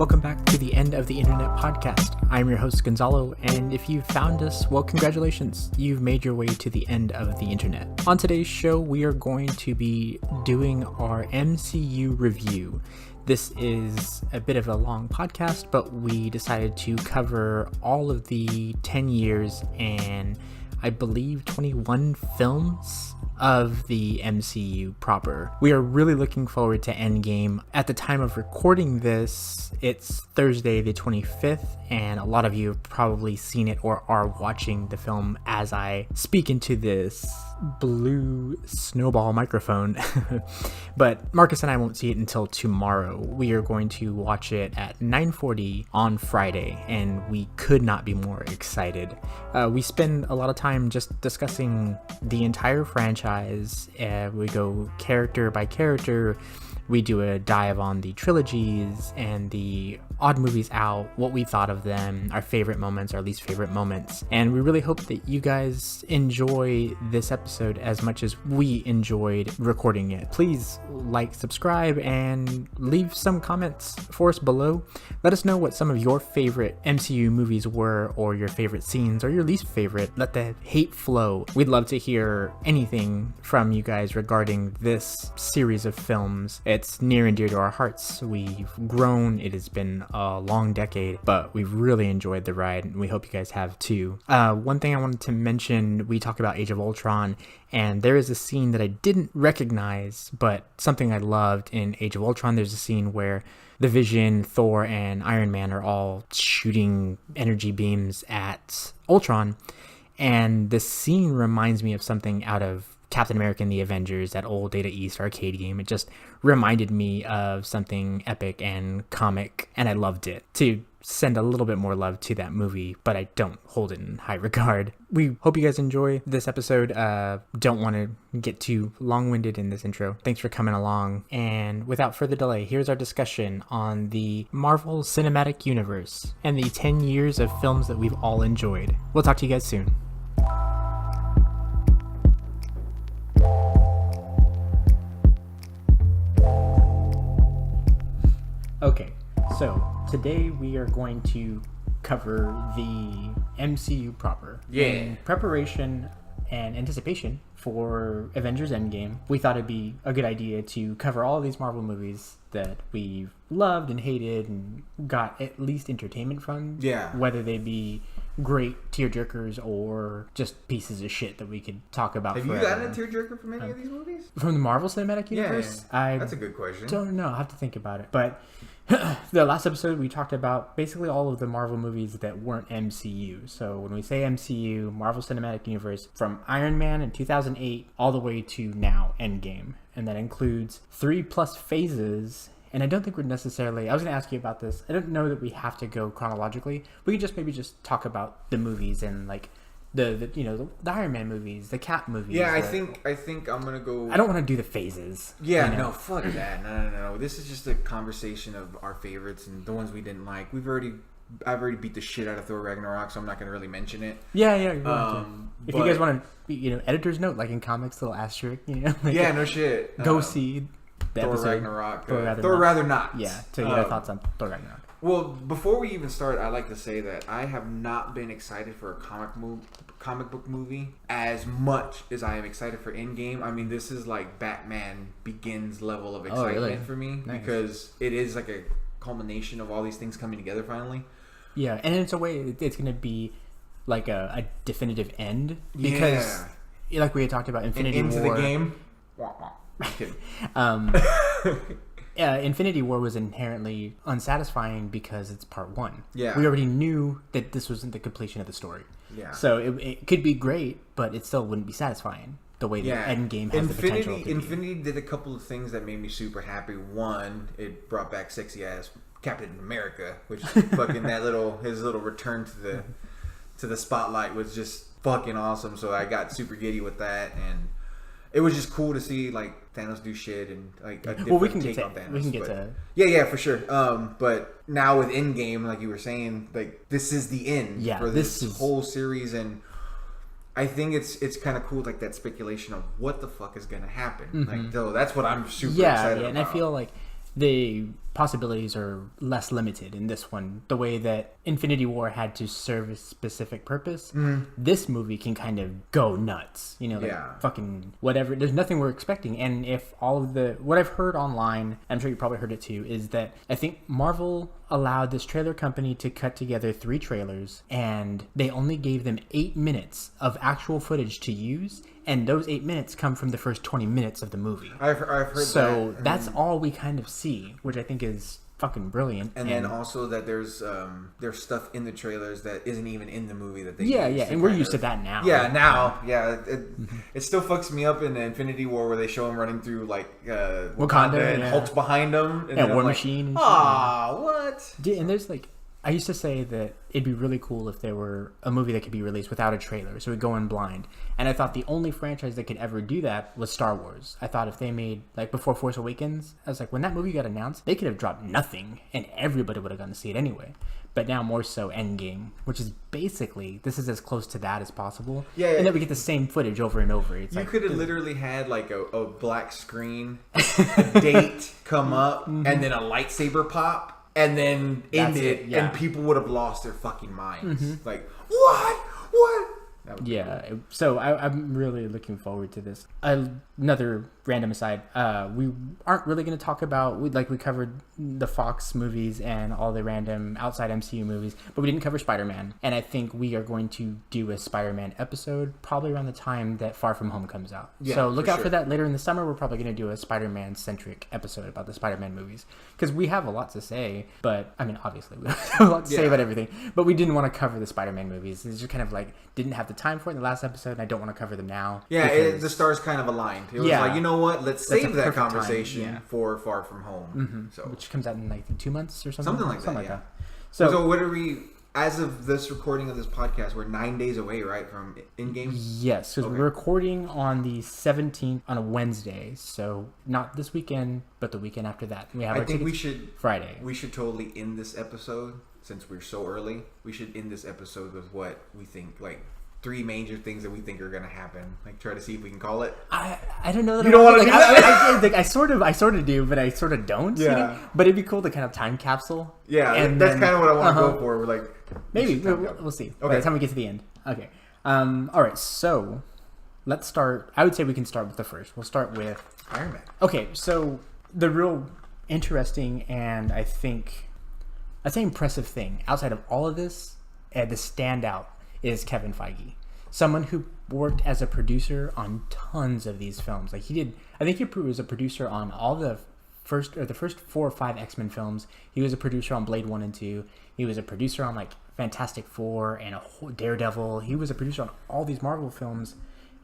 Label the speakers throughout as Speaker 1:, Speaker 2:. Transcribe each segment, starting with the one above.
Speaker 1: Welcome back to the End of the Internet podcast. I'm your host, Gonzalo, and if you found us, well, congratulations. You've made your way to the end of the internet. On today's show, we are going to be doing our MCU review. This is a bit of a long podcast, but we decided to cover all of the 10 years and I believe 21 films of the MCU proper. We are really looking forward to Endgame. At the time of recording this, it's Thursday the 25th, and a lot of you have probably seen it or are watching the film as I speak into this blue snowball microphone. But Marcus and I won't see it until tomorrow. We are going to watch it at 9:40 on Friday, and we could not be more excited. We spend a lot of time just discussing the entire franchise. We go character by character. We do a dive on the trilogies and the odd movies out, what we thought of them, our favorite moments, our least favorite moments. And we really hope that you guys enjoy this episode as much as we enjoyed recording it. Please like, subscribe, and leave some comments for us below. Let us know what some of your favorite MCU movies were, or your favorite scenes, or your least favorite. Let the hate flow. We'd love to hear anything from you guys regarding this series of films. It's near and dear to our hearts. We've grown. It has been a long decade, but we've really enjoyed the ride, and we hope you guys have too. One thing I wanted to mention, we talked about Age of Ultron, and there is a scene that I didn't recognize, but something I loved in Age of Ultron. There's a scene where the Vision, Thor, and Iron Man are all shooting energy beams at Ultron, and this scene reminds me of something out of Captain America and the Avengers, that old Data East arcade game. It just reminded me of something epic and comic, and I loved it. To send a little bit more love to that movie, but I don't hold it in high regard. We hope you guys enjoy this episode. Don't want to get too long-winded in this intro. Thanks for coming along. And without further delay, here's our discussion on the Marvel Cinematic Universe and the 10 years of films that we've all enjoyed. We'll talk to you guys soon. Okay, so today we are going to cover the MCU proper.
Speaker 2: Yeah.
Speaker 1: In preparation and anticipation for Avengers Endgame, we thought it'd be a good idea to cover all of these Marvel movies that we've loved and hated and got at least entertainment from.
Speaker 2: Yeah.
Speaker 1: Whether they be great tearjerkers or just pieces of shit that we could talk about forever.
Speaker 2: Have you gotten a tearjerker from any of these movies?
Speaker 1: From the Marvel Cinematic Universe?
Speaker 2: Yeah. That's a good question.
Speaker 1: Don't know. I'll have to think about it. But the last episode, we talked about basically all of the Marvel movies that weren't MCU. So when we say MCU, Marvel Cinematic Universe, from Iron Man in 2008 all the way to now, Endgame. And that includes 3+ phases. And I don't think we're necessarily... I was going to ask you about this. I don't know that we have to go chronologically. We could just maybe just talk about the movies and like the Iron Man movies, the Cap movies.
Speaker 2: Yeah, I think I'm gonna go.
Speaker 1: I don't want to do the phases.
Speaker 2: Yeah, no, fuck that. No. This is just a conversation of our favorites and the ones we didn't like. I've already beat the shit out of Thor Ragnarok, so I'm not gonna really mention it.
Speaker 1: Yeah. If you guys want to, editor's note, like in comics, little asterisk, like
Speaker 2: yeah, no shit.
Speaker 1: Go see the
Speaker 2: Thor
Speaker 1: episode.
Speaker 2: Ragnarok. Thor rather not.
Speaker 1: Yeah, to get our thoughts on Thor Ragnarok.
Speaker 2: Well, before we even start, I'd like to say that I have not been excited for a comic book movie as much as I am excited for Endgame. I mean, this is like Batman Begins level of excitement for me. Nice. Because it is like a culmination of all these things coming together finally.
Speaker 1: Yeah, and in a way, it's going to be like a definitive end because, like we had talked about, Infinity War.
Speaker 2: Into the game. I'm kidding.
Speaker 1: Infinity War was inherently unsatisfying because it's part one.
Speaker 2: Yeah.
Speaker 1: We already knew that this wasn't the completion of the story.
Speaker 2: Yeah.
Speaker 1: So it could be great, but it still wouldn't be satifying the way the Endgame has the potential to be.
Speaker 2: Infinity did a couple of things that made me super happy. One, it brought back sexy ass Captain America, which fucking his little return to the spotlight was just fucking awesome. So I got super giddy with that, and it was just cool to see like Thanos do shit and like a different take on Thanos.
Speaker 1: We can get to
Speaker 2: yeah, for sure. But now with Endgame, like you were saying, like this is the end for this whole series, and I think it's kind of cool, like that speculation of what the fuck is gonna happen. Mm-hmm. Like, though, that's what I'm super excited about.
Speaker 1: And I feel like they possibilities are less limited in this one. The way that Infinity War had to serve a specific purpose, this movie can kind of go nuts. You know, like fucking whatever. There's nothing we're expecting. And if all of what I've heard online, I'm sure you probably heard it too, is that I think Marvel allowed this trailer company to cut together 3 trailers, and they only gave them 8 minutes of actual footage to use, and those 8 minutes come from the first 20 minutes of the movie.
Speaker 2: I've heard that.
Speaker 1: So that's all we kind of see, which I think is fucking brilliant.
Speaker 2: And then also that there's stuff in the trailers that isn't even in the movie that they
Speaker 1: and we're used to that now.
Speaker 2: It still fucks me up in the Infinity War where they show him running through like
Speaker 1: Wakanda
Speaker 2: and Hulk's behind him
Speaker 1: and War Machine.
Speaker 2: What?
Speaker 1: And there's like, I used to say that it'd be really cool if there were a movie that could be released without a trailer, so we'd go in blind. And I thought the only franchise that could ever do that was Star Wars. I thought if they made, like before Force Awakens, I was like, when that movie got announced, they could have dropped nothing, and everybody would have gone to see it anyway. But now more so Endgame, which is basically, this is as close to that as possible. And then we get the same footage over and over. It's
Speaker 2: you could have literally had like a black screen, a date come up, and then a lightsaber pop. And then end it, and people would have lost their fucking minds. Like, what?
Speaker 1: So I'm really looking forward to this. Another random aside, we aren't really going to talk about, we covered the Fox movies and all the random outside MCU movies, but we didn't cover Spider-Man. And I think we are going to do a Spider-Man episode probably around the time that Far From Home comes out. So look out for that later in the summer. We're probably going to do a Spider-Man-centric episode about the Spider-Man movies, because we have a lot to say, but, I mean, obviously, we have a lot to say about everything, but we didn't want to cover the Spider-Man movies. It's just kind of like, didn't have the time for it in the last episode, and I don't want to cover them now.
Speaker 2: The stars kind of aligned. It was like, you know what? Let's save that conversation for Far From Home. So
Speaker 1: which comes out in like 2 months or something.
Speaker 2: Something like that. So what are we? As of this recording of this podcast, we're 9 days away, right, from Endgame?
Speaker 1: Yes, because we're recording on the 17th on a Wednesday, so not this weekend, but the weekend after that.
Speaker 2: I think we should
Speaker 1: Friday.
Speaker 2: We should totally end this episode, since we're so early. We should end this episode with what we think, like 3 major things that we think are going to happen. Like, try to see if we can call it.
Speaker 1: I don't know that
Speaker 2: you don't want to do
Speaker 1: that. I sort of do, but I sort of don't.
Speaker 2: Yeah.
Speaker 1: You know? But it'd be cool to kind of time capsule.
Speaker 2: Yeah, and that's kind of what I want to go for. We're like,
Speaker 1: maybe we'll see. Okay. By the time we get to the end. Okay. All right. So let's start. I would say we can start with the first. We'll start with
Speaker 2: Iron Man.
Speaker 1: Okay. So the real interesting and I'd say impressive thing outside of all of this, the standout is Kevin Feige, someone who worked as a producer on tons of these films. Like I think he was a producer on all the first 4 or 5 X-Men films. He was a producer on Blade 1 and 2. He was a producer on like Fantastic Four and Daredevil. He was a producer on all these Marvel films,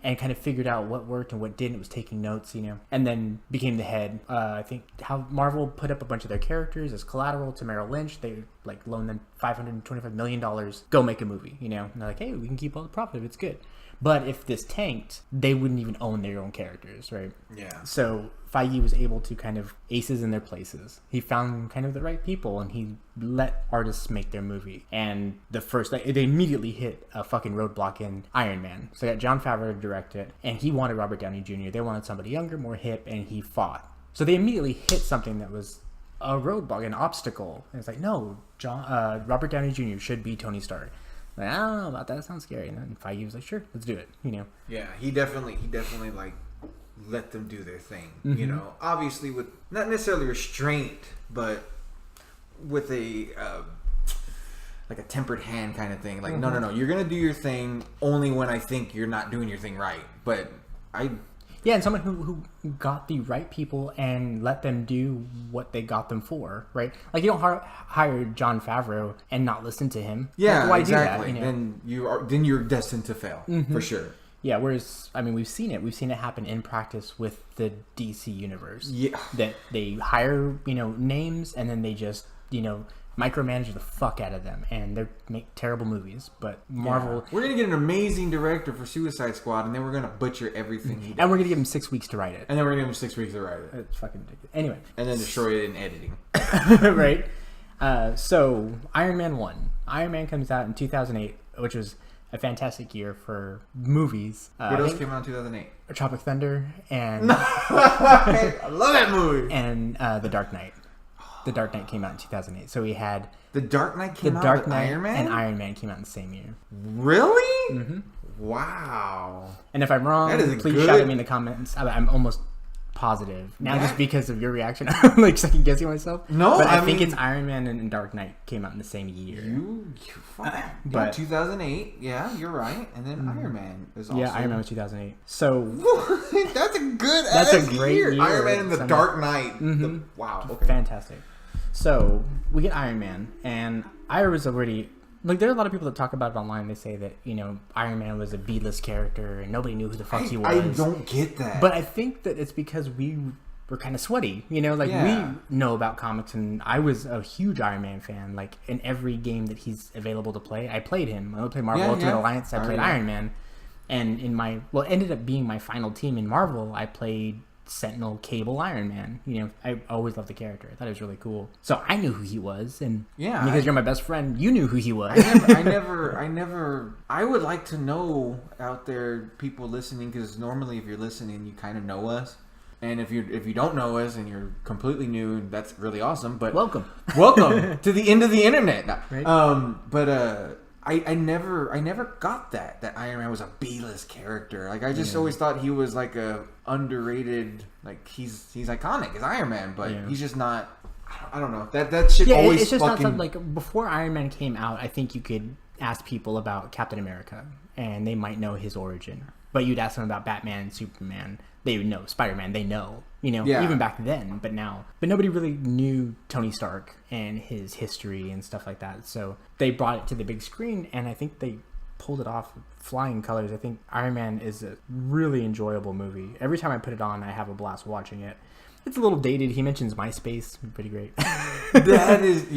Speaker 1: and kind of figured out what worked and what didn't. Was taking notes, and then became the head. I think how Marvel put up a bunch of their characters as collateral to Merrill Lynch. They like loaned them $525 million. Go make a movie, and they're like, hey, we can keep all the profit if it's good. But if this tanked, they wouldn't even own their own characters, right? Yeah. So Feige was able to kind of aces in their places. He found kind of the right people, and he let artists make their movie. And they immediately hit a fucking roadblock in Iron Man. So they got Jon Favreau to direct it, and he wanted Robert Downey Jr. They wanted somebody younger, more hip, and he fought. So they immediately hit something that was a roadblock, an obstacle. And it's like, no, Robert Downey Jr. should be Tony Stark. Like, I don't know about that. That sounds scary. And then Feige was like, sure, let's do it.
Speaker 2: Yeah, he definitely like let them do their thing. Obviously with not necessarily restraint, but with a like a tempered hand kind of thing. Like, no, you're gonna do your thing only when I think you're not doing your thing right. But
Speaker 1: yeah, and someone who got the right people and let them do what they got them for, right? Like, you don't hire Jon Favreau and not listen to him.
Speaker 2: Yeah,
Speaker 1: like, why
Speaker 2: exactly.
Speaker 1: do that?
Speaker 2: Then you're destined to fail for sure.
Speaker 1: Yeah, whereas, I mean, we've seen it happen in practice with the DC universe.
Speaker 2: Yeah,
Speaker 1: that they hire names and then they just micromanage the fuck out of them, and they make terrible movies. But Marvel,
Speaker 2: we're gonna get an amazing director for Suicide Squad, and then we're gonna butcher everything he does.
Speaker 1: And we're gonna give him 6 weeks to write it.
Speaker 2: And then we're gonna give him 6 weeks to write it.
Speaker 1: It's fucking ridiculous. Anyway,
Speaker 2: and then destroy it in editing.
Speaker 1: Right. So Iron Man 1. Iron Man comes out in 2008, which was a fantastic year for movies.
Speaker 2: What else came out in 2008?
Speaker 1: Tropic Thunder and
Speaker 2: I love that movie.
Speaker 1: And The Dark Knight. The Dark Knight came out in 2008. So we had
Speaker 2: The Dark Knight came
Speaker 1: The
Speaker 2: out
Speaker 1: Dark
Speaker 2: with
Speaker 1: Knight
Speaker 2: Iron Man?
Speaker 1: and Iron Man came out in the same year.
Speaker 2: Really?
Speaker 1: Mm-hmm.
Speaker 2: Wow.
Speaker 1: And if I'm wrong,
Speaker 2: That is
Speaker 1: please
Speaker 2: good...
Speaker 1: shout at me in the comments. I'm almost positive now, just because of your reaction. I'm like second guessing myself.
Speaker 2: No,
Speaker 1: but I
Speaker 2: mean,
Speaker 1: think it's Iron Man and Dark Knight came out in the same year.
Speaker 2: But 2008, yeah, you're right. And then Iron Man is also
Speaker 1: Iron Man was 2008. So
Speaker 2: that's a good.
Speaker 1: That's a great year.
Speaker 2: Iron Man and the Dark Knight.
Speaker 1: Mm-hmm.
Speaker 2: Wow, okay.
Speaker 1: Fantastic. So we get Iron Man, and I was already. Like, there are a lot of people that talk about it online. They say that, Iron Man was a B-list character and nobody knew who the fuck he was.
Speaker 2: I don't get that.
Speaker 1: But I think that it's because we were kind of sweaty. We know about comics, and I was a huge Iron Man fan. Like, in every game that he's available to play, I played him. I played Marvel Ultimate Alliance, I played Iron Man. And it ended up being my final team in Marvel. I played Sentinel, Cable, Iron Man. I always loved the character. I thought it was really cool. So I knew who he was, and because you're my best friend, you knew who he was.
Speaker 2: I would like to know out there, people listening, because normally if you're listening, you kind of know us. And if you don't know us and you're completely new, that's really awesome. But
Speaker 1: welcome
Speaker 2: to the end of the internet.
Speaker 1: Right?
Speaker 2: I never got that Iron Man was a B-list character. Like, I just always thought he was like a underrated, like he's iconic as Iron Man, but he's just not. I don't know. That shit always.
Speaker 1: It's just
Speaker 2: fucking...
Speaker 1: not something like before Iron Man came out. I think you could ask people about Captain America, and they might know his origin. But you'd ask them about Batman and Superman, they would know. Spider-Man, they know. Even back then. But nobody really knew Tony Stark and his history and stuff like that. So they brought it to the big screen, and I think they pulled it off with flying colors. I think Iron Man is a really enjoyable movie. Every time I put it on, I have a blast watching it. It's a little dated. He mentions MySpace. Pretty great.
Speaker 2: That is,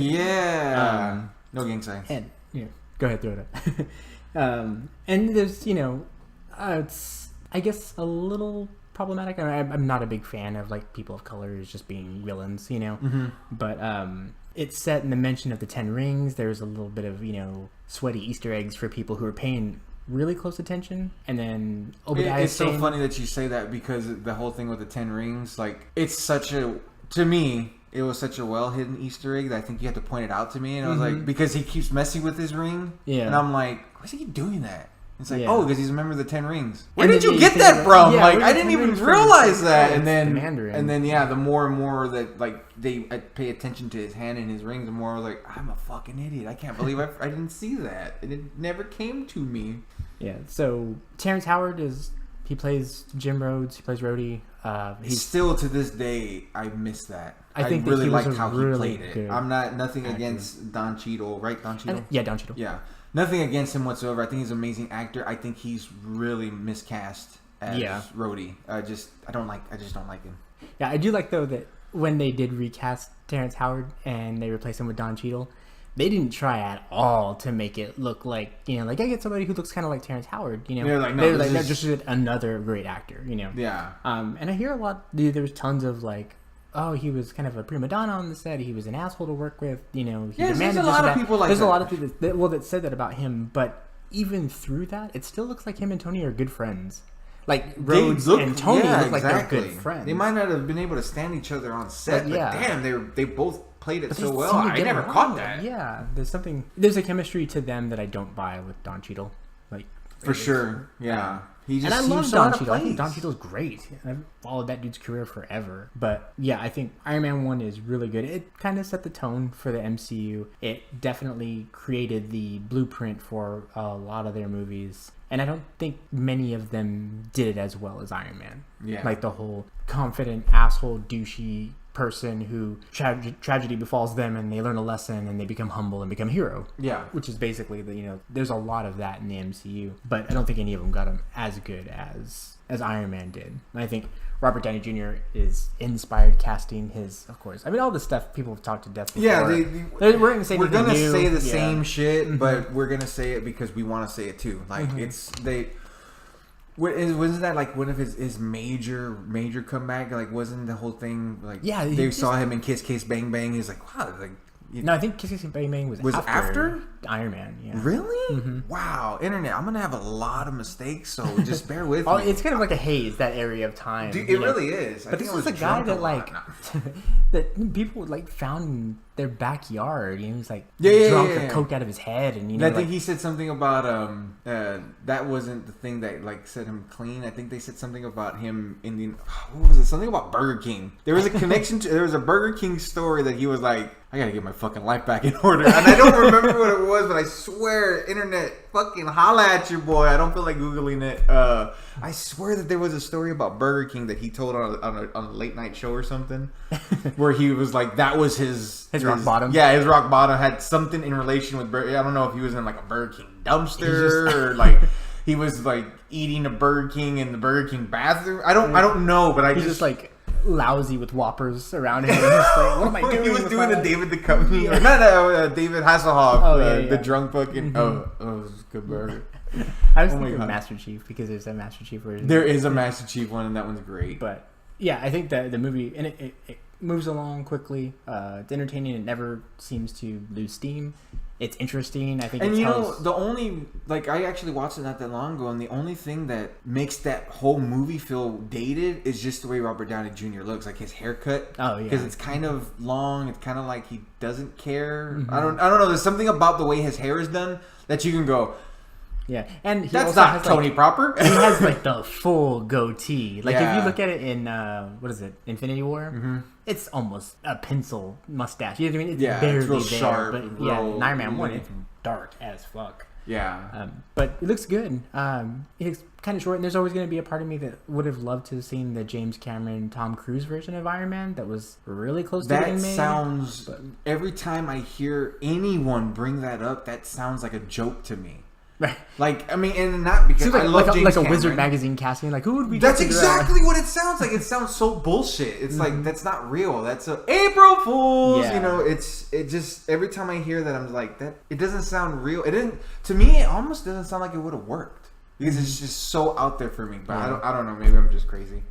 Speaker 2: no gang signs.
Speaker 1: And, go ahead, throw it up. And there's, it's, I guess, a little problematic. I'm not a big fan of, like, people of color just being villains,
Speaker 2: Mm-hmm.
Speaker 1: But it's set in the mention of the 10 rings. There's a little bit of, sweaty Easter eggs for people who are paying really close attention. And then Obadiah
Speaker 2: it's so funny that you say that, because the whole thing with the 10 rings, like, it's such a, to me, it was such a well-hidden Easter egg that I think you had to point it out to me. And I was like, because he keeps messing with his ring. Yeah. And I'm like, why is he doing that? It's like, because he's a member of the 10 rings. Where did you get that from? Like, I didn't even realize that. And then, the more and more that, like, I pay attention to his hand and his rings, the more I was like, I'm a fucking idiot. I can't believe I didn't see that. And it never came to me.
Speaker 1: Yeah, so Terrence Howard he plays Jim Rhodes, he plays Rhodey.
Speaker 2: He's still, to this day, I miss that.
Speaker 1: I think
Speaker 2: really
Speaker 1: he
Speaker 2: liked how
Speaker 1: really
Speaker 2: he played it. I'm nothing against Don Cheadle, right? Don Cheadle?
Speaker 1: Don Cheadle.
Speaker 2: Yeah. Nothing against him whatsoever. I think he's an amazing actor. I think he's really miscast as Rhodey. I just don't like him.
Speaker 1: Yeah, I do like, though, that when they did recast Terrence Howard and they replaced him with Don Cheadle, they didn't try at all to make it look like, I get somebody who looks kind of like Terrence Howard, They're like, no, just another great actor,
Speaker 2: Yeah.
Speaker 1: And I hear a lot, there's tons of, like, oh, he was kind of a prima donna on the set, he was an asshole to work with, he
Speaker 2: there's a lot of people like that.
Speaker 1: There's a lot of people that said that about him, but even through that, it still looks like him and Tony are good friends. Like, Rhodes and Tony look like they're good friends.
Speaker 2: They might not have been able to stand each other on set, but damn, they both played it so well. I never caught that.
Speaker 1: Yeah, there's a chemistry to them that I don't buy with Don Cheadle. Like,
Speaker 2: for sure. Yeah. He just
Speaker 1: and I love
Speaker 2: seems
Speaker 1: Don
Speaker 2: so
Speaker 1: Cheadle. I think Don Cheadle's great. I've followed that dude's career forever. But yeah, I think Iron Man 1 is really good. It kind of set the tone for the MCU. It definitely created the blueprint for a lot of their movies. And I don't think many of them did it as well as Iron Man.
Speaker 2: Yeah.
Speaker 1: Like the whole confident, asshole, douchey person who tragedy befalls them and they learn a lesson and they become humble and become a hero.
Speaker 2: Yeah.
Speaker 1: Which is basically there's a lot of that in the MCU, but I don't think any of them got him as good as Iron Man did. And I think Robert Downey Jr. is inspired casting his, of course. I mean, all the stuff people have talked to death before.
Speaker 2: Yeah,
Speaker 1: we're going to say
Speaker 2: the same shit, but we're going to say it because we want to say it too. Like, wasn't that like one of his major comeback? Like, wasn't the whole thing like? Yeah, they saw him in Kiss Kiss Bang Bang. He's like, wow, like.
Speaker 1: No, I think Kiss Kiss Bang Bang was after. Iron Man. Yeah.
Speaker 2: Really?
Speaker 1: Mm-hmm.
Speaker 2: Wow, internet. I'm gonna have a lot of mistakes, so just bear with
Speaker 1: Oh,
Speaker 2: me.
Speaker 1: it's kind of like a haze, that area of time.
Speaker 2: Dude, it really is.
Speaker 1: But this is a guy that like that people like found in their backyard. You know, he's like drunk or coked out of his head, and
Speaker 2: I think he said something about that wasn't the thing that like set him clean. I think they said something about him in the what was it? Something about Burger King. There was a connection to there was a Burger King story that he was like, I gotta get my fucking life back in order. And I don't remember what it was, but I swear, internet, fucking holla at your boy. I don't feel like Googling it. I swear that there was a story about Burger King that he told on a late night show or something, where he was like, that was his
Speaker 1: rock bottom.
Speaker 2: Yeah, his rock bottom had something in relation with Burger. I don't know if he was in like a Burger King dumpster or like he was like eating a Burger King in the Burger King bathroom. I don't know, but
Speaker 1: he's just like lousy with Whoppers around him. Just like, what am I doing?
Speaker 2: He was doing the David Duchovny, or not David Hasselhoff, the drunk fucking. Mm-hmm. It was a good burger.
Speaker 1: I was thinking Master Chief because there's a Master Chief version.
Speaker 2: There is a Master Chief one, and that one's great.
Speaker 1: But yeah, I think that the movie and it moves along quickly. It's entertaining. It never seems to lose steam. It's interesting. I think.
Speaker 2: And you know, the only I actually watched it not that long ago, and the only thing that makes that whole movie feel dated is just the way Robert Downey Jr. looks, like his haircut.
Speaker 1: Oh yeah,
Speaker 2: because it's kind of long. It's kind of like he doesn't care. Mm-hmm. I don't know. There's something about the way his hair is done that you can go.
Speaker 1: Yeah, and he
Speaker 2: that's
Speaker 1: also
Speaker 2: not
Speaker 1: has,
Speaker 2: Tony proper.
Speaker 1: He has like the full goatee. Like if you look at it in what is it, Infinity War? Mm-hmm. It's almost a pencil mustache. You know what I mean? It's barely
Speaker 2: it's real
Speaker 1: there.
Speaker 2: Sharp,
Speaker 1: but yeah, in Iron Man 1, it's dark as fuck.
Speaker 2: Yeah,
Speaker 1: but it looks good. It's kind of short, and there's always going to be a part of me that would have loved to have seen the James Cameron, Tom Cruise version of Iron Man that was really close to getting made.
Speaker 2: That sounds. Every time I hear anyone bring that up, that sounds like a joke to me.
Speaker 1: Right.
Speaker 2: Like, I mean, and not because I love James Cameron.
Speaker 1: A Wizard magazine casting. Like, who would we?
Speaker 2: That's exactly what it sounds like. It sounds so bullshit. It's like that's not real. That's a April Fools. Yeah. You know, it just every time I hear that, I'm like that. It doesn't sound real. It didn't. To me, it almost doesn't sound like it would have worked because it's just so out there for me. But I don't know. Maybe I'm just crazy.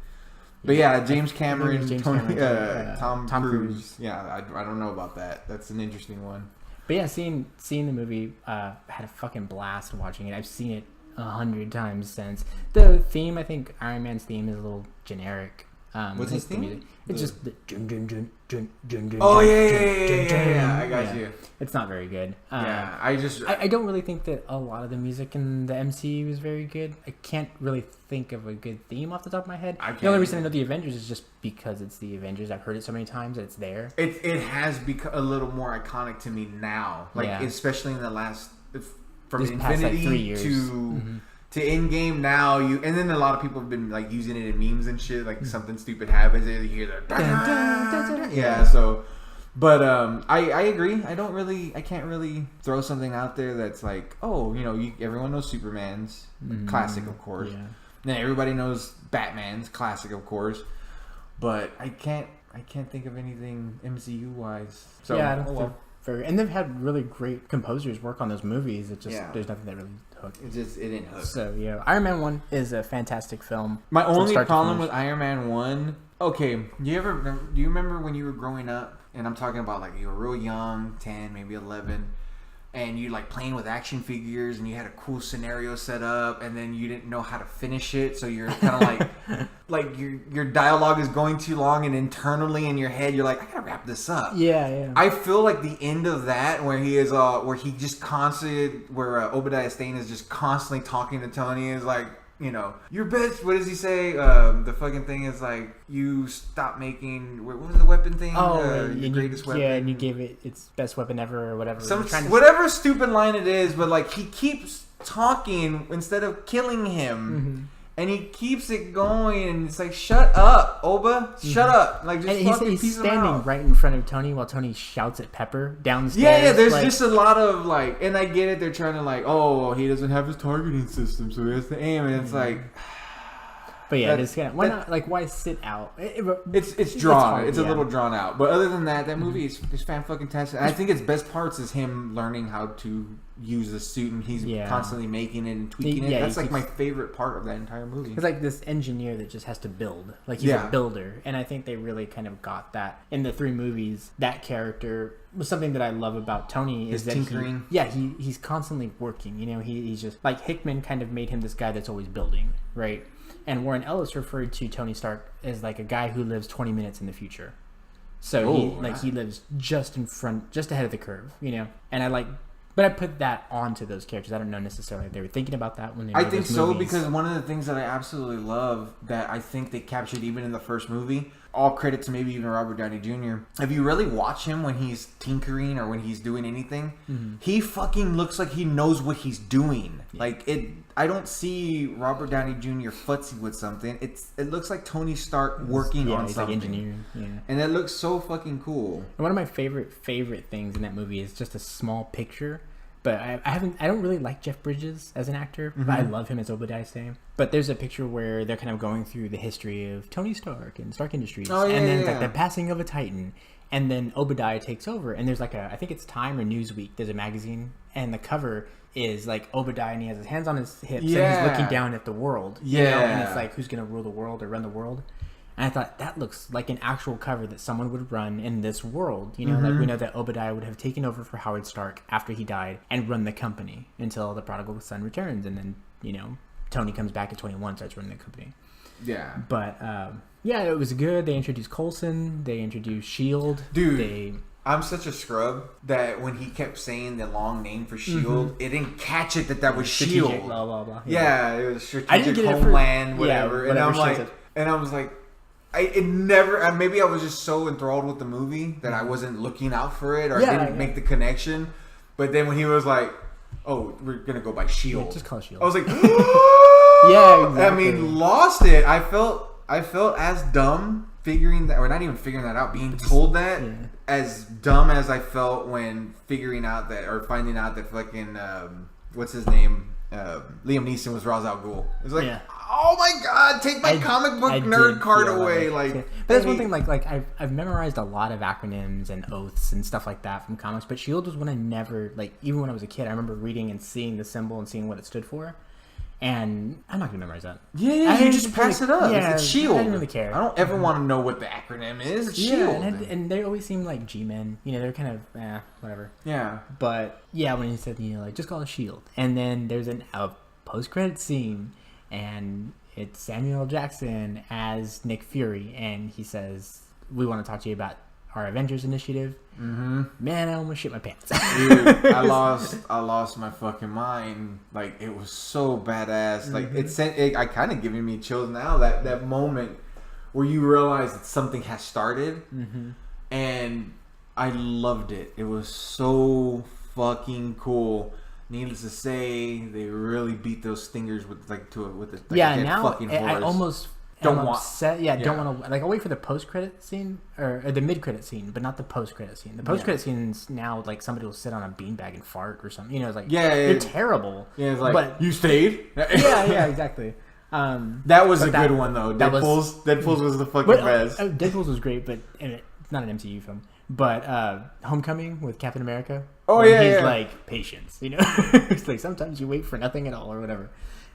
Speaker 2: But yeah, James Cameron, Tom Cruise. Yeah, I don't know about that. That's an interesting one.
Speaker 1: But yeah, seeing the movie, I had a fucking blast watching it. I've seen it 100 times since. The theme, I think Iron Man's theme is a little generic.
Speaker 2: What's his theme?
Speaker 1: It's just the
Speaker 2: oh yeah, I got you.
Speaker 1: It's not very good.
Speaker 2: I
Speaker 1: don't really think that a lot of the music in the MCU is very good. I can't really think of a good theme off the top of my head. The only reason I know the Avengers is just because it's the Avengers. I've heard it so many times that it's there.
Speaker 2: It has become a little more iconic to me now, especially in the last from
Speaker 1: this
Speaker 2: Infinity
Speaker 1: past, 3 years.
Speaker 2: to Endgame now. And then a lot of people have been like using it in memes and shit. Like something stupid happens, and you hear that. Yeah. So, but I agree. I can't really throw something out there that's like, oh, everyone knows Superman's classic, of course. Yeah. Now everybody knows Batman's classic, of course. But I can't think of anything MCU wise. So
Speaker 1: yeah, I don't know. And they've had really great composers work on those movies. It just there's nothing that really hooked.
Speaker 2: It didn't hook.
Speaker 1: So yeah, Iron Man 1 is a fantastic film.
Speaker 2: My only problem with Iron Man 1. Okay, do you remember when you were growing up? And I'm talking about like you were real young, 10, maybe 11. And you like playing with action figures, and you had a cool scenario set up, and then you didn't know how to finish it, so you're kind of like your dialogue is going too long, and internally in your head you're like, I gotta wrap this up.
Speaker 1: Yeah.
Speaker 2: I feel like the end of that, where he is, where he just constantly, where Obadiah Stane is just constantly talking to Tony, is like, your best. What does he say? The fucking thing is like, you stop making. What was the weapon thing? Your greatest weapon.
Speaker 1: Yeah, and you gave it its best weapon ever, or whatever.
Speaker 2: Whatever stupid line it is, but like he keeps talking instead of killing him, and he keeps it going, and it's like, shut up, Oba, shut up. Like just fucking
Speaker 1: he's standing right in front of Tony while Tony shouts at Pepper downstairs.
Speaker 2: Yeah. There's just a lot of like, and I get it. They're trying to like, oh, he doesn't have his targeting system, so he has to aim, and it's like.
Speaker 1: But yeah, why sit out?
Speaker 2: It's drawn. It's a little drawn out. But other than that movie is fan fucking tastic. I think its best parts is him learning how to use the suit, and he's constantly making it and tweaking it. That's like my favorite part of that entire movie.
Speaker 1: It's like this engineer that just has to build. Like he's a builder. And I think they really kind of got that in the 3 movies. That character was something that I love about Tony is that tinkering. He's constantly working. You know, he's just like Hickman kind of made him this guy that's always building, right? And Warren Ellis referred to Tony Stark as like a guy who lives 20 minutes in the future. So he lives just in front, just ahead of the curve, you know. And but I put that onto those characters. I don't know necessarily if they were thinking about that when they made those movies.
Speaker 2: Because one of the things that I absolutely love that I think they captured even in the first movie, all credit to maybe even Robert Downey Jr. If you really watch him when he's tinkering or when he's doing anything, he fucking looks like he knows what he's doing. Yeah. Like I don't see Robert Downey Jr. futzy with something. It looks like Tony Stark working on something. Like engineering. Yeah. And it looks so fucking cool.
Speaker 1: And one of my favorite things in that movie is just a small picture. But I don't really like Jeff Bridges as an actor, but I love him as Obadiah Stane. But there's a picture where they're kind of going through the history of Tony Stark and Stark Industries, and then like the passing of a Titan, and then Obadiah takes over, and there's like I think it's Time or Newsweek. There's a magazine, and the cover is like Obadiah, and he has his hands on his hips, and he's looking down at the world. You know? And it's like who's gonna rule the world or run the world. And I thought that looks like an actual cover that someone would run in this world. You know, like we know that Obadiah would have taken over for Howard Stark after he died and run the company until the prodigal son returns. And then, you know, Tony comes back at 21, starts running the company.
Speaker 2: Yeah.
Speaker 1: But, it was good. They introduced Coulson. They introduced S.H.I.E.L.D.
Speaker 2: Dude. I'm such a scrub that when he kept saying the long name for S.H.I.E.L.D., it didn't catch it that was S.H.I.E.L.D.
Speaker 1: Blah, blah, blah.
Speaker 2: Yeah, it was Strategic Homeland, whatever. And I was like, maybe I was just so enthralled with the movie that I wasn't looking out for it or didn't make the connection. But then when he was like, "Oh, we're gonna go by S.H.I.E.L.D."
Speaker 1: Yeah, just call it S.H.I.E.L.D.
Speaker 2: I was like,
Speaker 1: yeah, exactly.
Speaker 2: I mean, lost it. I felt as dumb figuring that, or not even figuring that out, being told that as dumb as I felt when figuring out that or finding out that fucking what's his name. Liam Neeson was Ra's al Ghul. It was like, oh my god, take my comic book nerd card away. But
Speaker 1: that's one thing. Like I've memorized a lot of acronyms and oaths and stuff like that from comics. But S.H.I.E.L.D. was one I never even when I was a kid. I remember reading and seeing the symbol and seeing what it stood for. And I'm not gonna memorize that.
Speaker 2: Yeah, you just pass it up.
Speaker 1: Yeah,
Speaker 2: it's S.H.I.E.L.D.
Speaker 1: I didn't really care.
Speaker 2: I don't ever want to know what the acronym is. It's S.H.I.E.L.D.
Speaker 1: And they always seem like G-men. You know, they're kind of whatever.
Speaker 2: Yeah.
Speaker 1: But when he said, just call it S.H.I.E.L.D. And then there's a post-credit scene, and it's Samuel L. Jackson as Nick Fury, and he says, "We want to talk to you about our Avengers initiative." Man, I almost shit my pants.
Speaker 2: Dude, I lost my fucking mind. Like, it was so badass. Like, I kind of giving me chills now. That moment where you realize that something has started, and I loved it. It was so fucking cool. Needless to say, they really beat those stingers with a fucking horse.
Speaker 1: I almost. Don't want to. Like, I'll wait for the post-credit scene or the mid-credit scene, but not the post-credit scene. The post-credit scene's now like somebody will sit on a beanbag and fart or something. You know, it's like they're terrible.
Speaker 2: Yeah, it's like, but you stayed.
Speaker 1: yeah, exactly.
Speaker 2: That was a good one though. Deadpool's was the fucking best.
Speaker 1: Deadpool's was great, but it's not an MCU film. But Homecoming with Captain America.
Speaker 2: Oh yeah,
Speaker 1: he's like patience. You know, it's like sometimes you wait for nothing at all or whatever.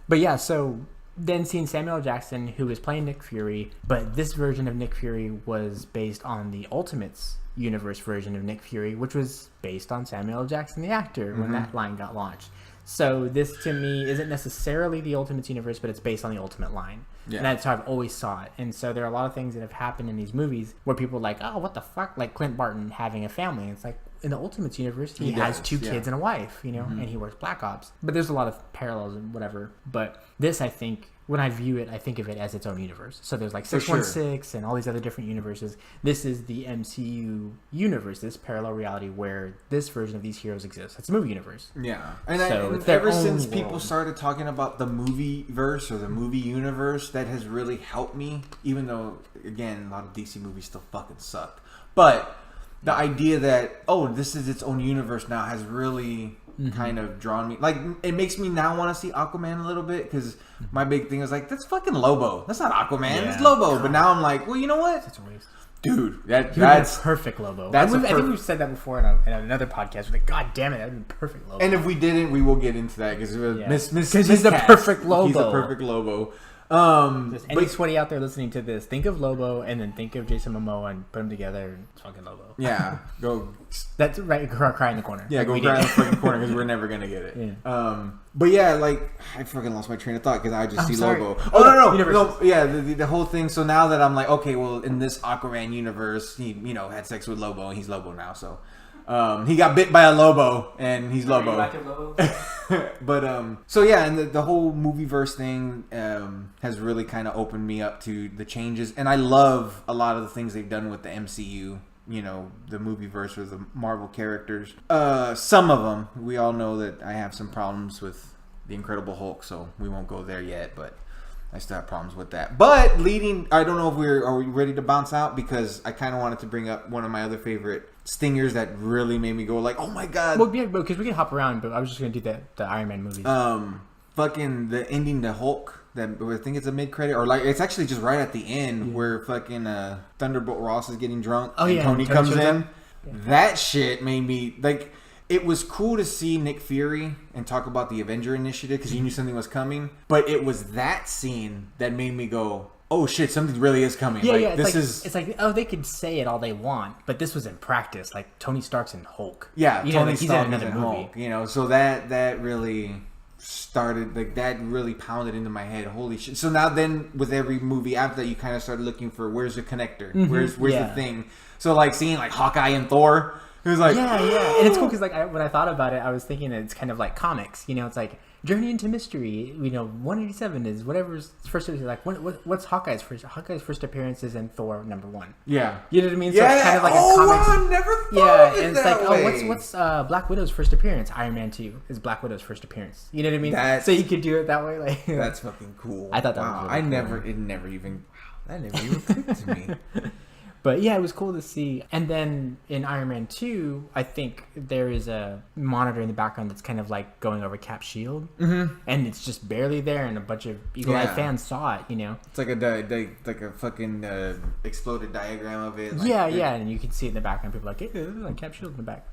Speaker 1: But yeah, so. Then seeing Samuel L. Jackson, who is playing Nick Fury, but this version of Nick Fury was based on the Ultimates universe version of Nick Fury, which was based on Samuel L. Jackson, the actor, when that line got launched. So this, to me, isn't necessarily the Ultimates universe, but it's based on the Ultimate line. Yeah. And that's how I've always saw it. And so there are a lot of things that have happened in these movies where people are like, oh, what the fuck? Like Clint Barton having a family. It's like, in the Ultimates universe, he has two kids and a wife, you know, and he works Black Ops. But there's a lot of parallels and whatever. But this, I think, when I view it, I think of it as its own universe. So there's like 616 and all these other different universes. This is the MCU universe, this parallel reality where this version of these heroes exists. It's a movie universe.
Speaker 2: Yeah. And ever since people started talking about the movie verse or the movie universe, that has really helped me, even though, again, a lot of DC movies still fucking suck. But the idea that, this is its own universe now has really kind of drawn me. Like, it makes me now want to see Aquaman a little bit, because my big thing is like, that's fucking Lobo. That's not Aquaman. It's Lobo. God. But now I'm like, well, you know what?
Speaker 1: It's a waste.
Speaker 2: Dude,
Speaker 1: He would
Speaker 2: that's
Speaker 1: be a perfect Lobo.
Speaker 2: I
Speaker 1: think we've said that before in another podcast. We're like, God damn it, that would be perfect Lobo.
Speaker 2: And if we didn't, we will get into that because
Speaker 1: he's the perfect Lobo.
Speaker 2: He's the perfect Lobo.
Speaker 1: Just any sweaty out there listening to this, think of Lobo and then think of Jason Momoa and put them together and it's fucking Lobo.
Speaker 2: Yeah, go.
Speaker 1: That's right. Cry in the corner.
Speaker 2: Yeah, go cry in the fucking corner because we're never gonna get it.
Speaker 1: Yeah.
Speaker 2: But yeah, like I fucking lost my train of thought because I just see
Speaker 1: sorry.
Speaker 2: Lobo. Oh no! Yeah, the whole thing. So now that I'm like, okay, well, in this Aquaman universe, he had sex with Lobo and he's Lobo now. So he got bit by a Lobo and he's Lobo. But so yeah, and the whole movieverse thing has really kind of opened me up to the changes, and I love a lot of the things they've done with the MCU. The movieverse or the Marvel characters. Some of them, we all know that I have some problems with the Incredible Hulk, so we won't go there yet, but I still have problems with that. But I don't know if are we ready to bounce out, because I kind of wanted to bring up one of my other favorite stingers that really made me go like, oh my god.
Speaker 1: Well, yeah, because we can hop around, but I was just going to do the Iron Man movies.
Speaker 2: Fucking the ending to Hulk. That I think it's a mid-credit, or like it's actually just right at the end where fucking Thunderbolt Ross is getting drunk and Tony comes in. Yeah. That shit made me like. It was cool to see Nick Fury and talk about the Avenger Initiative because you knew something was coming, but it was that scene that made me go, "Oh shit, something really is coming!"
Speaker 1: Yeah, yeah. It's like they could say it all they want, but this was in practice. Like Tony Stark's in Hulk.
Speaker 2: Yeah, Tony Stark is in Hulk. So that really started, like, that really pounded into my head. Holy shit. So now then with every movie after that, you kind of started looking for where's the connector, where's the thing. So like seeing like Hawkeye and Thor, it was like
Speaker 1: yeah, and it's cool because like when I thought about it, I was thinking that it's kind of like comics. It's like Journey into Mystery. 187 is whatever's first. Like what's Hawkeye's first? Hawkeye's first appearance is in Thor #1.
Speaker 2: Yeah,
Speaker 1: you know what I mean. So it's kind of like a comics.
Speaker 2: I never thought of it
Speaker 1: and it's
Speaker 2: that
Speaker 1: like
Speaker 2: way.
Speaker 1: What's Black Widow's first appearance? Iron Man 2 is Black Widow's first appearance. You know what I mean? So you could do it that way. Like
Speaker 2: that's fucking cool.
Speaker 1: I thought that was really cool.
Speaker 2: It never even clicked to me.
Speaker 1: But yeah, it was cool to see. And then in Iron Man 2, I think there is a monitor in the background that's kind of like going over Cap's shield. Mm-hmm. And it's just barely there, and a bunch of Eagle-Eye fans saw it, It's
Speaker 2: like a fucking exploded diagram of it. Like,
Speaker 1: yeah, and you can see it in the background. People are like, hey, there's like Cap's shield in the back.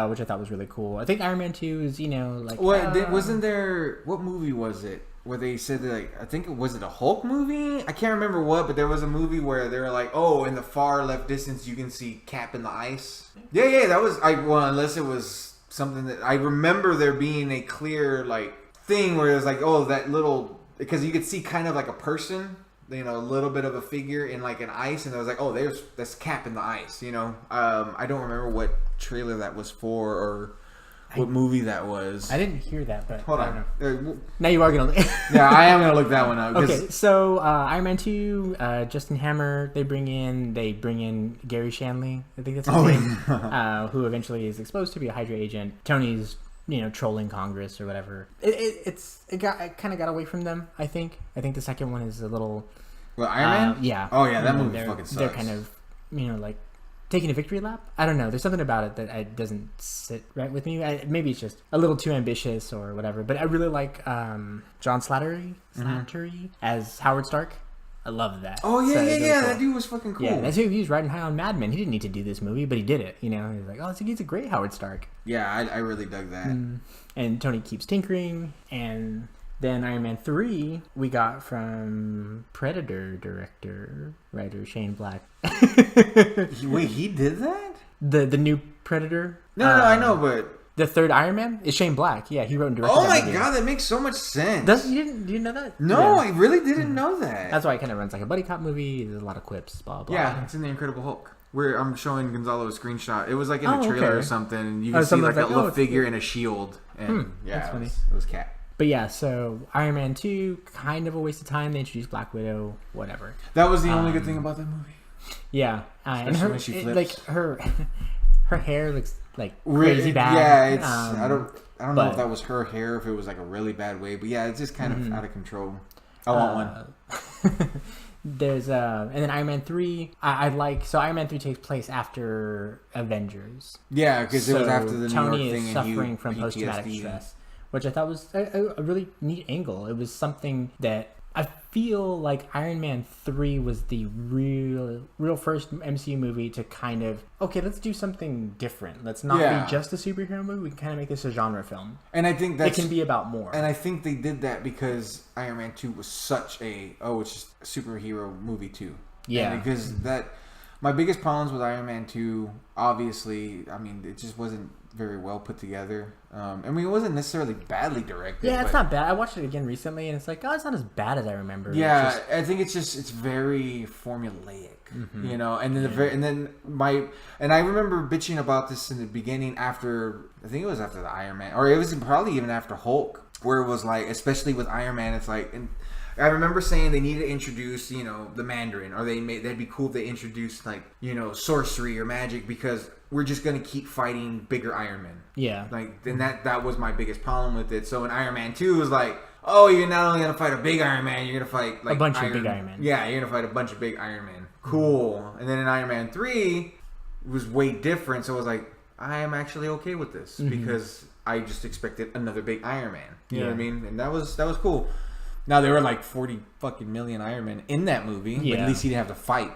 Speaker 1: Which I thought was really cool. I think Iron Man 2 is, like...
Speaker 2: Wasn't there... What movie was it? Where they said that, like, I think was it a Hulk movie? I can't remember what, but there was a movie where they were like, oh, in the far left distance you can see Cap in the ice. Yeah, that was unless it was something that I remember there being a clear like thing where it was like, oh, that little, because you could see kind of like a person, a little bit of a figure in like an ice, and I was like, oh, that's Cap in the ice. I don't remember what trailer that was for or what movie that was.
Speaker 1: I didn't hear that, but
Speaker 2: hold on.
Speaker 1: Now you are gonna.
Speaker 2: Yeah, I am gonna look that one up.
Speaker 1: Okay, so Iron Man 2, Justin Hammer. They bring in Gary Shanley. I think that's his name. Who eventually is exposed to be a Hydra agent. Tony's trolling Congress or whatever. It kind of got away from them. I think the second one is a little.
Speaker 2: Well, Iron Man.
Speaker 1: Yeah.
Speaker 2: Oh yeah, that movie fucking sucks.
Speaker 1: They're kind of like taking a victory lap. I don't know. There's something about it that doesn't sit right with me. Maybe it's just a little too ambitious or whatever. But I really like John Slattery as Howard Stark. I love that.
Speaker 2: Oh yeah,
Speaker 1: so
Speaker 2: yeah. Cool. That dude was fucking cool.
Speaker 1: Yeah, that's who he was riding high on Mad Men. He didn't need to do this movie, but he did it. He's like, oh, he's a great Howard Stark.
Speaker 2: Yeah, I really dug that.
Speaker 1: And Tony keeps tinkering, and then Iron Man 3 we got from Predator writer Shane Black.
Speaker 2: Wait, he did that?
Speaker 1: The new Predator?
Speaker 2: No, I know, but
Speaker 1: the third Iron Man is Shane Black. Yeah, he wrote and directed.
Speaker 2: Oh my god, that makes so much sense.
Speaker 1: You didn't know that?
Speaker 2: No, yeah. I really didn't know that.
Speaker 1: That's why it kind of runs like a buddy cop movie. There's a lot of quips, blah blah.
Speaker 2: Yeah, it's in the Incredible Hulk. Where I'm showing Gonzalo a screenshot. It was like in a trailer or something. And you can see like a little figure in a shield. And yeah,
Speaker 1: that's funny.
Speaker 2: It was Cap.
Speaker 1: But yeah, so Iron Man 2, kind of a waste of time. They introduced Black Widow, whatever.
Speaker 2: That was the only good thing about that movie.
Speaker 1: Yeah, and her,
Speaker 2: when she flips.
Speaker 1: her hair looks like crazy bad.
Speaker 2: Yeah, it's I don't know if that was her hair, if it was like a really bad way, but yeah, it's just kind of out of control. I want one.
Speaker 1: There's and then Iron Man 3. I like, so Iron Man 3 takes place after Avengers.
Speaker 2: Yeah, because it was after the
Speaker 1: Tony
Speaker 2: New York thing
Speaker 1: is suffering from post-traumatic stress, which I thought was a really neat angle. It was something that I feel like Iron Man 3 was the real first MCU movie to kind of, okay, let's do something different. Let's not be just a superhero movie. We can kind of make this a genre film.
Speaker 2: And I think that
Speaker 1: it can be about more.
Speaker 2: And I think they did that because Iron Man 2 was such it's just a superhero movie too.
Speaker 1: Yeah.
Speaker 2: And because my biggest problems with Iron Man 2, obviously, I mean, it just wasn't very well put together. I mean, it wasn't necessarily badly directed.
Speaker 1: Yeah, it's not bad. I watched it again recently, and it's like, it's not as bad as I remember.
Speaker 2: Yeah, I think it's very formulaic, you know. And then I remember bitching about this in the beginning after, I think it was after the Iron Man, or it was probably even after Hulk, where it was like, especially with Iron Man, it's like, and I remember saying they needed to introduce, you know, the Mandarin, or that'd be cool if they introduced, like, you know, sorcery or magic, because we're just gonna keep fighting bigger Iron Men. Yeah. Like, then that was my biggest problem with it. So in Iron Man 2, it was like, oh, you're not only gonna fight a big Iron Man, you're gonna fight like
Speaker 1: a bunch of big Iron Men.
Speaker 2: Yeah, you're gonna fight a bunch of big Iron Men. Cool. And then in Iron Man 3, it was way different. So I was like, I am actually okay with this because I just expected another big Iron Man. You know what I mean? And that was cool. Now, there were like 40 fucking million Iron Men in that movie, but at least he didn't have to fight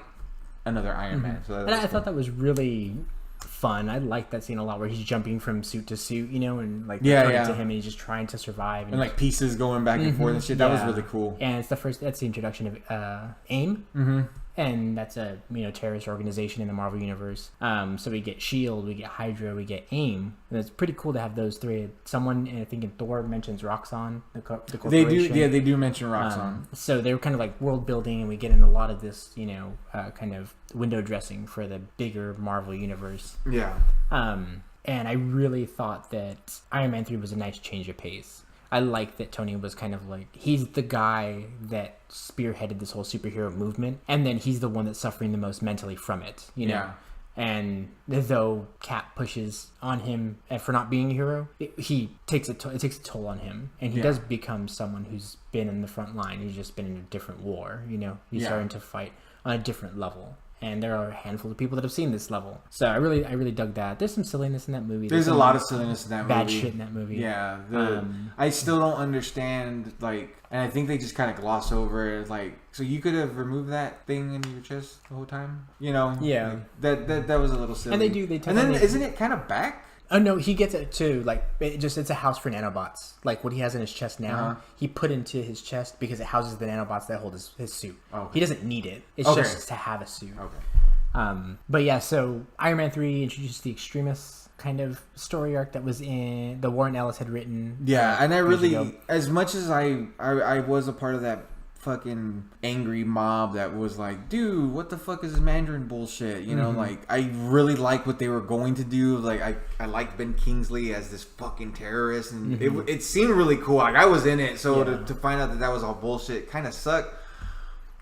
Speaker 2: another Iron Man. So I thought
Speaker 1: that was really fun. I liked that scene a lot, where he's jumping from suit to suit, you know, and like to him, and he's just trying to survive,
Speaker 2: and like pieces going back and forth and shit. That was really cool.
Speaker 1: And that's the introduction of AIM. And that's a terrorist organization in the Marvel universe. So we get SHIELD, we get Hydra, we get AIM, and it's pretty cool to have those three. Someone, I think in Thor, mentions Roxxon, the corporation.
Speaker 2: They do mention Roxxon.
Speaker 1: So they were kind of like world building, and we get in a lot of this, kind of window dressing for the bigger Marvel universe. Yeah. And I really thought that Iron Man 3 was a nice change of pace. I like that Tony was kind of like, he's the guy that spearheaded this whole superhero movement, and then he's the one that's suffering the most mentally from it, you know? Yeah. And though Cap pushes on him for not being a hero, it takes a toll on him, and he does become someone who's been in the front line, who's just been in a different war, you know? He's starting to fight on a different level. And there are a handful of people that have seen this level. So I really dug that. There's some silliness in that movie.
Speaker 2: There's a lot of silliness in that movie.
Speaker 1: Bad shit in that movie.
Speaker 2: Yeah. I still don't understand, like, and I think they just kind of gloss over it. Like, so you could have removed that thing in your chest the whole time? You know? Yeah. Like, that was a little silly. And then isn't it kind of back?
Speaker 1: Oh no, he gets it too. Like, it's a house for nanobots. Like what he has in his chest now, he put into his chest because it houses the nanobots that hold his suit. Okay. He doesn't need it. It's just to have a suit. Okay. But yeah, so Iron Man 3 introduced the Extremis kind of story arc that was in the Warren Ellis had written.
Speaker 2: Yeah, and I really, as much as I was a part of that fucking angry mob that was like, dude, what the fuck is this Mandarin bullshit? You know, like, I really like what they were going to do. Like, I liked Ben Kingsley as this fucking terrorist, and it seemed really cool. Like, I was in it, so to find out that was all bullshit kind of sucked.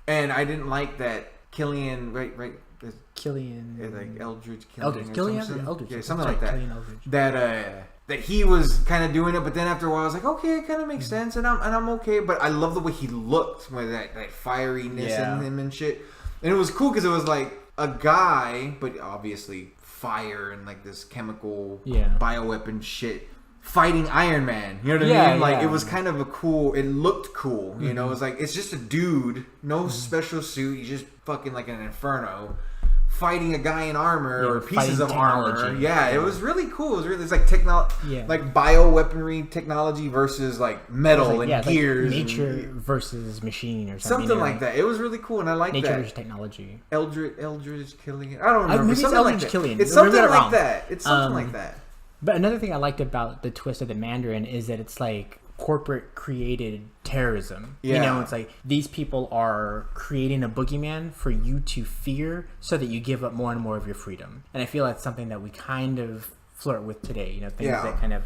Speaker 2: And I didn't like that Killian, right?
Speaker 1: Killian,
Speaker 2: like Eldridge,
Speaker 1: Eldridge,
Speaker 2: something like that. That he was kind of doing it, but then after a while I was like, okay, it kind of makes sense, and I'm okay. But I love the way he looked with that fieriness in him and shit. And it was cool because it was like a guy, but obviously fire and like this chemical bioweapon shit fighting Iron Man. You know what I mean? Like, it was kind of it looked cool. You know, it was like, it's just a dude, no special suit. He's just fucking like an inferno, fighting a guy in armor or pieces of armor. Yeah, it was really cool. It's like like bioweaponry technology versus like metal and gears.
Speaker 1: Like nature versus machine or something.
Speaker 2: Something like that. It was really cool, and I like that.
Speaker 1: Nature versus technology.
Speaker 2: Eldridge Killian. I don't remember.
Speaker 1: Maybe it's Eldridge Killian.
Speaker 2: It's something like that. It's something like that.
Speaker 1: But another thing I liked about the twist of the Mandarin is that it's like corporate created terrorism. Yeah. You know, it's like these people are creating a boogeyman for you to fear so that you give up more and more of your freedom. And I feel that's something that we kind of flirt with today. You know, things that kind of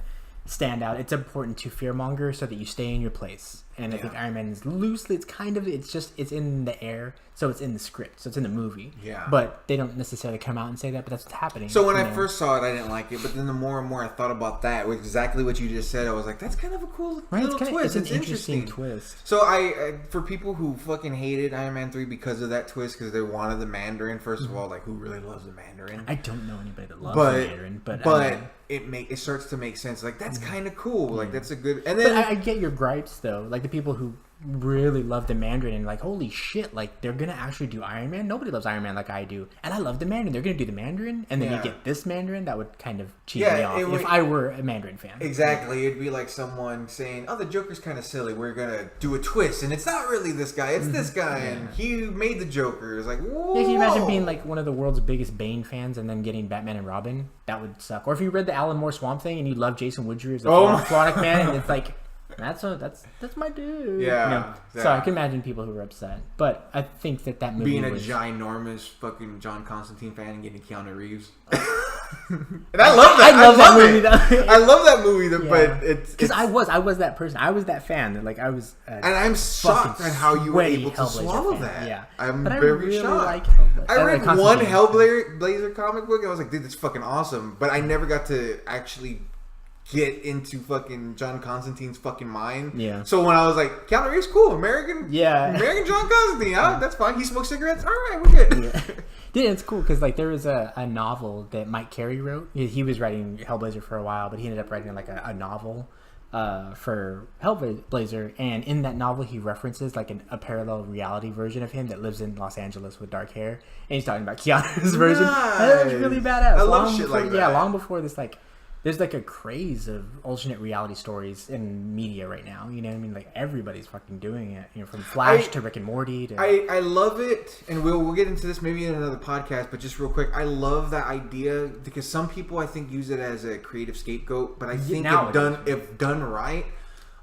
Speaker 1: stand out. It's important to fearmonger so that you stay in your place. And I think Iron Man is loosely, it's in the air, so it's in the script, so it's in the movie. Yeah. But they don't necessarily come out and say that, but that's what's happening.
Speaker 2: So when I first saw it, I didn't like it, but then the more and more I thought about that, with exactly what you just said, I was like, that's kind of a cool little twist.
Speaker 1: It's an interesting twist.
Speaker 2: So I for people who fucking hated Iron Man 3 because of that twist, because they wanted the Mandarin, first of all, like, who really loves the Mandarin?
Speaker 1: I don't know anybody that loves the Mandarin,
Speaker 2: but it starts to make sense. Like, that's kind of cool. Like, that's a good. And then
Speaker 1: but I get your gripes though. Like the people who really love the Mandarin and like, holy shit, like they're gonna actually do Iron Man. Nobody loves Iron Man like I do, and I love the Mandarin. They're gonna do the Mandarin, and then you get this Mandarin. That would kind of cheese me off if I were a Mandarin fan.
Speaker 2: Exactly, it'd be like someone saying, "Oh, the Joker's kind of silly. We're gonna do a twist, and it's not really this guy. It's this guy, and he made the Joker." It's like, whoa.
Speaker 1: Yeah, can you imagine being like one of the world's biggest Bane fans and then getting Batman and Robin? That would suck. Or if you read the Alan Moore Swamp Thing and you love Jason Woodrue as the Floronic Man, and it's like. That's my dude.
Speaker 2: Yeah,
Speaker 1: So I can imagine people who were upset, but I think that movie
Speaker 2: being a ginormous fucking John Constantine fan and getting Keanu Reeves. And I love that. I love that movie. Though. I love that movie, but it's
Speaker 1: because I was that person. I was that fan. Like I was,
Speaker 2: and I'm shocked at how you were able to swallow that.
Speaker 1: Yeah,
Speaker 2: I'm very shocked. I read one Hellblazer comic book and I was like, dude, that's fucking awesome. But I never got to actually get into fucking John Constantine's fucking mind.
Speaker 1: Yeah.
Speaker 2: So when I was like, Keanu Reeves, cool, American John Constantine, that's fine. He smokes cigarettes. All right, we're good.
Speaker 1: Yeah. Yeah, it's cool because like there was a novel that Mike Carey wrote. He was writing Hellblazer for a while, but he ended up writing like a novel for Hellblazer, and in that novel he references like a parallel reality version of him that lives in Los Angeles with dark hair, and he's talking about Keanu's version. That was really badass.
Speaker 2: I love shit like that.
Speaker 1: Yeah, long before this like. There's like a craze of alternate reality stories in media right now. You know what I mean? Like everybody's fucking doing it. You know, from Flash to Rick and Morty to...
Speaker 2: I love it, and we'll get into this maybe in another podcast, but just real quick, I love that idea because some people I think use it as a creative scapegoat, but I think if done right,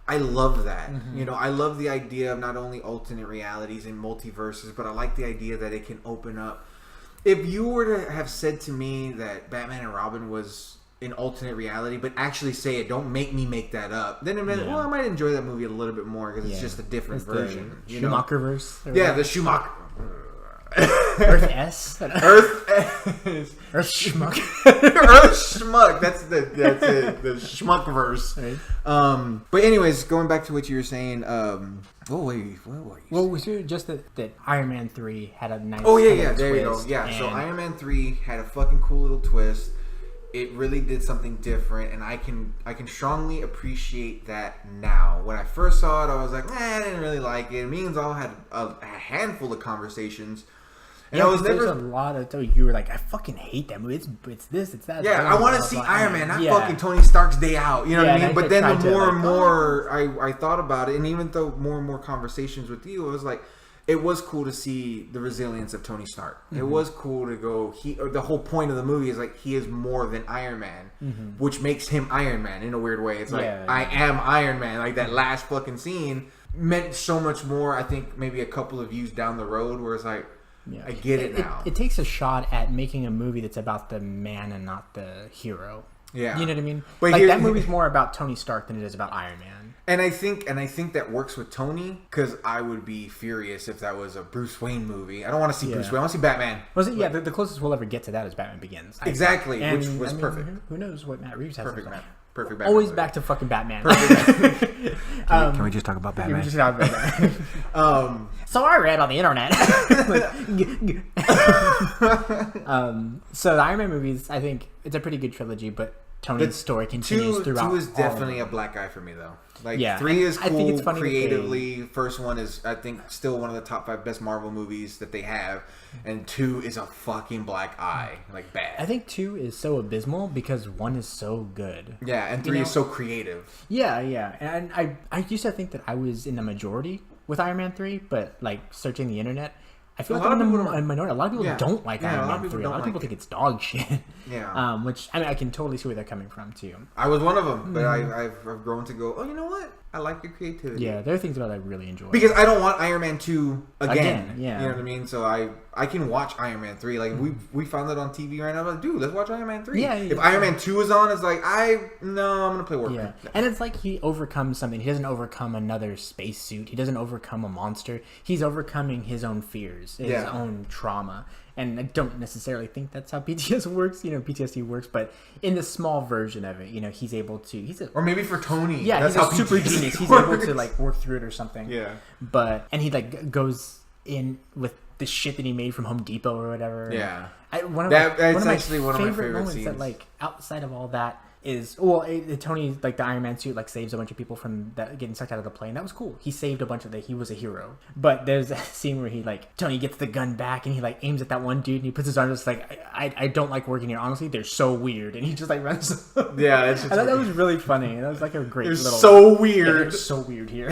Speaker 2: I love that. Mm-hmm. You know, I love the idea of not only alternate realities and multiverses, but I like the idea that it can open up. If you were to have said to me that Batman and Robin was in alternate reality, but actually say it, don't make me make that up, then I might enjoy that movie a little bit more because it's just a different version.
Speaker 1: The Schumacher-verse?
Speaker 2: Yeah, the Schumacher.
Speaker 1: Earth S?
Speaker 2: Earth S.
Speaker 1: Earth Schmuck.
Speaker 2: Earth Schmuck. That's it. The Schmuck-verse. Right. But anyways, going back to what you were saying, what were you
Speaker 1: Well, we said just that Iron Man 3 had a nice
Speaker 2: there you go. Yeah, so Iron Man 3 had a fucking cool little twist. It really did something different, and I can strongly appreciate that now. When I first saw it, I was like, I didn't really like it. Me and Zal had a handful of conversations. And I was never...
Speaker 1: There's a lot of... You were like, I fucking hate that movie. It's this, it's that.
Speaker 2: Yeah, I want to see Iron Man, not fucking Tony Stark's Day Out. You know what I mean? But then the more and more I thought about it, and even though more and more conversations with you, it was like... It was cool to see the resilience of Tony Stark. Mm-hmm. It was cool to go... the whole point of the movie is like he is more than Iron Man, which makes him Iron Man in a weird way. It's like, I am Iron Man. Like that last fucking scene meant so much more, I think, maybe a couple of views down the road where it's like, I get it now.
Speaker 1: It takes a shot at making a movie that's about the man and not the hero.
Speaker 2: Yeah.
Speaker 1: You know what I mean? But like that movie's more about Tony Stark than it is about Iron Man.
Speaker 2: And I think that works with Tony, because I would be furious if that was a Bruce Wayne movie. I don't want to see Bruce Wayne. I want to see Batman.
Speaker 1: The closest we'll ever get to that is Batman Begins.
Speaker 2: Exactly, which was perfect.
Speaker 1: Who knows what Matt Reeves has
Speaker 2: perfect,
Speaker 1: to say.
Speaker 2: Perfect Batman.
Speaker 1: Always
Speaker 2: movie.
Speaker 1: back to fucking Batman.
Speaker 2: Can we just talk about Batman?
Speaker 1: Can we just talk about Batman? So I read on the internet. So the Iron Man movies, I think it's a pretty good trilogy, but Tony's story continues throughout.
Speaker 2: 2 is definitely a black eye for me, though. Like 3 is cool. I think it's funny creatively. First one is, I think, still one of the top 5 best Marvel movies that they have, and 2 is a fucking black eye, like bad.
Speaker 1: I think 2 is so abysmal because 1 is so good.
Speaker 2: Yeah, and 3 is so creative.
Speaker 1: Yeah, and I used to think that I was in the majority with Iron Man 3, but like searching the internet, I feel like I'm in a minority. A lot of people don't like Iron Man 3. A lot of people think it's dog shit.
Speaker 2: Yeah.
Speaker 1: Which, I mean, I can totally see where they're coming from, too.
Speaker 2: I was one of them, but I've grown to go, you know what? I like the creativity.
Speaker 1: Yeah, there are things about it I really enjoy.
Speaker 2: Because I don't want Iron Man 2 again.
Speaker 1: Yeah.
Speaker 2: You know what I mean? So I can watch Iron Man 3. Like, we found that on TV right now. I'm like, dude, let's watch Iron Man 3.
Speaker 1: Yeah,
Speaker 2: if Iron Man 2 is on, it's like, I'm going to play Warcraft.
Speaker 1: Yeah. And it's like he overcomes something. He doesn't overcome another spacesuit. He doesn't overcome a monster. He's overcoming his own fears, his own trauma. And I don't necessarily think that's how PTSD works. You know, PTSD works, but in the small version of it, you know, he's able to.
Speaker 2: Or maybe for Tony.
Speaker 1: Yeah,
Speaker 2: that's
Speaker 1: he's
Speaker 2: how
Speaker 1: a super genius. He's able to like work through it or something.
Speaker 2: Yeah.
Speaker 1: And he like goes in with the shit that he made from Home Depot or whatever.
Speaker 2: Yeah.
Speaker 1: One of my
Speaker 2: actually one of my favorite
Speaker 1: moments
Speaker 2: scenes.
Speaker 1: that like outside of all that is Tony, like the Iron Man suit, like saves a bunch of people from getting sucked out of the plane. That was cool. He saved a bunch of he was a hero. But there's a scene where Tony gets the gun back and he like aims at that one dude and he puts his arm just like, I don't like working here. Honestly, they're so weird. And he just like runs.
Speaker 2: Yeah,
Speaker 1: I thought that was really funny. That was like a great little.
Speaker 2: So weird.
Speaker 1: Yeah, they're so weird here.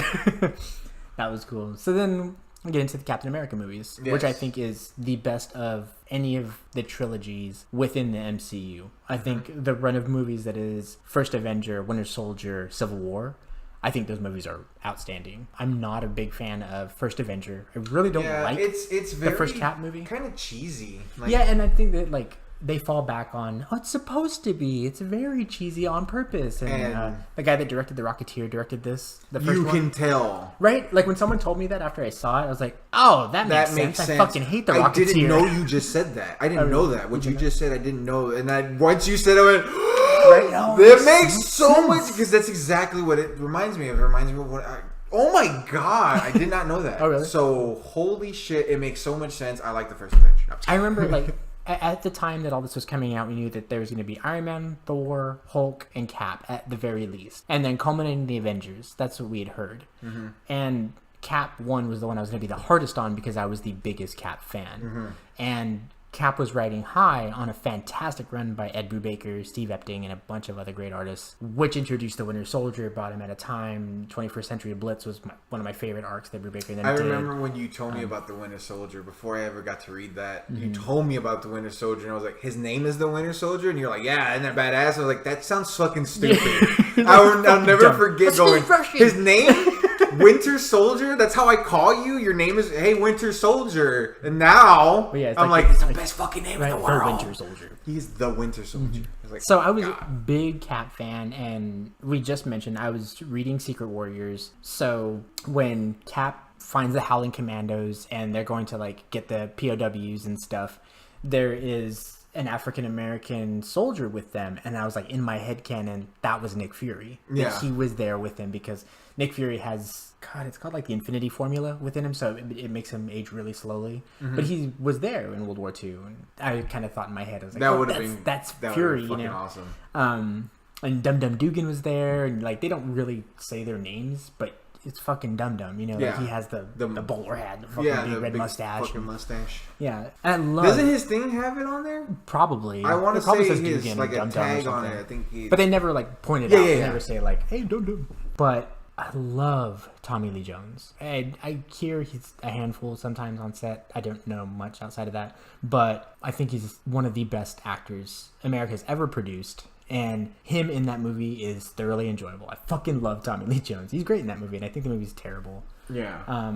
Speaker 1: That was cool. So then we get into the Captain America movies, which I think is the best of any of the trilogies within the MCU. I think the run of movies that is First Avenger, Winter Soldier, Civil War, I think those movies are outstanding. I'm not a big fan of First Avenger. I really don't like
Speaker 2: it's very,
Speaker 1: the first Cap movie.
Speaker 2: Kind of cheesy.
Speaker 1: Yeah, and I think that like they fall back on, it's supposed to be. It's very cheesy on purpose. And the guy that directed The Rocketeer directed the first one.
Speaker 2: You can tell.
Speaker 1: Right? Like when someone told me that after I saw it, I was like, oh, that makes sense. I fucking hate The Rocketeer.
Speaker 2: I didn't know you just said that. I didn't know that. What you just said, I didn't know. And once you said it, I went, right? That makes so much, because that's exactly what it reminds me of. It reminds me of what oh my god, I did not know that.
Speaker 1: Oh, really?
Speaker 2: So, holy shit, it makes so much sense. I like the first Avenger.
Speaker 1: I remember like at the time that all this was coming out, we knew that there was going to be Iron Man, Thor, Hulk, and Cap at the very least. And then culminating the Avengers. That's what we had heard. Mm-hmm. And Cap 1 was the one I was going to be the hardest on because I was the biggest Cap fan. Mm-hmm. And Cap was riding high on a fantastic run by Ed Brubaker, Steve Epting, and a bunch of other great artists, which introduced the Winter Soldier, brought him at a time. 21st Century Blitz was one of my favorite arcs that Brubaker then did.
Speaker 2: Remember when you told me about the Winter Soldier, before I ever got to read that, you told me about the Winter Soldier, and I was like, his name is the Winter Soldier? And you're like, yeah, isn't that badass? I was like, that sounds fucking stupid. I'll never forget going, his name? Winter Soldier? That's how I call you? Your name is, hey, Winter Soldier. And now, I'm like, it's the best fucking name in the world.
Speaker 1: The Winter Soldier.
Speaker 2: He's the Winter Soldier.
Speaker 1: I was a big Cap fan, and we just mentioned I was reading Secret Warriors. So when Cap finds the Howling Commandos and they're going to like get the POWs and stuff, there is an African American soldier with them, and I was like, in my head canon, that was Nick Fury.
Speaker 2: Yeah,
Speaker 1: he was there with him because Nick Fury has it's called like the Infinity Formula within him, so it makes him age really slowly. Mm-hmm. But he was there in World War II, and I kind of thought in my head, I was like, that's Fury, you know.
Speaker 2: Awesome.
Speaker 1: And Dum Dum Dugan was there, and like they don't really say their names, but it's fucking Dum Dum, you know. Like he has the bowler hat, the fucking big red mustache.
Speaker 2: Fucking mustache.
Speaker 1: Yeah, and I love.
Speaker 2: Doesn't his thing have it on there?
Speaker 1: Probably.
Speaker 2: I want to say
Speaker 1: says
Speaker 2: his
Speaker 1: Dugan
Speaker 2: like a
Speaker 1: Dum
Speaker 2: tag
Speaker 1: Dum
Speaker 2: on it. I think
Speaker 1: but they never like point it out. They never say like, "Hey, Dum Dum." But I love Tommy Lee Jones. I hear he's a handful sometimes on set. I don't know much outside of that, but I think he's one of the best actors America's ever produced. And him in that movie is thoroughly enjoyable. I fucking love Tommy Lee Jones. He's great in that movie, and I think the movie's terrible.
Speaker 2: Yeah.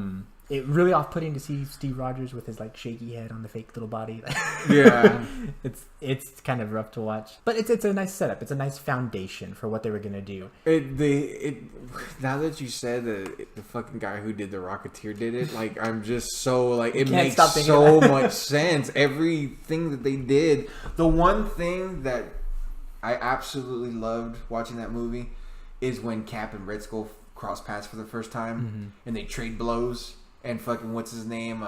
Speaker 1: It really off-putting to see Steve Rogers with his like shaky head on the fake little body.
Speaker 2: Yeah.
Speaker 1: It's kind of rough to watch, but it's a nice setup. It's a nice foundation for what they were gonna do.
Speaker 2: Now that you said that the fucking guy who did The Rocketeer did it, like I'm just so like it makes so much sense. Everything that they did. The one thing that I absolutely loved watching that movie is when Cap and Red Skull cross paths for the first time, and they trade blows, and fucking what's his name,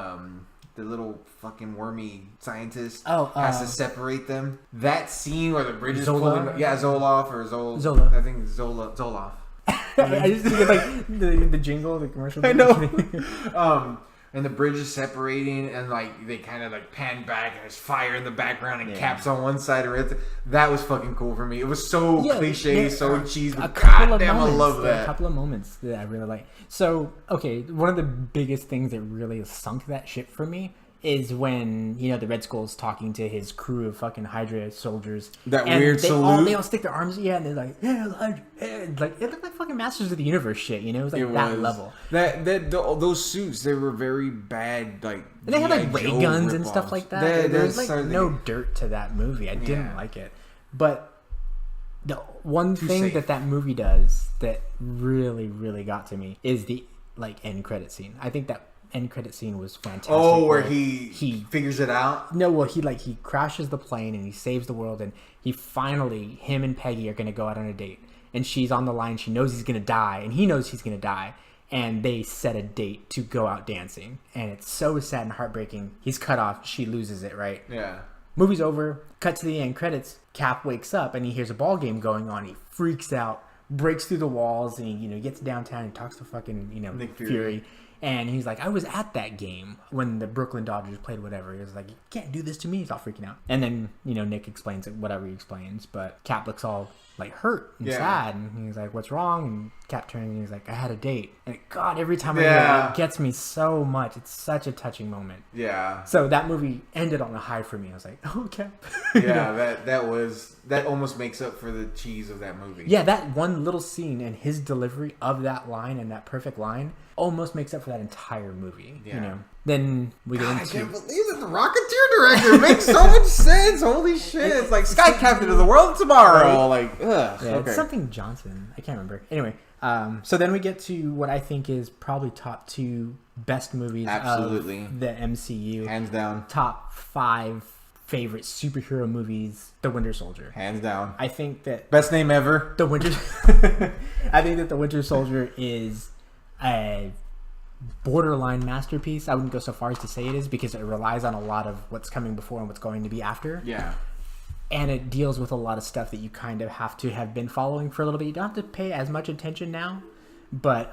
Speaker 2: the little fucking wormy scientist has to separate them. That scene where the bridge is pulling, Zoloff or Zola. I think Zoloff.
Speaker 1: I just think of like the jingle, the commercial.
Speaker 2: I know. And the bridge is separating, and like they kind of like pan back, and there's fire in the background, and Cap's on one side of it. That was fucking cool for me. It was so cliche, so cheesy. Goddamn, I love that.
Speaker 1: A couple of moments that I really like. So, okay, one of the biggest things that really sunk that ship for me is when, you know, the Red Skull's talking to his crew of fucking Hydra soldiers.
Speaker 2: That weird salute.
Speaker 1: They all stick their arms, and they're like, Hydra. Like, it looked like fucking Masters of the Universe shit, you know? It was like that level.
Speaker 2: Those suits, they were very bad, like...
Speaker 1: And they had like ray guns and stuff like that. There was like no dirt to that movie. I didn't like it. But the one thing that movie does that really, really got to me is the like end credit scene. I think that end credit scene was fantastic.
Speaker 2: Oh, where he figures it out?
Speaker 1: No, well, he crashes the plane and he saves the world, and him and Peggy are going to go out on a date, and she's on the line. She knows he's going to die, and he knows he's going to die, and they set a date to go out dancing, and it's so sad and heartbreaking. He's cut off. She loses it, right?
Speaker 2: Yeah.
Speaker 1: movie's over. Cut to the end credits. Cap wakes up and he hears a ball game going on. He freaks out, breaks through the walls, and he gets downtown and talks to fucking
Speaker 2: Nick
Speaker 1: Fury. And he's like, I was at that game when the Brooklyn Dodgers played whatever. He was like, you can't do this to me. He's all freaking out. And then, Nick explains it, whatever he explains. But Cap looks all like hurt and sad. And he's like, what's wrong? And Cap turns and he's like, I had a date. And God, every time I hear it, it gets me so much. It's such a touching moment.
Speaker 2: Yeah.
Speaker 1: So that movie ended on a high for me. I was like, oh, Cap.
Speaker 2: Yeah, that almost makes up for the cheese of that movie.
Speaker 1: Yeah, that one little scene and his delivery of that line and that perfect line almost makes up for that entire movie.
Speaker 2: Yeah.
Speaker 1: Then we get into...
Speaker 2: I can't believe that the Rocketeer director makes so much sense. Holy shit. It's like Sky Captain of the World tomorrow.
Speaker 1: Right?
Speaker 2: Like, ugh.
Speaker 1: Yeah,
Speaker 2: okay.
Speaker 1: It's something Johnson. I can't remember. Anyway, so then we get to what I think is probably top 2 best movies
Speaker 2: Absolutely.
Speaker 1: of the MCU.
Speaker 2: Hands down.
Speaker 1: Top 5 favorite superhero movies, The Winter Soldier.
Speaker 2: Hands down.
Speaker 1: I think that...
Speaker 2: Best name ever.
Speaker 1: I think that The Winter Soldier is a borderline masterpiece. I wouldn't go so far as to say it is because it relies on a lot of what's coming before and what's going to be after.
Speaker 2: Yeah.
Speaker 1: And it deals with a lot of stuff that you kind of have to have been following for a little bit. You don't have to pay as much attention now, but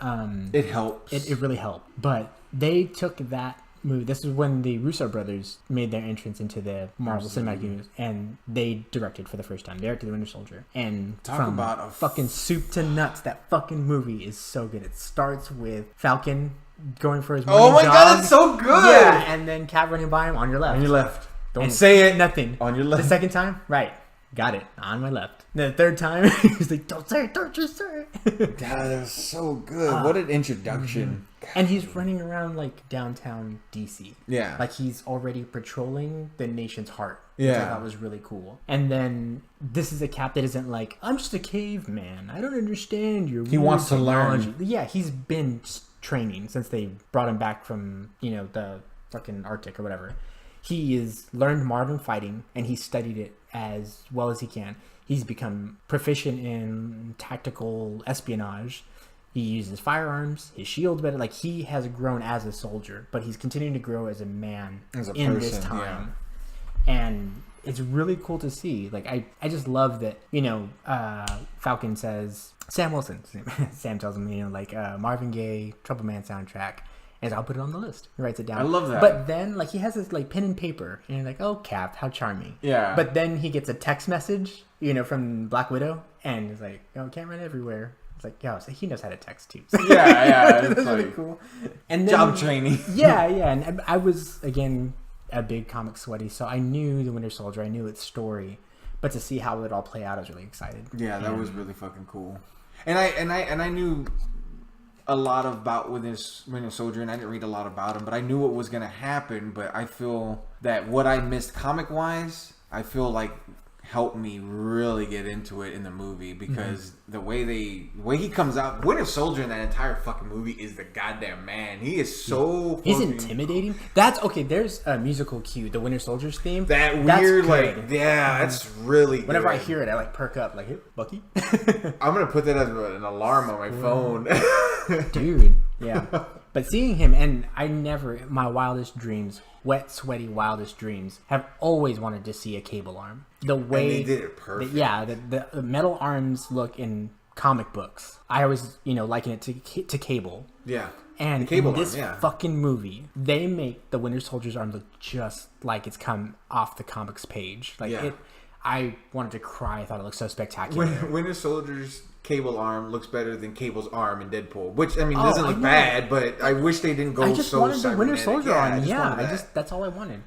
Speaker 2: it helps.
Speaker 1: It really helped. But they took that movie. This is when the Russo brothers made their entrance into the Marvel Cinematic Universe, and they directed for the first time. They directed The Winter Soldier. And
Speaker 2: Talk about a
Speaker 1: fucking soup to nuts, that fucking movie is so good. It starts with Falcon going for his morning jog.
Speaker 2: God, it's so good.
Speaker 1: Yeah, and then Cap running by him on your left.
Speaker 2: On your left.
Speaker 1: Don't say it. Nothing.
Speaker 2: On your left.
Speaker 1: The second time, right. Got it. On my left. The third time, he's like, don't say it. Don't just say it.
Speaker 2: God, that was so good. What an introduction.
Speaker 1: And he's running around like downtown DC.
Speaker 2: Yeah.
Speaker 1: Like he's already patrolling the nation's heart.
Speaker 2: Yeah.
Speaker 1: Which I thought was really cool. And then this is a Cap that isn't like, I'm just a caveman. I don't understand your
Speaker 2: He wants to learn.
Speaker 1: Yeah, he's been training since they brought him back from, the fucking Arctic or whatever. He has learned modern fighting and he studied it as well as he can. He's become proficient in tactical espionage. He uses firearms, his shield better. Like, he has grown as a soldier, but he's continuing to grow as a man in this time. Yeah. And it's really cool to see. Like, I just love that, Falcon says, Sam Wilson. Sam tells him, Marvin Gaye, Trouble Man soundtrack. And I'll put it on the list. He writes it down.
Speaker 2: I love that.
Speaker 1: But then, he has this, pen and paper. And you're like, oh, Cap, how charming.
Speaker 2: Yeah.
Speaker 1: But then he gets a text message, from Black Widow. And he's like, can't run everywhere. It's like, so he knows how to text, too.
Speaker 2: Yeah.
Speaker 1: That's really cool. And then,
Speaker 2: job training.
Speaker 1: Yeah. And I was, again, a big comic sweaty. So I knew The Winter Soldier. I knew its story. But to see how it all play out, I was really excited.
Speaker 2: Yeah, that was really fucking cool. And I knew a lot about Winter Soldier, and I didn't read a lot about him, but I knew what was going to happen. But I feel that what I missed comic wise, I feel like helped me really get into it in the movie because the way he comes out, Winter Soldier in that entire fucking movie is the goddamn man. He is so
Speaker 1: he's intimidating. That's okay. There's a musical cue, the Winter Soldier's theme.
Speaker 2: That's weird, that's really good.
Speaker 1: Whenever I hear it, I perk up, hey, Bucky.
Speaker 2: I'm gonna put that as an alarm on my phone.
Speaker 1: Dude, yeah. But seeing him, and my wildest dreams, wet, sweaty, wildest dreams, have always wanted to see a Cable arm. The way
Speaker 2: and they did it perfect.
Speaker 1: The metal arms look in comic books. I always, liken it to Cable.
Speaker 2: Yeah.
Speaker 1: And in this fucking movie, they make the Winter Soldier's arm look just like it's come off the comics page. I wanted to cry. I thought it looked so spectacular.
Speaker 2: Winter Soldier's Cable arm looks better than Cable's arm in Deadpool, which doesn't look bad, but I wish they didn't go so.
Speaker 1: I just wanted the Winter Soldier arm. That's all I wanted.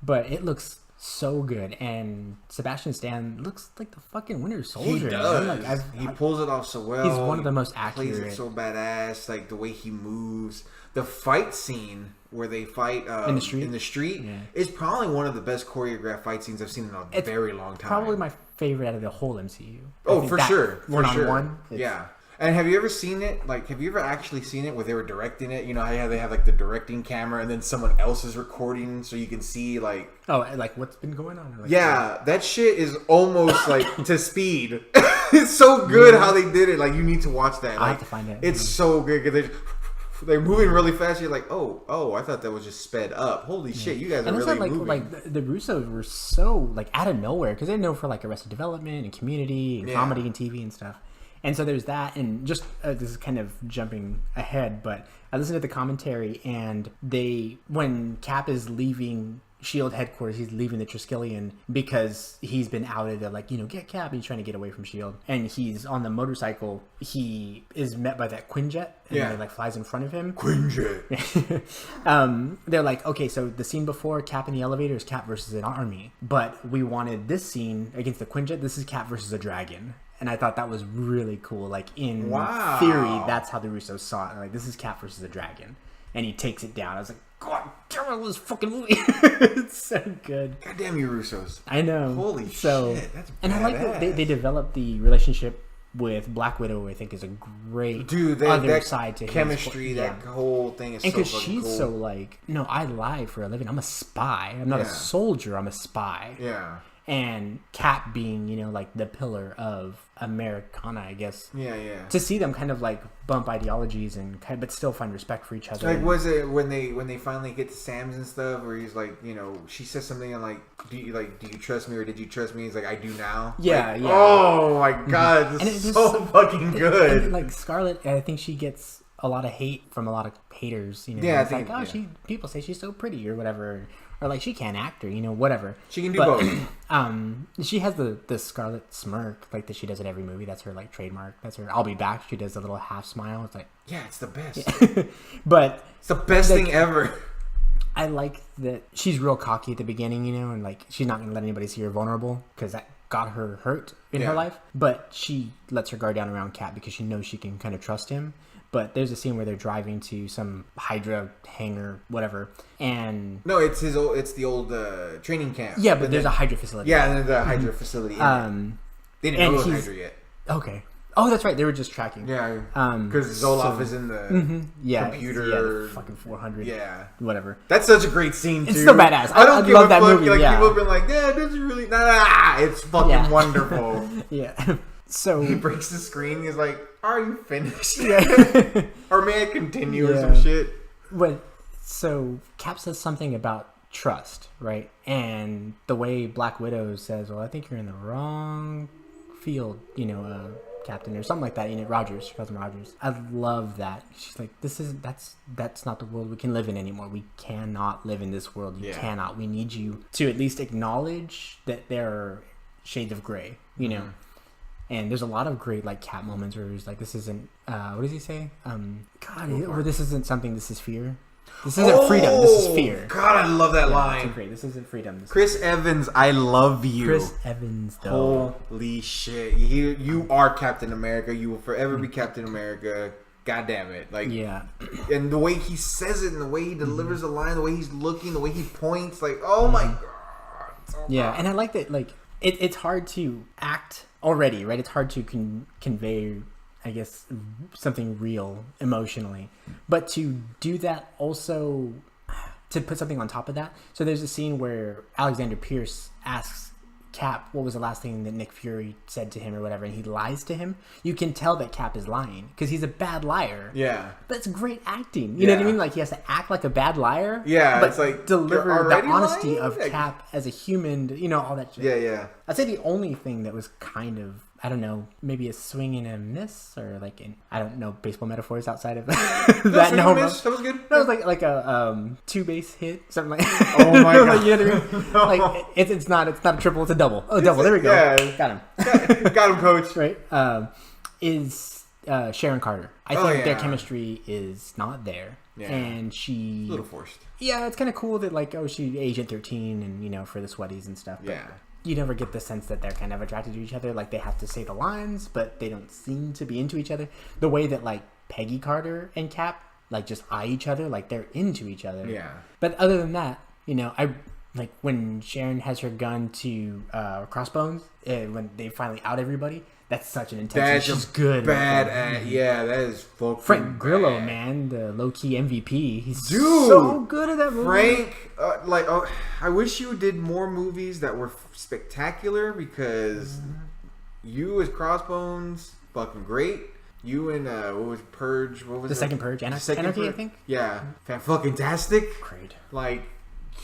Speaker 1: But it looks so good, and Sebastian Stan looks like the fucking Winter Soldier.
Speaker 2: He does. He pulls it off so well.
Speaker 1: He's one of the most accurate.
Speaker 2: Plays it so badass. Like the way he moves. The fight scene where they fight in the street is probably one of the best choreographed fight scenes I've seen in a very long time.
Speaker 1: Probably my favorite out of the whole MCU.
Speaker 2: For sure.
Speaker 1: One-on-one.
Speaker 2: Yeah. And have you ever seen it? Have you ever actually seen it where they were directing it? You know how they have the directing camera and then someone else is recording so you can see
Speaker 1: what's been going on?
Speaker 2: That shit is almost to speed. It's so good how they did it. You need to watch that.
Speaker 1: I have to find it.
Speaker 2: It's so good because they're moving really fast. You're like, oh, I thought that was just sped up. Holy shit, you guys are really moving.
Speaker 1: Like the Russos were so like out of nowhere because they're known for like Arrested Development and Community and comedy and TV and stuff. And so there's that, and just this is kind of jumping ahead, but I listened to the commentary, and when Cap is leaving SHIELD headquarters, he's leaving the Triskelion because he's been outed of like, get Cap, and he's trying to get away from SHIELD. And he's on the motorcycle, he is met by that Quinjet, and he like flies in front of him.
Speaker 2: Quinjet!
Speaker 1: They're like, okay, so the scene before Cap in the elevator is Cap versus an army, but we wanted this scene against the Quinjet, this is Cap versus a dragon. And I thought that was really cool. Like, in theory, that's how the Russos saw it. Like, this is Cap versus a dragon. And he takes it down. I was like, God damn it, this fucking movie. It's so good.
Speaker 2: God damn you, Russos.
Speaker 1: I know.
Speaker 2: Holy shit, that's badass.
Speaker 1: And I like that they developed the relationship with Black Widow. I think is a great other side to his
Speaker 2: chemistry. That whole thing is so fucking cool. And because she's
Speaker 1: so like, no, I lie for a living. I'm a spy. I'm not a soldier. I'm a spy.
Speaker 2: Yeah.
Speaker 1: And Cap being, like the pillar of Americana, I guess.
Speaker 2: Yeah.
Speaker 1: To see them kind of like bump ideologies but still find respect for each other.
Speaker 2: Like, was it when they finally get to Sam's and stuff, where he's like, she says something and like, do you trust me or did you trust me? He's like, I do now.
Speaker 1: Yeah,
Speaker 2: like,
Speaker 1: yeah.
Speaker 2: Oh my god, this is so fucking good.
Speaker 1: And like Scarlett, I think she gets a lot of hate from a lot of haters.
Speaker 2: Yeah,
Speaker 1: it's like, people say she's so pretty or whatever. Or like she can't act or whatever.
Speaker 2: She can do both.
Speaker 1: She has the Scarlet smirk like that she does in every movie. That's her like trademark. That's her. I'll be back. She does a little half smile. It's like
Speaker 2: it's the best.
Speaker 1: Yeah. But
Speaker 2: it's the best thing ever.
Speaker 1: I like that she's real cocky at the beginning, and like she's not gonna let anybody see her vulnerable because that got her hurt in her life. But she lets her guard down around Cap because she knows she can kind of trust him. But there's a scene where they're driving to some Hydra hangar, whatever, and
Speaker 2: it's the old training camp.
Speaker 1: Yeah, but there's a Hydra facility.
Speaker 2: Yeah, and there's a Hydra facility. They didn't know it was Hydra yet.
Speaker 1: Okay. Oh, that's right. They were just tracking.
Speaker 2: Yeah. Because Zoloff is in the computer.
Speaker 1: Yeah, the fucking 400.
Speaker 2: Yeah.
Speaker 1: Whatever.
Speaker 2: That's such a great scene too.
Speaker 1: It's so badass.
Speaker 2: I don't
Speaker 1: love that movie.
Speaker 2: Like people have been like, yeah, this is really it's fucking wonderful.
Speaker 1: Yeah. So
Speaker 2: he breaks the screen. He's like, "Are you finished?
Speaker 1: Yeah.
Speaker 2: Or may I continue or some shit?"
Speaker 1: So Cap says something about trust, right? And the way Black Widow says, "Well, I think you're in the wrong field," Captain, or something like that. Rogers. She calls him Rogers. I love that. She's like, that's not the world we can live in anymore. We cannot live in this world. You cannot. We need you to at least acknowledge that there are shades of gray. And there's a lot of great like Cap moments where he's like, this isn't what does he say? Or this isn't something, this is fear. This isn't freedom, this is fear.
Speaker 2: God, I love that line.
Speaker 1: Great. This isn't freedom.
Speaker 2: Chris Evans, I love you.
Speaker 1: Chris Evans, though.
Speaker 2: Holy shit. You are Captain America. You will forever be Captain America. God damn it. Like, and the way he says it and the way he delivers the line, the way he's looking, the way he points, like, oh my god. So
Speaker 1: and I like that, like, it's hard to act already, right? It's hard to convey, I guess, something real emotionally, but to do that also, to put something on top of that. So there's a scene where Alexander Pierce asks Cap what was the last thing that Nick Fury said to him or whatever, and he lies to him. You can tell that Cap is lying because he's a bad liar.
Speaker 2: Yeah,
Speaker 1: but it's great acting. You know what I mean? Like, he has to act like a bad liar.
Speaker 2: Yeah,
Speaker 1: but
Speaker 2: it's like
Speaker 1: deliver the honesty of Cap as a human. All that shit.
Speaker 2: Yeah.
Speaker 1: I'd say the only thing that was kind of, I don't know, maybe a swing and a miss, or like I don't know baseball metaphors outside of that.
Speaker 2: No, miss. That was good.
Speaker 1: That was like a 2-base hit, something like.
Speaker 2: Oh my god!
Speaker 1: Like, you know what I mean? No. Like it's not a triple, it's a double. Oh, double! There we go.
Speaker 2: Yeah,
Speaker 1: got him.
Speaker 2: Got him, coach.
Speaker 1: Right? Is Sharon Carter? I think their chemistry is not there. Yeah. And she
Speaker 2: a little forced.
Speaker 1: Yeah, it's kind of cool that like she's Agent 13 and for the sweaties and stuff. But you never get the sense that they're kind of attracted to each other. Like, they have to say the lines, but they don't seem to be into each other. The way that like Peggy Carter and Cap like just eye each other, like they're into each other.
Speaker 2: Yeah.
Speaker 1: But other than that, I like when Sharon has her gun to Crossbones, when they finally out everybody. That's such an intense. She's good.
Speaker 2: That is fucking
Speaker 1: Frank Grillo, man, the low key MVP. He's so good at that movie.
Speaker 2: Frank, I wish you did more movies that were spectacular because you as Crossbones, fucking great. You and what was Purge? What was
Speaker 1: the second Purge? Anarchy, I think.
Speaker 2: Yeah, fucking-tastic.
Speaker 1: Great.
Speaker 2: Like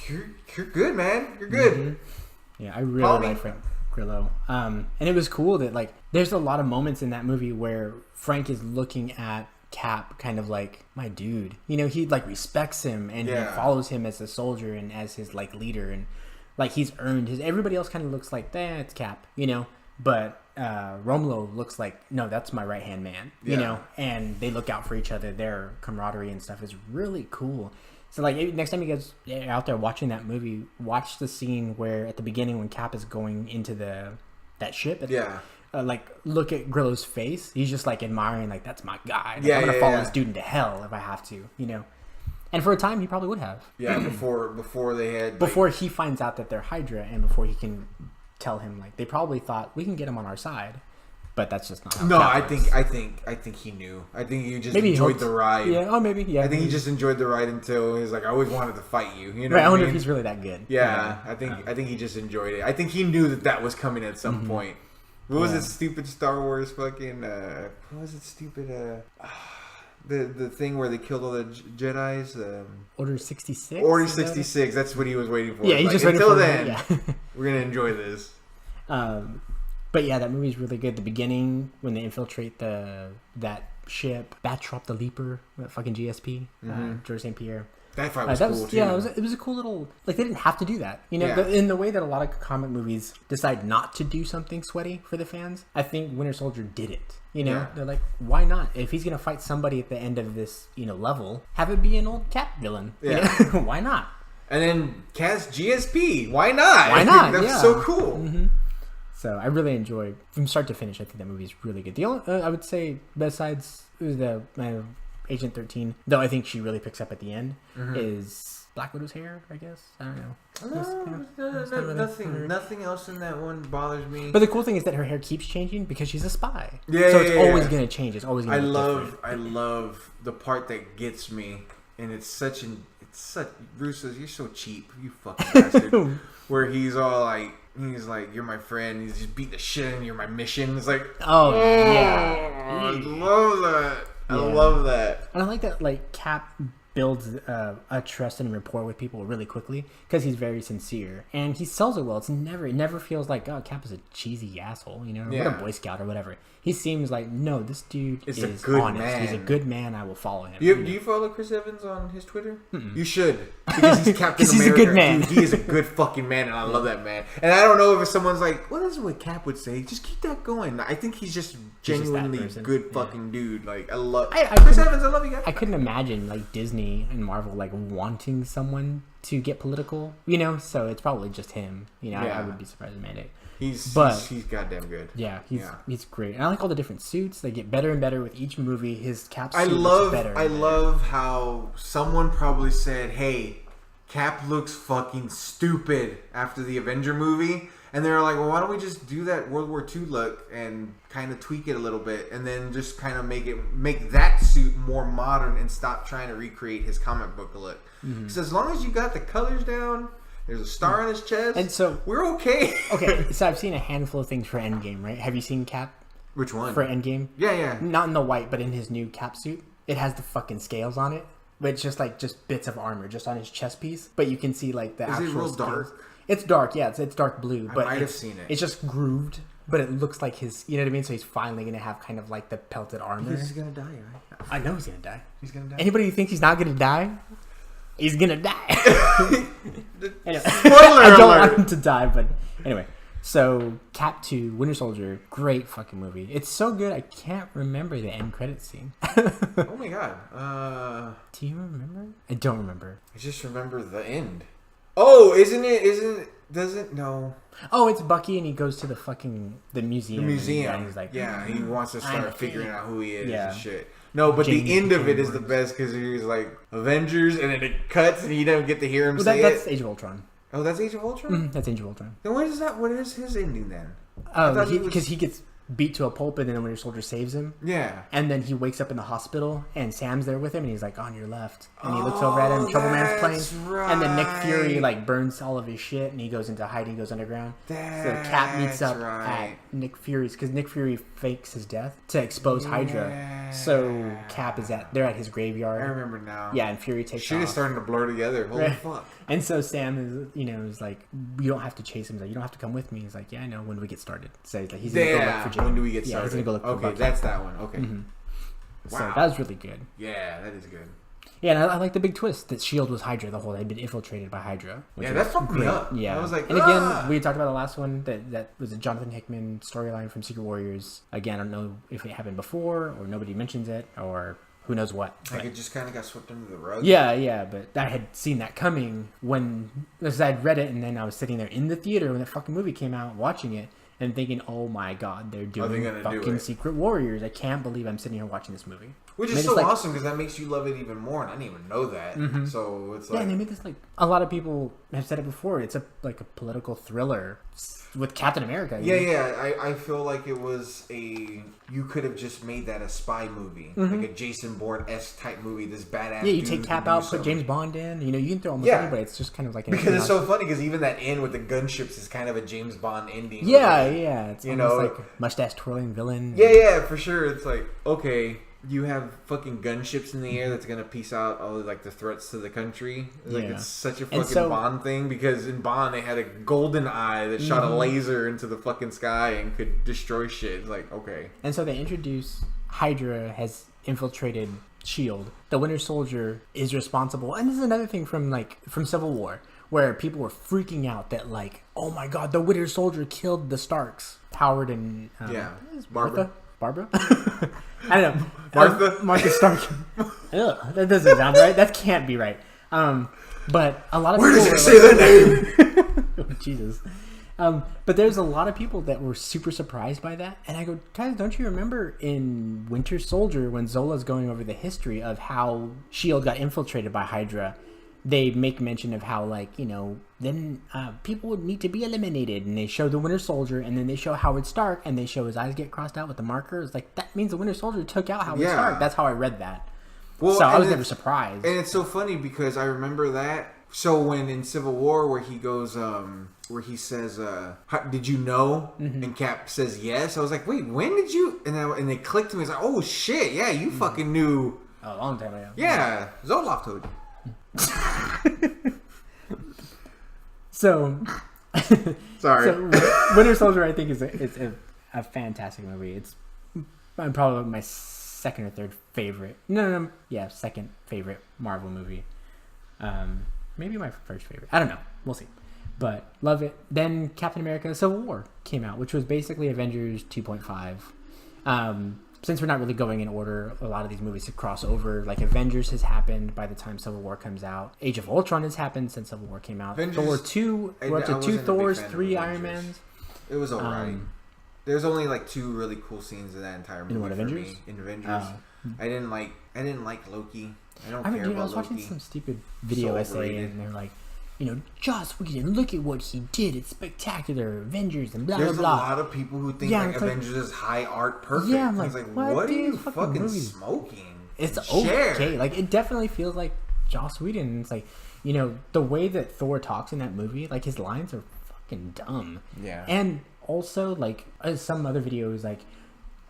Speaker 2: you're good, man. You're good.
Speaker 1: Mm-hmm. Yeah, I really like Frank Grillo. And it was cool that like there's a lot of moments in that movie where Frank is looking at Cap kind of like, my dude. You know, he like respects him and he follows him as a soldier and as his like leader, and like he's earned his. Everybody else kind of looks like, it's Cap, you know, but Romulo looks like, no, that's my right hand man, you know, and they look out for each other. Their camaraderie and stuff is really cool. So like next time you guys are out there watching that movie, watch the scene where at the beginning when Cap is going into that ship. Like look at Grillo's face. He's just like admiring, like, that's my guy. Like, I'm gonna follow this dude into hell if I have to, you know. And for a time, he probably would have. Yeah,
Speaker 2: before they had
Speaker 1: before he finds out that they're Hydra, and before he can tell him, like, they probably thought we can get him on our side, but that's just not how
Speaker 2: I think he knew. I think he just enjoyed the ride.
Speaker 1: Yeah, I think
Speaker 2: he just enjoyed the ride until he was like, I always wanted to fight you. You know,
Speaker 1: right, I wonder if he's really that good.
Speaker 2: Yeah, I think he just enjoyed it. I think he knew that was coming at some point. What was it? Stupid Star Wars fucking. What was it? Stupid. The thing where they killed all the Jedi's.
Speaker 1: Order 66.
Speaker 2: Order 66. That's what he was waiting for.
Speaker 1: Yeah, he's just
Speaker 2: until then. We're gonna enjoy this.
Speaker 1: But yeah, that movie's really good. The beginning when they infiltrate that ship, Batroc the Leaper, that fucking GSP, George St. Pierre.
Speaker 2: That fight was cool too.
Speaker 1: Yeah, it was a cool little, like, they didn't have to do that. You know, in the way that a lot of comic movies decide not to do something sweaty for the fans, I think Winter Soldier did it. You know, they're like, why not? If he's gonna fight somebody at the end of this, you know, level, have it be an old Cap villain. Yeah, you know? Why not?
Speaker 2: And then cast GSP. Why not?
Speaker 1: Why not?
Speaker 2: That's so cool.
Speaker 1: Mm-hmm. So I really enjoy, from start to finish, I think that movie is really good. The only, I would say, besides the Agent 13, though I think she really picks up at the end, is Black Widow's hair, I guess. I don't know.
Speaker 2: Nothing else in that one bothers me.
Speaker 1: But the cool thing is that her hair keeps changing because she's a spy. So it's always going to change. It's always going to be different.
Speaker 2: I love the part that gets me, and it's such Russo's, you're so cheap, you fucking bastard. Where he's all like, you're my friend. He's just beating the shit out of you. You're my mission. It's like,
Speaker 1: yeah.
Speaker 2: I love that. I love that.
Speaker 1: And I like that, like, Cap builds a trust and rapport with people really quickly because he's very sincere and he sells it well. It never feels like, oh, Cap is a cheesy asshole, you know, what a Boy Scout or whatever. He seems like, no, this dude is honest. Man. He's a good man. I will follow him.
Speaker 2: Do you follow Chris Evans on his Twitter? Mm-mm. You should, because he's Captain America.
Speaker 1: He's a good man.
Speaker 2: Dude, he is a good fucking man, and I love that man. And I don't know if someone's like, what is what Cap would say? Just keep that going. I think he's just genuinely good fucking dude. Like, I love Chris Evans. I love you guys.
Speaker 1: I couldn't imagine like Disney and Marvel like wanting someone to get political, you know. So it's probably just him. You know, I would be surprised if he made it. He's goddamn good. Yeah, he's great. And I like all the different suits. They get better and better with each movie. His Cap suit looks better.
Speaker 2: I love how someone probably said, hey, Cap looks fucking stupid after the Avenger movie. And they're like, well, why don't we just do that World War II look and kind of tweak it a little bit, and then just kind of make that suit more modern and stop trying to recreate his comic book look. Mm-hmm. So as long as you got the colors down, there's a star on his chest,
Speaker 1: and so
Speaker 2: we're okay.
Speaker 1: Okay, so I've seen a handful of things for Endgame, right? Have you seen Cap?
Speaker 2: Which one?
Speaker 1: For Endgame?
Speaker 2: Yeah.
Speaker 1: Not in the white, but in his new Cap suit. It has the fucking scales on it, but it's just bits of armor just on his chest piece. But you can see like the actual. Is it real dark? It's dark, yeah. It's dark blue, but
Speaker 2: I might have seen it.
Speaker 1: It's just grooved, but it looks like his. You know what I mean? So he's finally gonna have kind of like the pelted armor.
Speaker 2: Because he's gonna die, right?
Speaker 1: I know he's gonna die.
Speaker 2: He's gonna die.
Speaker 1: Anybody who thinks he's not gonna die, he's gonna die. Anyway,
Speaker 2: Spoiler
Speaker 1: I don't
Speaker 2: alert.
Speaker 1: want him to die, but anyway. So Cap 2, Winter Soldier, great fucking movie. It's so good I can't remember the end credit scene.
Speaker 2: Oh my god.
Speaker 1: Do you remember? I don't remember.
Speaker 2: I just remember the end. Oh, doesn't no.
Speaker 1: Oh, it's Bucky and he goes to the museum.
Speaker 2: The museum.
Speaker 1: And he's like,
Speaker 2: he wants to start figuring out who he is and shit. No, but the end of it is the best because he was like Avengers, and then it cuts, and you don't get to hear him say
Speaker 1: that's Age of Ultron.
Speaker 2: Oh, that's Age of Ultron.
Speaker 1: That's Age of Ultron.
Speaker 2: Then what is his ending then?
Speaker 1: Oh, because he gets beat to a pulp, and then the Winter Soldier saves him.
Speaker 2: Yeah.
Speaker 1: And then he wakes up in the hospital, and Sam's there with him, and he's like, on your left. And he looks over at him, Trouble Man's playing.
Speaker 2: Right.
Speaker 1: And then Nick Fury, like, burns all of his shit, and he goes into hiding, goes underground. So Cap meets up at Nick Fury's, because Nick Fury fakes his death to expose Hydra. So Cap is they're at his graveyard.
Speaker 2: I remember now.
Speaker 1: Yeah, and Fury takes
Speaker 2: Shit
Speaker 1: off.
Speaker 2: is starting to blur together. Holy fuck.
Speaker 1: And so Sam is like, you don't have to chase him. He's like, you don't have to come with me. He's like, yeah, I know, when we get started. So he's like, he's going to go look for Jimmy.
Speaker 2: When do we get started?
Speaker 1: Yeah, he's going to go look for
Speaker 2: Okay, that's that one. Okay.
Speaker 1: Mm-hmm.
Speaker 2: Wow.
Speaker 1: So that was really good.
Speaker 2: Yeah, that is good.
Speaker 1: Yeah, and I like the big twist that S.H.I.E.L.D. was Hydra the whole time. They'd been infiltrated by Hydra.
Speaker 2: Yeah, that fucked me up.
Speaker 1: Yeah.
Speaker 2: I was like,
Speaker 1: and again, we talked about the last one, that was a Jonathan Hickman storyline from Secret Warriors. Again, I don't know if it happened before, or nobody mentions it, or who knows what.
Speaker 2: Like, it just kind of got swept under the rug.
Speaker 1: Yeah, but I had seen that coming because I'd read it, and then I was sitting there in the theater when the fucking movie came out, watching it, and thinking, oh my god, they're doing fucking Secret Warriors. I can't believe I'm sitting here watching this movie.
Speaker 2: Which is so awesome, because that makes you love it even more, and I didn't even know that. Mm-hmm. So it's like...
Speaker 1: Yeah, and they made this, like... A lot of people have said it before. It's a political thriller with Captain America.
Speaker 2: Yeah. I feel like it was you could have just made that a spy movie. Mm-hmm. Like a Jason Bourne-esque type movie. This badass
Speaker 1: you take Cap out, put James Bond in. You can throw almost anybody. It's just kind of like...
Speaker 2: Because it's so funny, because even that end with the gunships is kind of a James Bond ending.
Speaker 1: Yeah. It's almost like mustache-twirling villain.
Speaker 2: Yeah, for sure. It's like, okay... You have fucking gunships in the air that's gonna piece out all of, like, the threats to the country. Like, it's such a fucking Bond thing, because in Bond they had a golden eye that shot a laser into the fucking sky and could destroy shit. It's like, okay. And
Speaker 1: so they introduce Hydra has infiltrated S.H.I.E.L.D. The Winter Soldier is responsible, and this is another thing from Civil War, where people were freaking out that, like, oh my god, the Winter Soldier killed the Starks. Howard and Barbara? I don't know. Martha Stark. Ugh, that doesn't sound right. That can't be right. But a lot of
Speaker 2: people...
Speaker 1: Where
Speaker 2: does it say the name?
Speaker 1: Oh, Jesus. But there's a lot of people that were super surprised by that. And I go, guys, don't you remember in Winter Soldier when Zola's going over the history of how S.H.I.E.L.D. got infiltrated by Hydra? They make mention of how, like, then people would need to be eliminated. And they show the Winter Soldier, and then they show Howard Stark, and they show his eyes get crossed out with the markers. Like, that means the Winter Soldier took out Howard Stark. That's how I read that. Well, so I was never surprised.
Speaker 2: And it's so funny, because I remember that. So when in Civil War, where he goes, where he says, did you know? Mm-hmm. And Cap says yes. I was like, wait, when did you? And they clicked to me. It's like, oh, shit, yeah, you fucking knew.
Speaker 1: A long time ago.
Speaker 2: Yeah, Zoloft told you.
Speaker 1: So Winter Soldier, I think, is a fantastic movie. It's probably my second or third favorite. Second favorite Marvel movie. Maybe my first favorite. I don't know. We'll see. But love it. Then Captain America: Civil War came out, which was basically Avengers 2.5. Since we're not really going in order, a lot of these movies cross over. Like Avengers has happened by the time Civil War comes out. Age of Ultron has happened since Civil War came out. Thor 2, we're up to 2 Thors, 3 Iron Mans.
Speaker 2: It was alright. There's only like 2 really cool scenes in that entire movie.
Speaker 1: In what, Avengers?
Speaker 2: Me. In Avengers. I didn't like Loki. I don't care about Loki.
Speaker 1: I was watching some stupid video essay, and they're like, Joss Whedon, look at what he did. It's spectacular. Avengers and blah, blah, blah.
Speaker 2: There's a lot of people who think Avengers is high art perfect.
Speaker 1: Yeah, I'm
Speaker 2: like, what are you fucking smoking?
Speaker 1: It's okay. Like, it definitely feels like Joss Whedon. It's like, the way that Thor talks in that movie, like, his lines are fucking dumb.
Speaker 2: Yeah.
Speaker 1: And also, like, some other videos, like,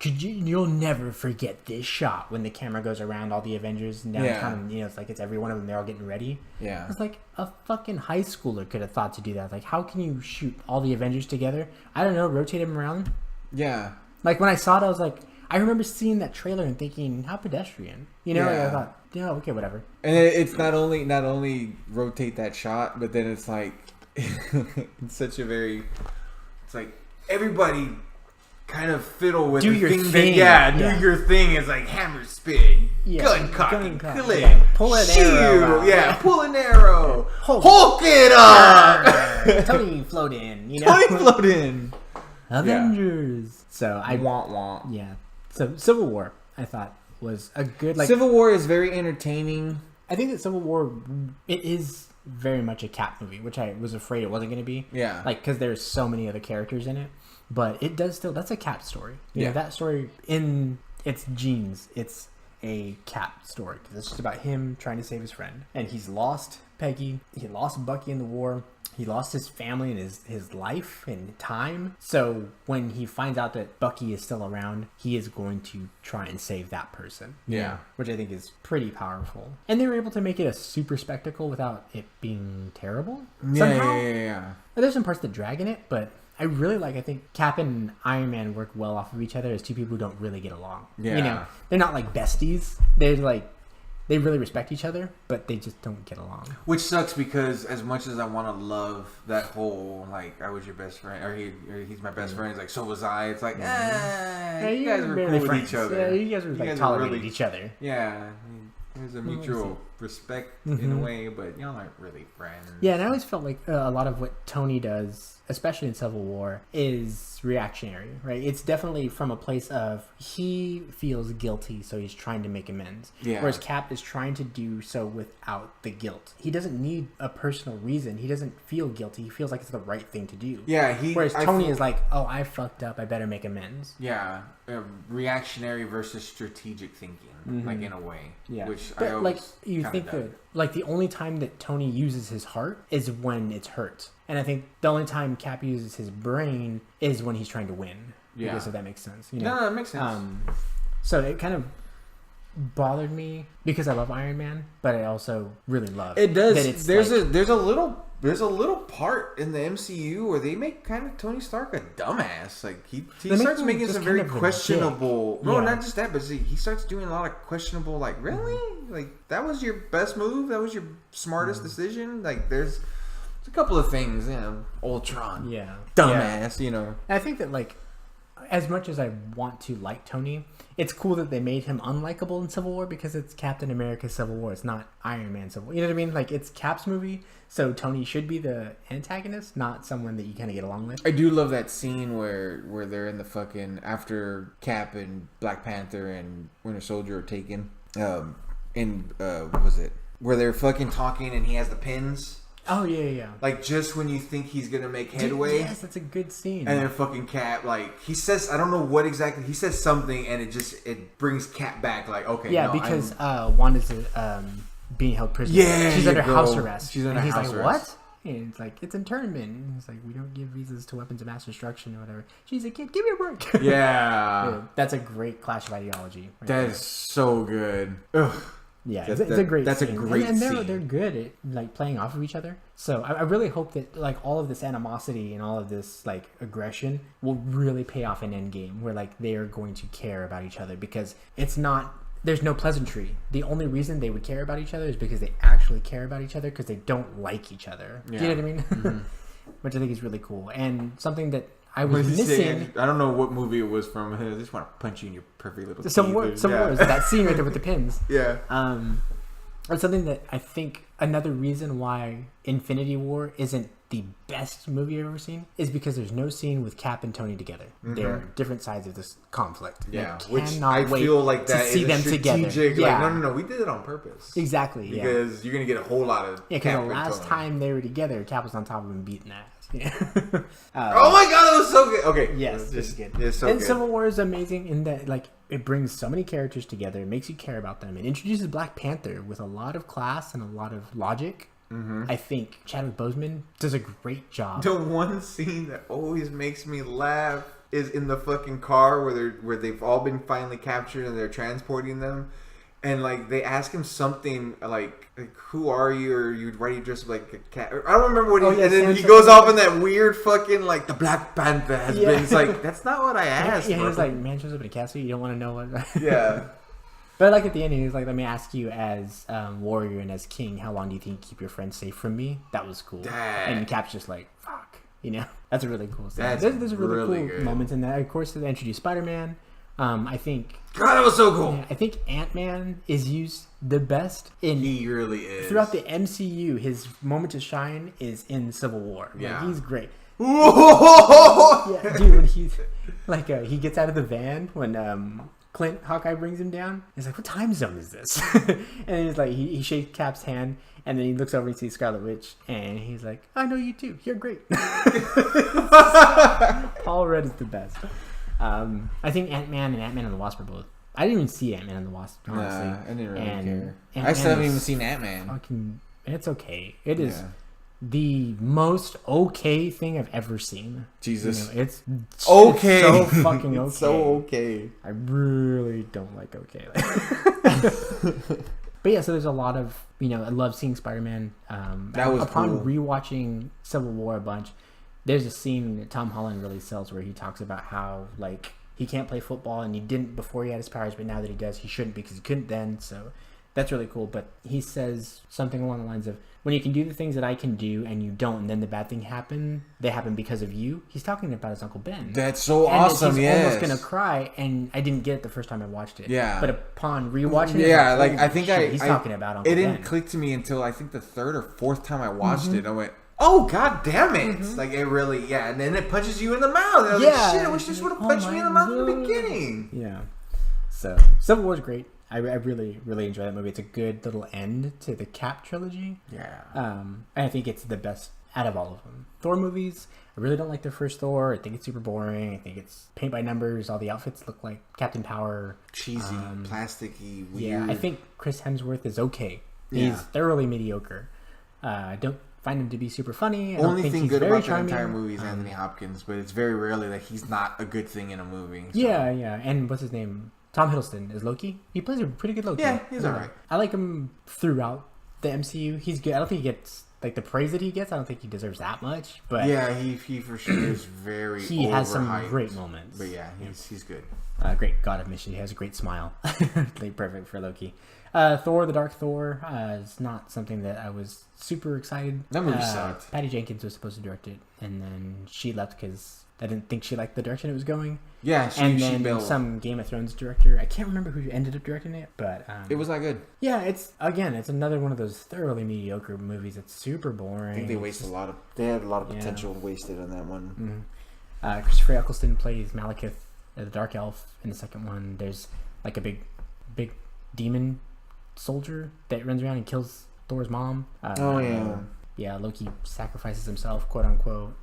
Speaker 1: you'll never forget this shot when the camera goes around all the Avengers and downtown. And, it's like it's every one of them. They're all getting ready.
Speaker 2: Yeah,
Speaker 1: it's like a fucking high schooler could have thought to do that. Like, how can you shoot all the Avengers together? I don't know. Rotate them around.
Speaker 2: Yeah.
Speaker 1: Like, when I saw it, I was like, I remember seeing that trailer and thinking, how pedestrian. Like, I thought, okay, whatever.
Speaker 2: And it's not only rotate that shot, but then it's like it's such a very. It's like everybody. Kind of fiddle with
Speaker 1: do
Speaker 2: the
Speaker 1: your
Speaker 2: thing.
Speaker 1: thing.
Speaker 2: Do your thing is like hammer spin, gun cock, click,
Speaker 1: pull an arrow.
Speaker 2: Pull an arrow, Hulk it up.
Speaker 1: Tony float in.
Speaker 2: Tony float in.
Speaker 1: Avengers. So I
Speaker 2: want.
Speaker 1: Yeah. So Civil War, I thought, was a good
Speaker 2: Civil War is very entertaining.
Speaker 1: I think that Civil War, it is very much a Cap movie, which I was afraid it wasn't going to be.
Speaker 2: Yeah.
Speaker 1: Like, because there's so many other characters in it. but it does still. That's a Cap story. You know, that story in its genes, it's a Cap story because it's just about him trying to save his friend, and he's lost Peggy, he lost Bucky in the war, he lost his family and his life and time. So when he finds out that Bucky is still around, he is going to try and save that person.
Speaker 2: Yeah.
Speaker 1: Which I think is pretty powerful. And they were able to make it a super spectacle without it being terrible. Somehow.
Speaker 2: Yeah.
Speaker 1: There's some parts that drag in it, but I really I think Cap and Iron Man work well off of each other as two people who don't really get along.
Speaker 2: Yeah.
Speaker 1: You know, they're not like besties. They're like, they really respect each other, but they just don't get along.
Speaker 2: Which sucks because as much as I want to love that whole, like, I was your best friend, or he's my best friend, it's like, so was I. It's like, you guys were cool with each other.
Speaker 1: Yeah, you guys were tolerated each other.
Speaker 2: Yeah. There's a mutual respect in a way, but y'all aren't really friends.
Speaker 1: Yeah, and I always felt like a lot of what Tony does, especially in Civil War, is reactionary, right? It's definitely from a place of he feels guilty, so he's trying to make amends.
Speaker 2: Yeah.
Speaker 1: Whereas Cap is trying to do so without the guilt. He doesn't need a personal reason. He doesn't feel guilty. He feels like it's the right thing to do.
Speaker 2: Yeah,
Speaker 1: Whereas Tony is like, oh, I fucked up. I better make amends.
Speaker 2: Yeah, reactionary versus strategic thinking, like in a way.
Speaker 1: Yeah,
Speaker 2: which
Speaker 1: but
Speaker 2: I always
Speaker 1: like you think that like the only time that Tony uses his heart is when it's hurt, and I think the only time Cap uses his brain is when he's trying to win.
Speaker 2: Yeah,
Speaker 1: I guess if that makes sense. You know?
Speaker 2: No, that makes sense.
Speaker 1: So it kind of bothered me because I love Iron Man, but I also really love
Speaker 2: it. Does
Speaker 1: that it's
Speaker 2: there's a little part in the MCU where they make kind of Tony Stark a dumbass. Like he starts making some very questionable. No, not just that, but he starts doing a lot of questionable. Like really, like that was your best move. That was your smartest decision. Like there's a couple of things. You know, Ultron.
Speaker 1: Yeah,
Speaker 2: dumbass. You know,
Speaker 1: and I think that like as much as I want to like Tony, it's cool that they made him unlikable in Civil War because it's Captain America Civil War. It's not Iron Man Civil War. You know what I mean? Like, it's Cap's movie, so Tony should be the antagonist, not someone that you kind of get along with.
Speaker 2: I do love that scene where they're in the fucking... After Cap and Black Panther and Winter Soldier are taken. What was it? Where they're fucking talking and he has the pins...
Speaker 1: Oh, yeah.
Speaker 2: Like, just when you think he's gonna make headway.
Speaker 1: Yes, that's a good scene.
Speaker 2: And then fucking Cap, like, he says, I don't know what exactly, he says something and it brings Cap back, like, okay,
Speaker 1: yeah, no, because Wanda's being held prisoner.
Speaker 2: Yeah,
Speaker 1: she's under house arrest.
Speaker 2: She's under house arrest.
Speaker 1: And he's like, what? And it's like, it's internment. And he's like, we don't give visas to weapons of mass destruction or whatever. She's like, kid, give me a break.
Speaker 2: Yeah.
Speaker 1: That's a great clash of ideology. Right
Speaker 2: that is so good. Ugh.
Speaker 1: Yeah, it's a great
Speaker 2: that's
Speaker 1: scene.
Speaker 2: A great
Speaker 1: and
Speaker 2: scene.
Speaker 1: They're good at like playing off of each other. So I really hope that like all of this animosity and all of this like aggression will really pay off in Endgame, where like they are going to care about each other, because it's not, there's no pleasantry. The only reason they would care about each other is because they actually care about each other, because they don't like each other. Yeah. Do you know what I mean? Mm-hmm. Which I think is really cool, and something that I was missing.
Speaker 2: I don't know what movie it was from. I just want to punch you in your perfect little teeth.
Speaker 1: Some words. That scene right there with the pins.
Speaker 2: Yeah.
Speaker 1: It's something that I think another reason why Infinity War isn't the best movie I've ever seen is because there's no scene with Cap and Tony together. Mm-hmm. They're different sides of this conflict.
Speaker 2: Yeah, which I feel like that
Speaker 1: see them together.
Speaker 2: Yeah. Like, no, we did it on purpose.
Speaker 1: Exactly.
Speaker 2: Because you're gonna get a whole lot of.
Speaker 1: Yeah, because the last time they were together, Cap was on top of him beating ass. Yeah.
Speaker 2: Oh my god, that was so good. Okay.
Speaker 1: Yes, it's good.
Speaker 2: It's so
Speaker 1: and
Speaker 2: good.
Speaker 1: Civil War is amazing in that like it brings so many characters together, it makes you care about them. It introduces Black Panther with a lot of class and a lot of logic. Mm-hmm. I think Chadwick Boseman does a great job.
Speaker 2: The one scene that always makes me laugh is in the fucking car where they've all been finally captured and they're transporting them. And, like, they ask him something, like who are you? Or why do you dress up like a cat? I don't remember what he... and then he goes off in that weird fucking, like, the Black Panther has been... It's like, that's not what I asked.
Speaker 1: Yeah, he was like, man shows up in a cat suit, you don't want to know what...
Speaker 2: Yeah.
Speaker 1: But, like, at the end, he was like, let me ask you as warrior and as king, how long do you think you keep your friends safe from me? That was cool. And Cap's just like, fuck. You know? That's a really cool scene. There's really cool moments in that. Of course, they introduced Spider-Man. I think...
Speaker 2: God, that was so cool.
Speaker 1: Yeah, I think Antman is used the best in...
Speaker 2: He really is.
Speaker 1: Throughout the MCU, his moment to shine is in Civil War.
Speaker 2: Yeah.
Speaker 1: Like, he's great. Yeah, dude, when he's... Like, he gets out of the van when Clint, Hawkeye brings him down. He's like, what time zone is this? And he's like, he shakes Cap's hand, and then he looks over and sees Scarlet Witch, and he's like, I know you too. You're great. Paul Rudd is the best. I think Ant-Man and Ant-Man and the Wasp are both. I didn't even see Ant-Man and the Wasp, honestly.
Speaker 2: Nah, I didn't really care.
Speaker 1: Ant-Man
Speaker 2: I still haven't even seen Ant-Man.
Speaker 1: It's okay. It is the most okay thing I've ever seen.
Speaker 2: Jesus.
Speaker 1: You know, it's
Speaker 2: okay.
Speaker 1: so fucking okay.
Speaker 2: It's so okay.
Speaker 1: I really don't like okay. But yeah, so there's a lot of, I love seeing Spider-Man.
Speaker 2: That was
Speaker 1: upon
Speaker 2: cool.
Speaker 1: rewatching Civil War a bunch, there's a scene that Tom Holland really sells where he talks about how, like, he can't play football and he didn't before he had his powers, but now that he does, he shouldn't because he couldn't then. So that's really cool. But he says something along the lines of, when you can do the things that I can do and you don't, and then the bad thing they happen because of you. He's talking about his Uncle Ben.
Speaker 2: That's so awesome.
Speaker 1: He's almost gonna cry, and I didn't get it the first time I watched it.
Speaker 2: Yeah.
Speaker 1: But upon rewatching it,
Speaker 2: I think
Speaker 1: he's talking about Uncle
Speaker 2: Ben. It
Speaker 1: Ben.
Speaker 2: didn't click to me until I think the third or fourth time I watched it. I went, oh, god damn it. Like, it really, and then it punches you in the mouth. And I was like, shit, I wish this would have punched me in the mouth in the beginning.
Speaker 1: Yeah. So, Civil War's great. I really, really enjoy that movie. It's a good little end to the Cap trilogy.
Speaker 2: Yeah.
Speaker 1: And I think it's the best out of all of them. Thor movies, I really don't like the first Thor. I think it's super boring. I think it's paint by numbers. All the outfits look like Captain Power.
Speaker 2: Cheesy, plasticky, weird.
Speaker 1: Yeah, I think Chris Hemsworth is okay. He's thoroughly mediocre. I don't find him to be super funny.
Speaker 2: Only thing good about the entire movie is Anthony Hopkins, but it's very rarely that he's not a good thing in a movie. So.
Speaker 1: Yeah. And what's his name? Tom Hiddleston is Loki. He plays a pretty good Loki.
Speaker 2: Yeah, he's alright.
Speaker 1: I like him throughout the MCU. He's good. I don't think he gets like the praise that he gets. I don't think he deserves that much. But
Speaker 2: yeah, he for sure is very.
Speaker 1: He has some great moments.
Speaker 2: But yeah, he's good.
Speaker 1: Great God of Mission. He has a great smile. Like, perfect for Loki. Thor: The Dark Thor is not something that I was super excited.
Speaker 2: That movie sucked.
Speaker 1: Patty Jenkins was supposed to direct it, and then she left because I didn't think she liked the direction it was going.
Speaker 2: Yeah,
Speaker 1: and then some Game of Thrones director. I can't remember who ended up directing it, but
Speaker 2: it was not good.
Speaker 1: Yeah, it's another one of those thoroughly mediocre movies. It's super boring.
Speaker 2: I think they had a lot of potential wasted on that one.
Speaker 1: Mm-hmm. Christopher Eccleston plays Malekith, the Dark Elf, in the second one. There's like a big demon soldier that runs around and kills Thor's mom. Yeah, Loki sacrifices himself, quote unquote.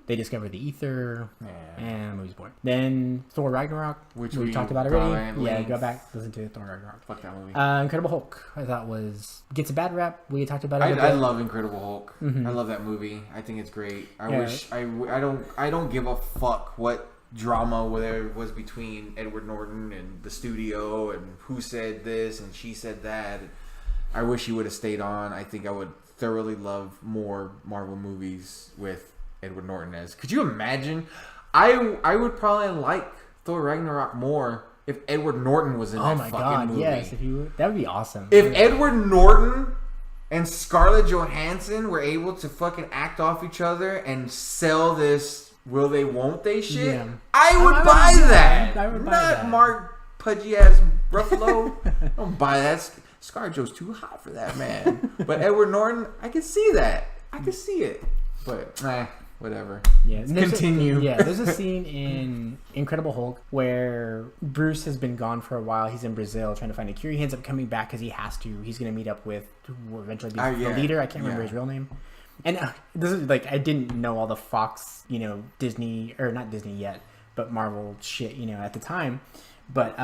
Speaker 1: They discover the ether, and the movie's boring. Then Thor Ragnarok, which we talked about already. Yeah, go back, listen to Thor Ragnarok.
Speaker 2: Fuck that movie.
Speaker 1: Incredible Hulk, I thought gets a bad rap. We talked about it.
Speaker 2: I love Incredible Hulk. Mm-hmm. I love that movie. I think it's great. I don't give a fuck what drama there was between Edward Norton and the studio and who said this and she said that. I wish he would have stayed on. I think I would thoroughly love more Marvel movies with Edward Norton as. Could you imagine? I would probably like Thor Ragnarok more if Edward Norton was in that fucking movie.
Speaker 1: Yes, that would be awesome.
Speaker 2: If Edward Norton and Scarlett Johansson were able to fucking act off each other and sell this will they won't they shit, I would buy that. I would buy that. Not Mark Pudgy ass Ruffalo. I don't buy that. ScarJo's too hot for that, man. But Edward Norton, I can see that. I can see it. But whatever.
Speaker 1: Yeah,
Speaker 2: continue.
Speaker 1: There's a scene in Incredible Hulk where Bruce has been gone for a while. He's in Brazil trying to find a cure. He ends up coming back because he has to. He's going to meet up with who will eventually be the leader. I can't remember his real name. And this is like, I didn't know all the Fox, Disney, or not Disney yet, but Marvel shit, at the time. But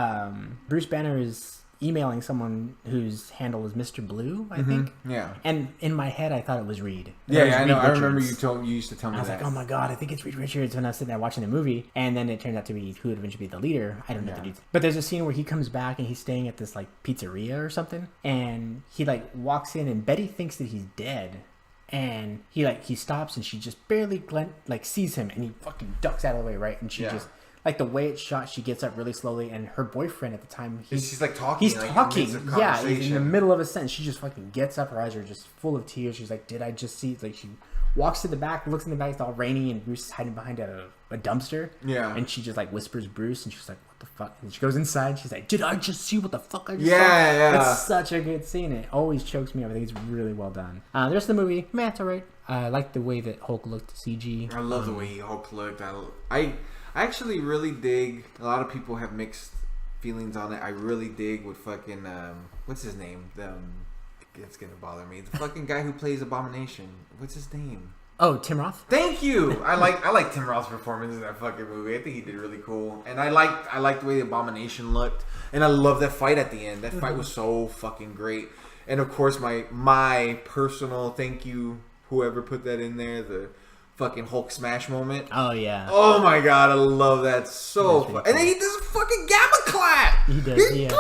Speaker 1: Bruce Banner is emailing someone whose handle is Mr. Blue, I think.
Speaker 2: Yeah.
Speaker 1: And in my head, I thought it was Reed.
Speaker 2: I know. I remember you used to tell me that.
Speaker 1: I was like, oh my god, I think it's Reed Richards when I was sitting there watching the movie. And then it turned out to be who would eventually be the leader. I don't know the details. But there's a scene where he comes back and he's staying at this like pizzeria or something. And he like walks in and Betty thinks that he's dead. And he stops and she just barely sees him and he fucking ducks out of the way, right? And she just... Like, the way it's shot, she gets up really slowly, and her boyfriend at the time...
Speaker 2: She's, like, talking.
Speaker 1: He's talking. Yeah, he's in the middle of a sentence. She just fucking gets up. Her eyes are just full of tears. She's like, did I just see... Like, she walks to the back, looks in the back. It's all rainy, and Bruce is hiding behind a dumpster. Yeah. And she just, like, whispers Bruce, and she's like, what the fuck? And she goes inside. She's like, did I just see what the fuck I just saw? Yeah. It's such a good scene. It always chokes me up. I think it's really well done. The rest of the movie, it's all right. I like the way that Hulk looked, CG.
Speaker 2: I love the way Hulk looked. I actually really dig. A lot of people have mixed feelings on it. I really dig what fucking what's his name? It's gonna bother me. The fucking guy who plays Abomination. What's his name?
Speaker 1: Oh, Tim Roth.
Speaker 2: Thank you. I like Tim Roth's performance in that fucking movie. I think he did really cool, and I liked the way the Abomination looked, and I love that fight at the end. That fight was so fucking great, and of course my personal thank you, whoever put that in there, the fucking Hulk smash moment.
Speaker 1: Oh yeah.
Speaker 2: Oh my god, I love that so fun. Cool. And then he does a fucking gamma clap.
Speaker 1: He does.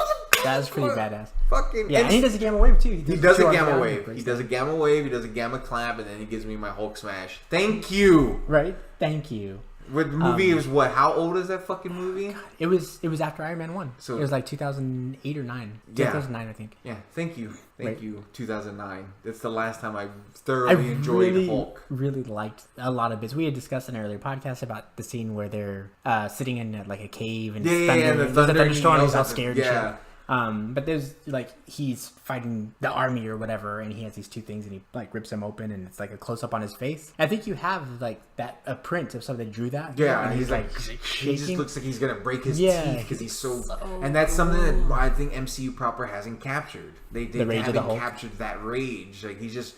Speaker 1: That's pretty badass.
Speaker 2: Fucking
Speaker 1: yeah, and he does a gamma wave too.
Speaker 2: He does a gamma wave. He does a gamma wave. He does a gamma clap, and then he gives me my Hulk smash. Thank you.
Speaker 1: Right. Thank you.
Speaker 2: With the movie, was what? How old is that fucking movie?
Speaker 1: God, it was after Iron Man 1. So it was like 2008 or 9. 2009, I think.
Speaker 2: Yeah. Thank you. Thank you. 2009. That's the last time I thoroughly enjoyed Hulk.
Speaker 1: Really liked a lot of bits. We had discussed in an earlier podcast about the scene where they're sitting in like a cave and
Speaker 2: the
Speaker 1: thunderstorm. He's all scared and shit. But there's like he's fighting the army or whatever, and he has these two things, and he like rips them open, and it's like a close up on his face. I think you have like a print of somebody drew that.
Speaker 2: Yeah, and he's like shaking. He just looks like he's gonna break his teeth because he's so. And that's something that I think MCU proper hasn't captured. They haven't captured that rage. Like he's just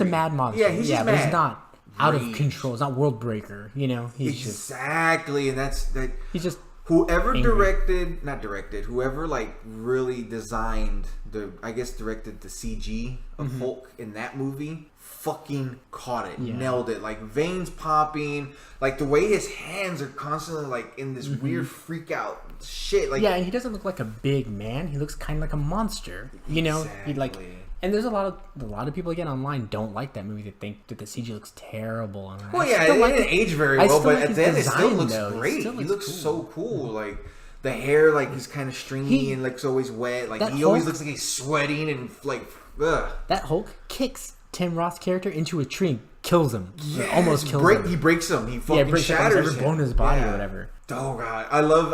Speaker 1: a mad monster. Yeah, he's just mad. But he's not out of control. It's not world breaker. You know, he's
Speaker 2: exactly, and that's that.
Speaker 1: He's just.
Speaker 2: Whoever whoever like really designed directed the CG of Hulk in that movie, fucking caught it, nailed it. Like veins popping, like the way his hands are constantly like in this weird freak out shit. Like
Speaker 1: and he doesn't look like a big man. He looks kind of like a monster. You know, he like. And there's a lot of people again online don't like that movie. That think that the CG looks terrible.
Speaker 2: Well, yeah, it didn't age very well, but at the end it still looks great. He looks so cool. Like the hair, like is kind of stringy and looks always wet. Like he always looks like he's sweating and like. Ugh.
Speaker 1: That Hulk kicks Tim Roth's character into a tree, and kills him, almost kills him.
Speaker 2: He breaks him. He fucking shatters
Speaker 1: every bone in his body or whatever.
Speaker 2: Oh god, I love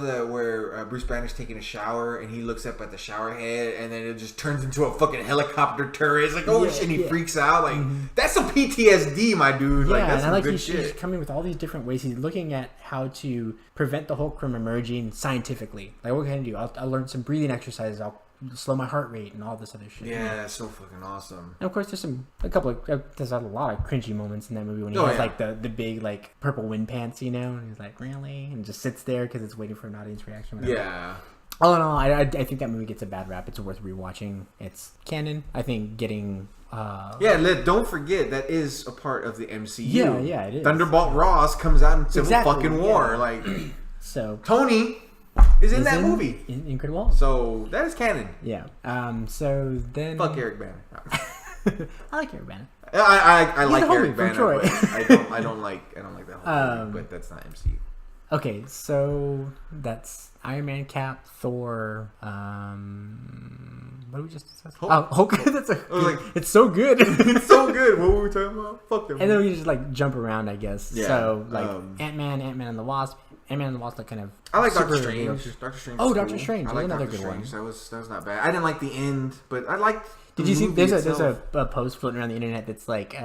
Speaker 2: that where Bruce Banner's taking a shower and he looks up at the shower head and then it just turns into a fucking helicopter turret. It's like shit, and he freaks out. Like that's some PTSD, my dude. Like that's some good shit. He's coming
Speaker 1: with all these different ways. He's looking at how to prevent the Hulk from emerging scientifically. Like what can I do? I'll learn some breathing exercises. I'll slow my heart rate and all this other shit.
Speaker 2: Yeah, that's so fucking awesome.
Speaker 1: And of course, there's a lot of cringy moments in that movie when he has like the big like purple wind pants, you know, and he's like really, and just sits there because it's waiting for an audience reaction. Whatever.
Speaker 2: Yeah.
Speaker 1: All in all, I think that movie gets a bad rap. It's worth rewatching. It's canon. I think getting.
Speaker 2: Don't forget that is a part of the MCU.
Speaker 1: Yeah, it is.
Speaker 2: Thunderbolt Ross comes out in Civil fucking War, like
Speaker 1: so.
Speaker 2: Tony is in that movie.
Speaker 1: In Incredible Hulk.
Speaker 2: So that is canon.
Speaker 1: Yeah. So then.
Speaker 2: Fuck Eric Banner.
Speaker 1: I like Eric Banner.
Speaker 2: I like Eric Banner, but I don't like that whole movie, but that's not MCU.
Speaker 1: Okay, so that's Iron Man, Cap, Thor. What did we just discuss? Hulk. It's so good.
Speaker 2: It's so good. What were we talking about? Fuck them.
Speaker 1: And then we just like jump around, I guess. Yeah. So like Antman and the Wasp. Ant-Man and the Wasp, like kind of.
Speaker 2: I like Doctor Strange. Doctor Strange.
Speaker 1: Oh, Doctor Strange.
Speaker 2: I like
Speaker 1: another
Speaker 2: Doctor
Speaker 1: good
Speaker 2: Strange.
Speaker 1: one.
Speaker 2: That was not bad. I didn't like the end, but I liked.
Speaker 1: Did you see? There's a post floating around the internet that's like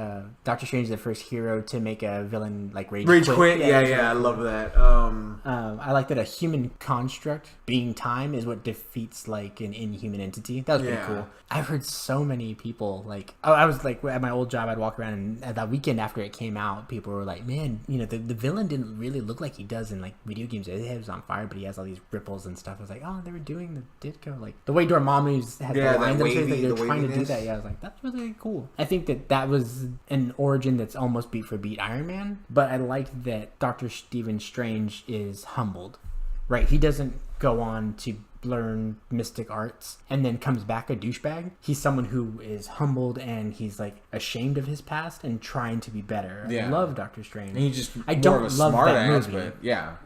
Speaker 1: Doctor Strange is the first hero to make a villain like rage quit.
Speaker 2: Yeah, I love that.
Speaker 1: I like that a human construct being time is what defeats like an inhuman entity. That was pretty cool. I've heard so many people like I was like at my old job I'd walk around and at that weekend after it came out people were like, man, you know the villain didn't really look like he does in like video games. His head was on fire but he has all these ripples and stuff. I was like, oh, they were doing the Ditko like the way Dormammu's had the lines and everything. They're trying to do that. I was like, that's really cool. I think that was an origin that's almost beat for beat Iron Man, but I liked that Dr. Stephen Strange is humbled, right? He doesn't go on to learn mystic arts and then comes back a douchebag. He's someone who is humbled and he's like ashamed of his past and trying to be better. I love Doctor Strange.
Speaker 2: And he's just
Speaker 1: I don't love that movie.
Speaker 2: But yeah.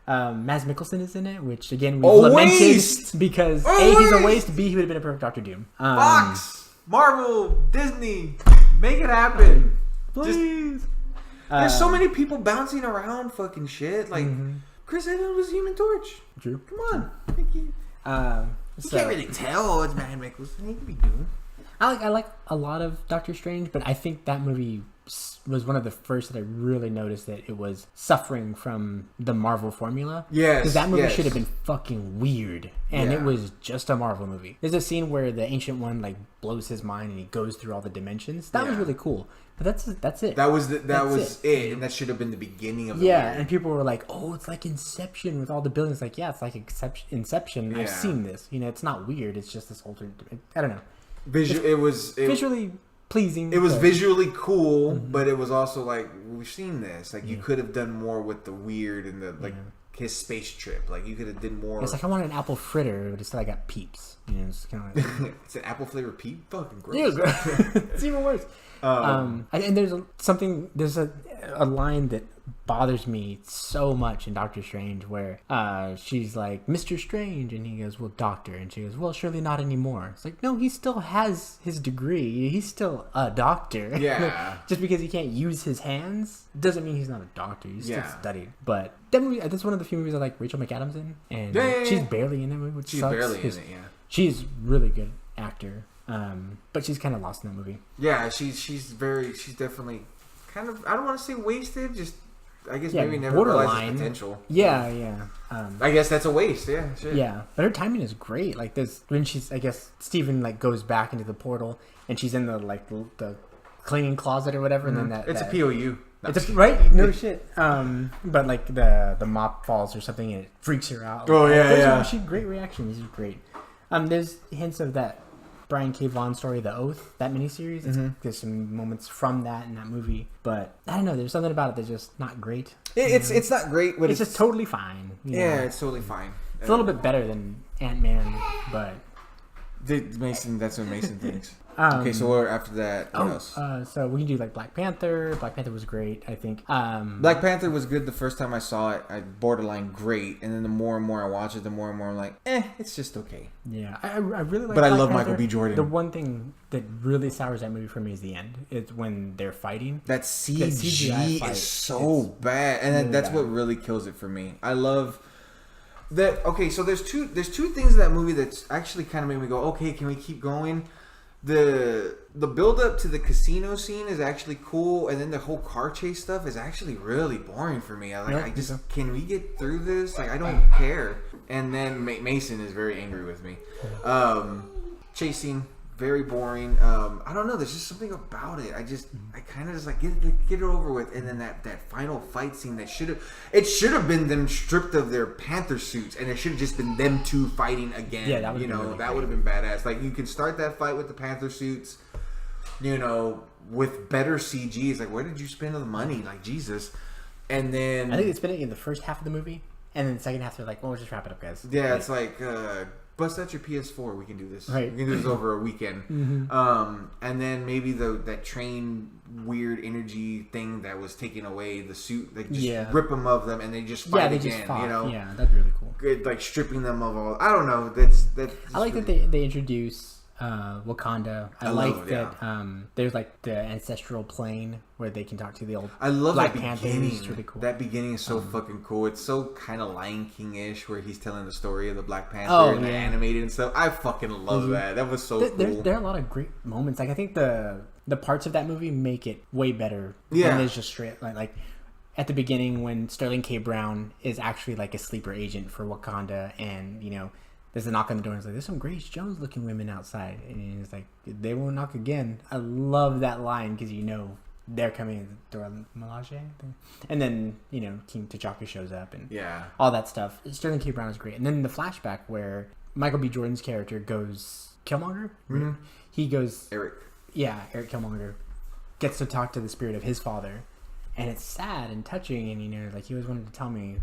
Speaker 1: Mads Mikkelsen is in it, which again we lamented because A, he's a waste, B, he would have been a perfect Doctor Doom.
Speaker 2: Fox, Marvel, Disney, make it happen, please. There's so many people bouncing around fucking shit. Like Chris Evans was Human Torch.
Speaker 1: True.
Speaker 2: Come on, thank you. You can't really tell it's Mads Mikkelsen. He could be Doom.
Speaker 1: I like a lot of Doctor Strange, but I think that movie was one of the first that I really noticed that it was suffering from the Marvel formula.
Speaker 2: Yes,
Speaker 1: because that movie should have been fucking weird, and it was just a Marvel movie. There's a scene where the Ancient One like blows his mind and he goes through all the dimensions. That was really cool, but that's it.
Speaker 2: That was it, and that should have been the beginning of the movie.
Speaker 1: And people were like, "Oh, it's like Inception with all the buildings." Like, yeah, it's like Inception. I've seen this. You know, it's not weird. It's just this alternate. I don't know. Visually pleasing.
Speaker 2: It was visually cool, but it was also like, we've seen this. Like, you could have done more with the weird and the like his space trip. Like, you could have did more.
Speaker 1: It's like, I want an apple fritter, but instead I got Peeps. You know, it's kind of like
Speaker 2: it's an apple flavored peep. Fucking gross.
Speaker 1: Yeah, it's even worse. And there's a line that bothers me so much in Doctor Strange where she's like, Mr. Strange, and he goes, well, doctor, and she goes, well, surely not anymore. It's like, no, he still has his degree, he's still a doctor.
Speaker 2: Yeah.
Speaker 1: Just because he can't use his hands doesn't mean he's not a doctor. He's still studying. But that movie, that's one of the few movies I like Rachel McAdams in, and she's barely in that movie, which
Speaker 2: she's
Speaker 1: sucks.
Speaker 2: Barely in it. Yeah,
Speaker 1: she's really good actor. But she's kind of lost in that movie.
Speaker 2: Yeah, she's definitely kind of, I don't want to say wasted, just I guess maybe never realized his potential.
Speaker 1: Yeah.
Speaker 2: I guess that's a waste. Yeah, shit.
Speaker 1: Yeah, but her timing is great. Like this, when she's, I guess Steven like goes back into the portal and she's in the cleaning closet or whatever, and then
Speaker 2: it's a POU.
Speaker 1: Right? No shit. But like the mop falls or something and it freaks her out.
Speaker 2: Oh yeah.
Speaker 1: She great reactions. She's great. There's hints of that Brian K. Vaughan story, The Oath, that miniseries. There's some moments from that in that movie, but I don't know. There's something about it that's just not great.
Speaker 2: It's not great, but
Speaker 1: it's just totally fine.
Speaker 2: It's totally fine.
Speaker 1: It's a little bit better than Antman, but
Speaker 2: Mason. That's what Mason thinks. Okay, so we're after that. What else?
Speaker 1: So we can do like Black Panther. Black Panther was great, I think.
Speaker 2: Black Panther was good the first time I saw it. I borderline great, and then the more and more I watch it, the more and more I'm like, it's just okay.
Speaker 1: Yeah, I really like.
Speaker 2: But
Speaker 1: Black
Speaker 2: I love
Speaker 1: Panther.
Speaker 2: Michael B. Jordan.
Speaker 1: The one thing that really sours that movie for me is the end. It's when they're fighting.
Speaker 2: That CGI is so bad, and that's what really kills it for me. I love that. Okay, so there's two things in that movie that's actually kind of made me go, okay, can we keep going? The build up to the casino scene is actually cool, and then the whole car chase stuff is actually really boring for me. Can we get through this? Like, I don't care. And then Mason is very angry with me. Chasing, very boring. I don't know. There's just something about it. I kind of just like get it over with. And then that final fight scene that should have been them stripped of their Panther suits, and it should have just been them two fighting again. Yeah, that would have been badass. Like, you could start that fight with the Panther suits, with better CG. It's like, where did you spend all the money? Like, Jesus. And then
Speaker 1: I think they spent it in the first half of the movie, and then the second half they're like, well, we'll just wrap it up, guys.
Speaker 2: Yeah, it's like, bust out your PS4. We can do this.
Speaker 1: Right.
Speaker 2: We can do this over a weekend. And then maybe that train weird energy thing that was taking away the suit, like just rip them of them, and they just fight again.
Speaker 1: Just fought. Yeah, that's really cool.
Speaker 2: Good, like stripping them of all. I don't know.
Speaker 1: I like that they introduce Wakanda. I like that there's like the ancestral plane where they can talk to the old Black Panther. It's really cool.
Speaker 2: That beginning is so fucking cool. It's so kind of Lion King-ish, where he's telling the story of the Black Panther and the animated and stuff. I fucking love that. That was so cool.
Speaker 1: There are a lot of great moments. Like, I think the parts of that movie make it way better than it's just straight like at the beginning when Sterling K. Brown is actually like a sleeper agent for Wakanda, and there's a knock on the door and it's like, there's some Grace Jones looking women outside, and it's like, they won't knock again. I love that line because they're coming in the door, Melage, and then King T'Chaka shows up and all that stuff. Sterling K. Brown is great. And then the flashback where Michael B. Jordan's character goes Killmonger. He goes Eric Killmonger gets to talk to the spirit of his father, and it's sad and touching, and like, he always wanted to tell me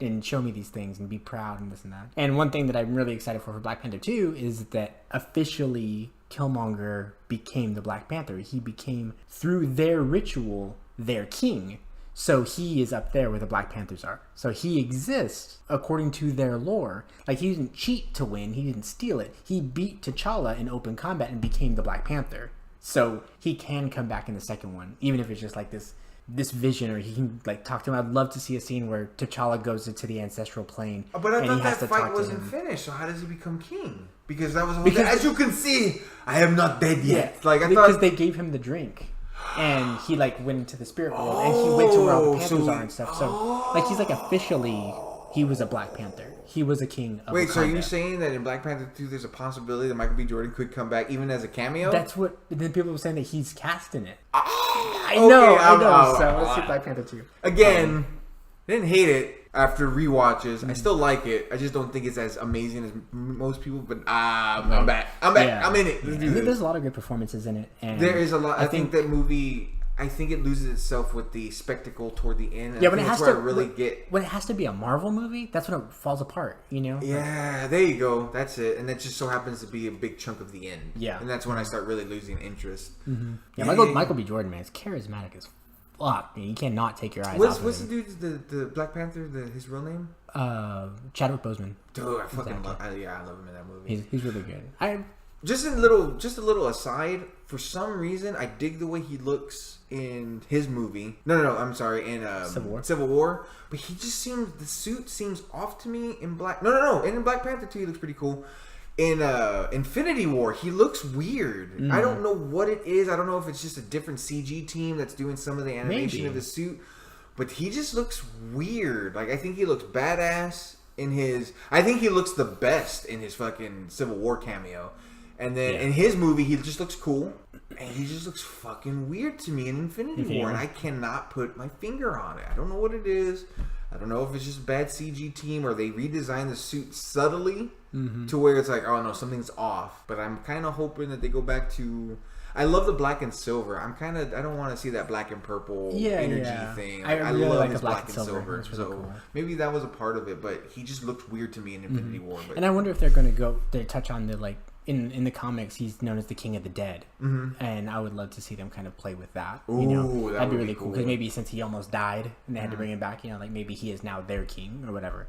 Speaker 1: and show me these things and be proud and this and that. And one thing that I'm really excited for Black Panther 2 is that officially Killmonger became the Black Panther. He became, through their ritual, their king. So he is up there where the Black Panthers are. So he exists according to their lore. Like, he didn't cheat to win. He didn't steal it. He beat T'Challa in open combat and became the Black Panther. So he can come back in the second one, even if it's just like this this vision, or he can like talk to him. I'd love to see a scene where T'Challa goes into the ancestral plane.
Speaker 2: But I thought that fight wasn't finished. So how does he become king? Because that was the whole thing. As you can see, I am not dead yet.
Speaker 1: Yeah, like because they gave him the drink. And he like went into the spirit world, and he went to where all the Panthers are and stuff. So like he's like officially, he was a Black Panther. He was a king of
Speaker 2: Wait,
Speaker 1: Wakanda.
Speaker 2: so are you saying that in Black Panther 2 there's a possibility that Michael B. Jordan could come back even as a cameo?
Speaker 1: That's what then people were saying, that he's cast in it. I know. So let's see Black Panther 2.
Speaker 2: Again, didn't hate it after rewatches. I still like it. I just don't think it's as amazing as most people. But I'm back. Yeah. I'm in it.
Speaker 1: There's a lot of good performances in it. And
Speaker 2: there is a lot. I think that movie. I think it loses itself with the spectacle toward the end.
Speaker 1: Yeah, when it has to when it has to be a Marvel movie, that's when it falls apart. You know?
Speaker 2: Yeah, there you go. That's it. And that just so happens to be a big chunk of the end.
Speaker 1: Yeah,
Speaker 2: and that's when I start really losing interest.
Speaker 1: Mm-hmm. Yeah, Michael B. Jordan, man, is charismatic as fuck. Man, you cannot take your eyes off of him.
Speaker 2: What's the dude? The Black Panther? His real name?
Speaker 1: Chadwick Boseman.
Speaker 2: Dude, I fucking love. I love him in that movie.
Speaker 1: He's really good.
Speaker 2: Just a little aside. For some reason, I dig the way he looks in his movie. No. I'm sorry. In Civil War. But he just seems, the suit seems off to me in Black. No. In Black Panther 2, he looks pretty cool. In Infinity War, he looks weird. I don't know what it is. I don't know if it's just a different CG team that's doing some of the animation of the suit. But he just looks weird. Like, I think he looks badass in his. I think he looks the best in his fucking Civil War cameo. And then in his movie, he just looks cool. And he just looks fucking weird to me in Infinity War. And I cannot put my finger on it. I don't know what it is. I don't know if it's just a bad CG team or they redesigned the suit subtly to where it's like, oh no, something's off. But I'm kind of hoping that they go back to... I love the black and silver. I don't want to see that black and purple energy thing. I really love his black and silver. Really so cool. Maybe that was a part of it, but he just looked weird to me in Infinity War. But...
Speaker 1: And I wonder if they're going to they touch on the like... In the comics, he's known as the King of the Dead, and I would love to see them kind of play with that.
Speaker 2: Ooh,
Speaker 1: you know, that'd be really cool because maybe since he almost died and they had to bring him back, you know, like maybe he is now their king or whatever.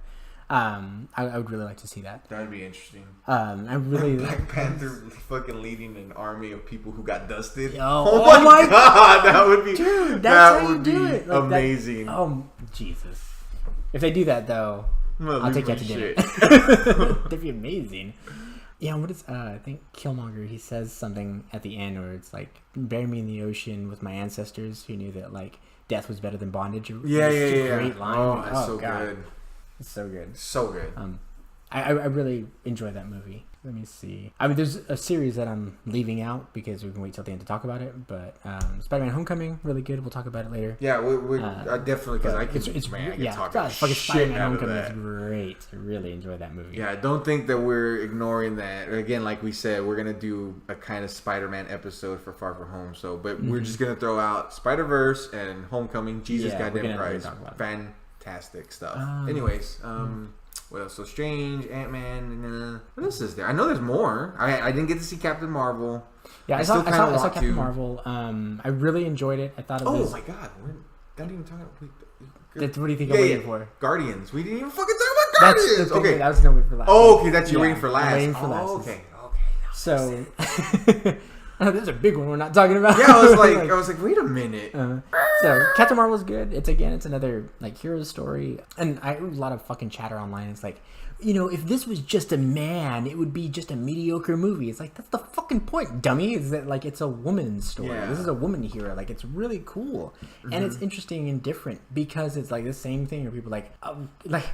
Speaker 1: I would really like to see that.
Speaker 2: That'd be interesting.
Speaker 1: I really
Speaker 2: Black Panther fucking leading an army of people who got dusted.
Speaker 1: Oh my god,
Speaker 2: that would be
Speaker 1: that would be like
Speaker 2: amazing.
Speaker 1: Jesus! If they do that though, I'll take that to dinner. That'd be amazing. Yeah, what is I think Killmonger, he says something at the end where it's like, bury me in the ocean with my ancestors who knew that like death was better than bondage.
Speaker 2: Yeah.
Speaker 1: Great line.
Speaker 2: Oh, that's so good.
Speaker 1: It's so good.
Speaker 2: So good.
Speaker 1: I really enjoy that movie. Let me see. I mean, there's a series that I'm leaving out because we can wait till the end to talk about it. But Spider-Man: Homecoming, really good. We'll talk about it later.
Speaker 2: Yeah, we definitely, because I can talk about
Speaker 1: fucking Spider-Man: Homecoming is great. I really enjoy that movie.
Speaker 2: Yeah, I don't think that we're ignoring that. Again, like we said, we're gonna do a kind of Spider-Man episode for Far From Home. So, but we're just gonna throw out Spider-Verse and Homecoming. Jesus goddamn Christ, fantastic stuff. Anyways, what else? So Strange, Antman, what else is there? I know there's more. I didn't get to see Captain Marvel.
Speaker 1: Yeah, I saw Captain Marvel. I really enjoyed it. I thought it was...
Speaker 2: Oh my god, we're not even talking about...
Speaker 1: What do you think I'm waiting for?
Speaker 2: Guardians. We didn't even fucking talk about Guardians.
Speaker 1: Okay, that was gonna wait for last.
Speaker 2: Oh, okay, that's you're waiting for last.
Speaker 1: I'm waiting for last.
Speaker 2: Okay.
Speaker 1: So, there's a big one we're not talking about.
Speaker 2: Yeah, I was like, wait a minute.
Speaker 1: So Captain Marvel's good. It's another like hero story, and there was a lot of fucking chatter online. It's like, you know, if this was just a man, it would be just a mediocre movie. It's like, that's the fucking point, dummy. Is that like it's a woman's story. Yeah. This is a woman hero. Like, it's really cool, and it's interesting and different because it's like the same thing where people like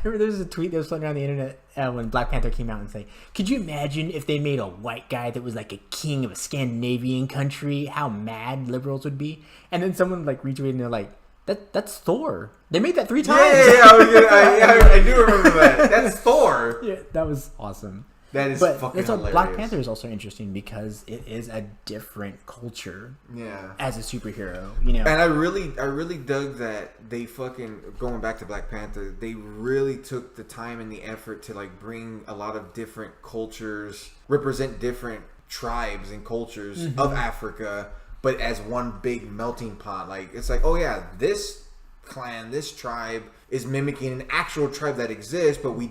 Speaker 1: there's a tweet that was floating around the internet when Black Panther came out and say, could you imagine if they made a white guy that was like a king of a Scandinavian country? How mad liberals would be. And then someone like retweeted and they're like, that's Thor. They made that 3 times.
Speaker 2: I do remember that. That's Thor.
Speaker 1: Yeah, that was awesome.
Speaker 2: That is fucking hilarious.
Speaker 1: Black Panther is also interesting because it is a different culture.
Speaker 2: Yeah.
Speaker 1: As a superhero, you know.
Speaker 2: And I really dug that they fucking, going back to Black Panther, they really took the time and the effort to like bring a lot of different cultures, represent different tribes and cultures of Africa, but as one big melting pot. Like, it's like, oh yeah, this clan, this tribe is mimicking an actual tribe that exists, but we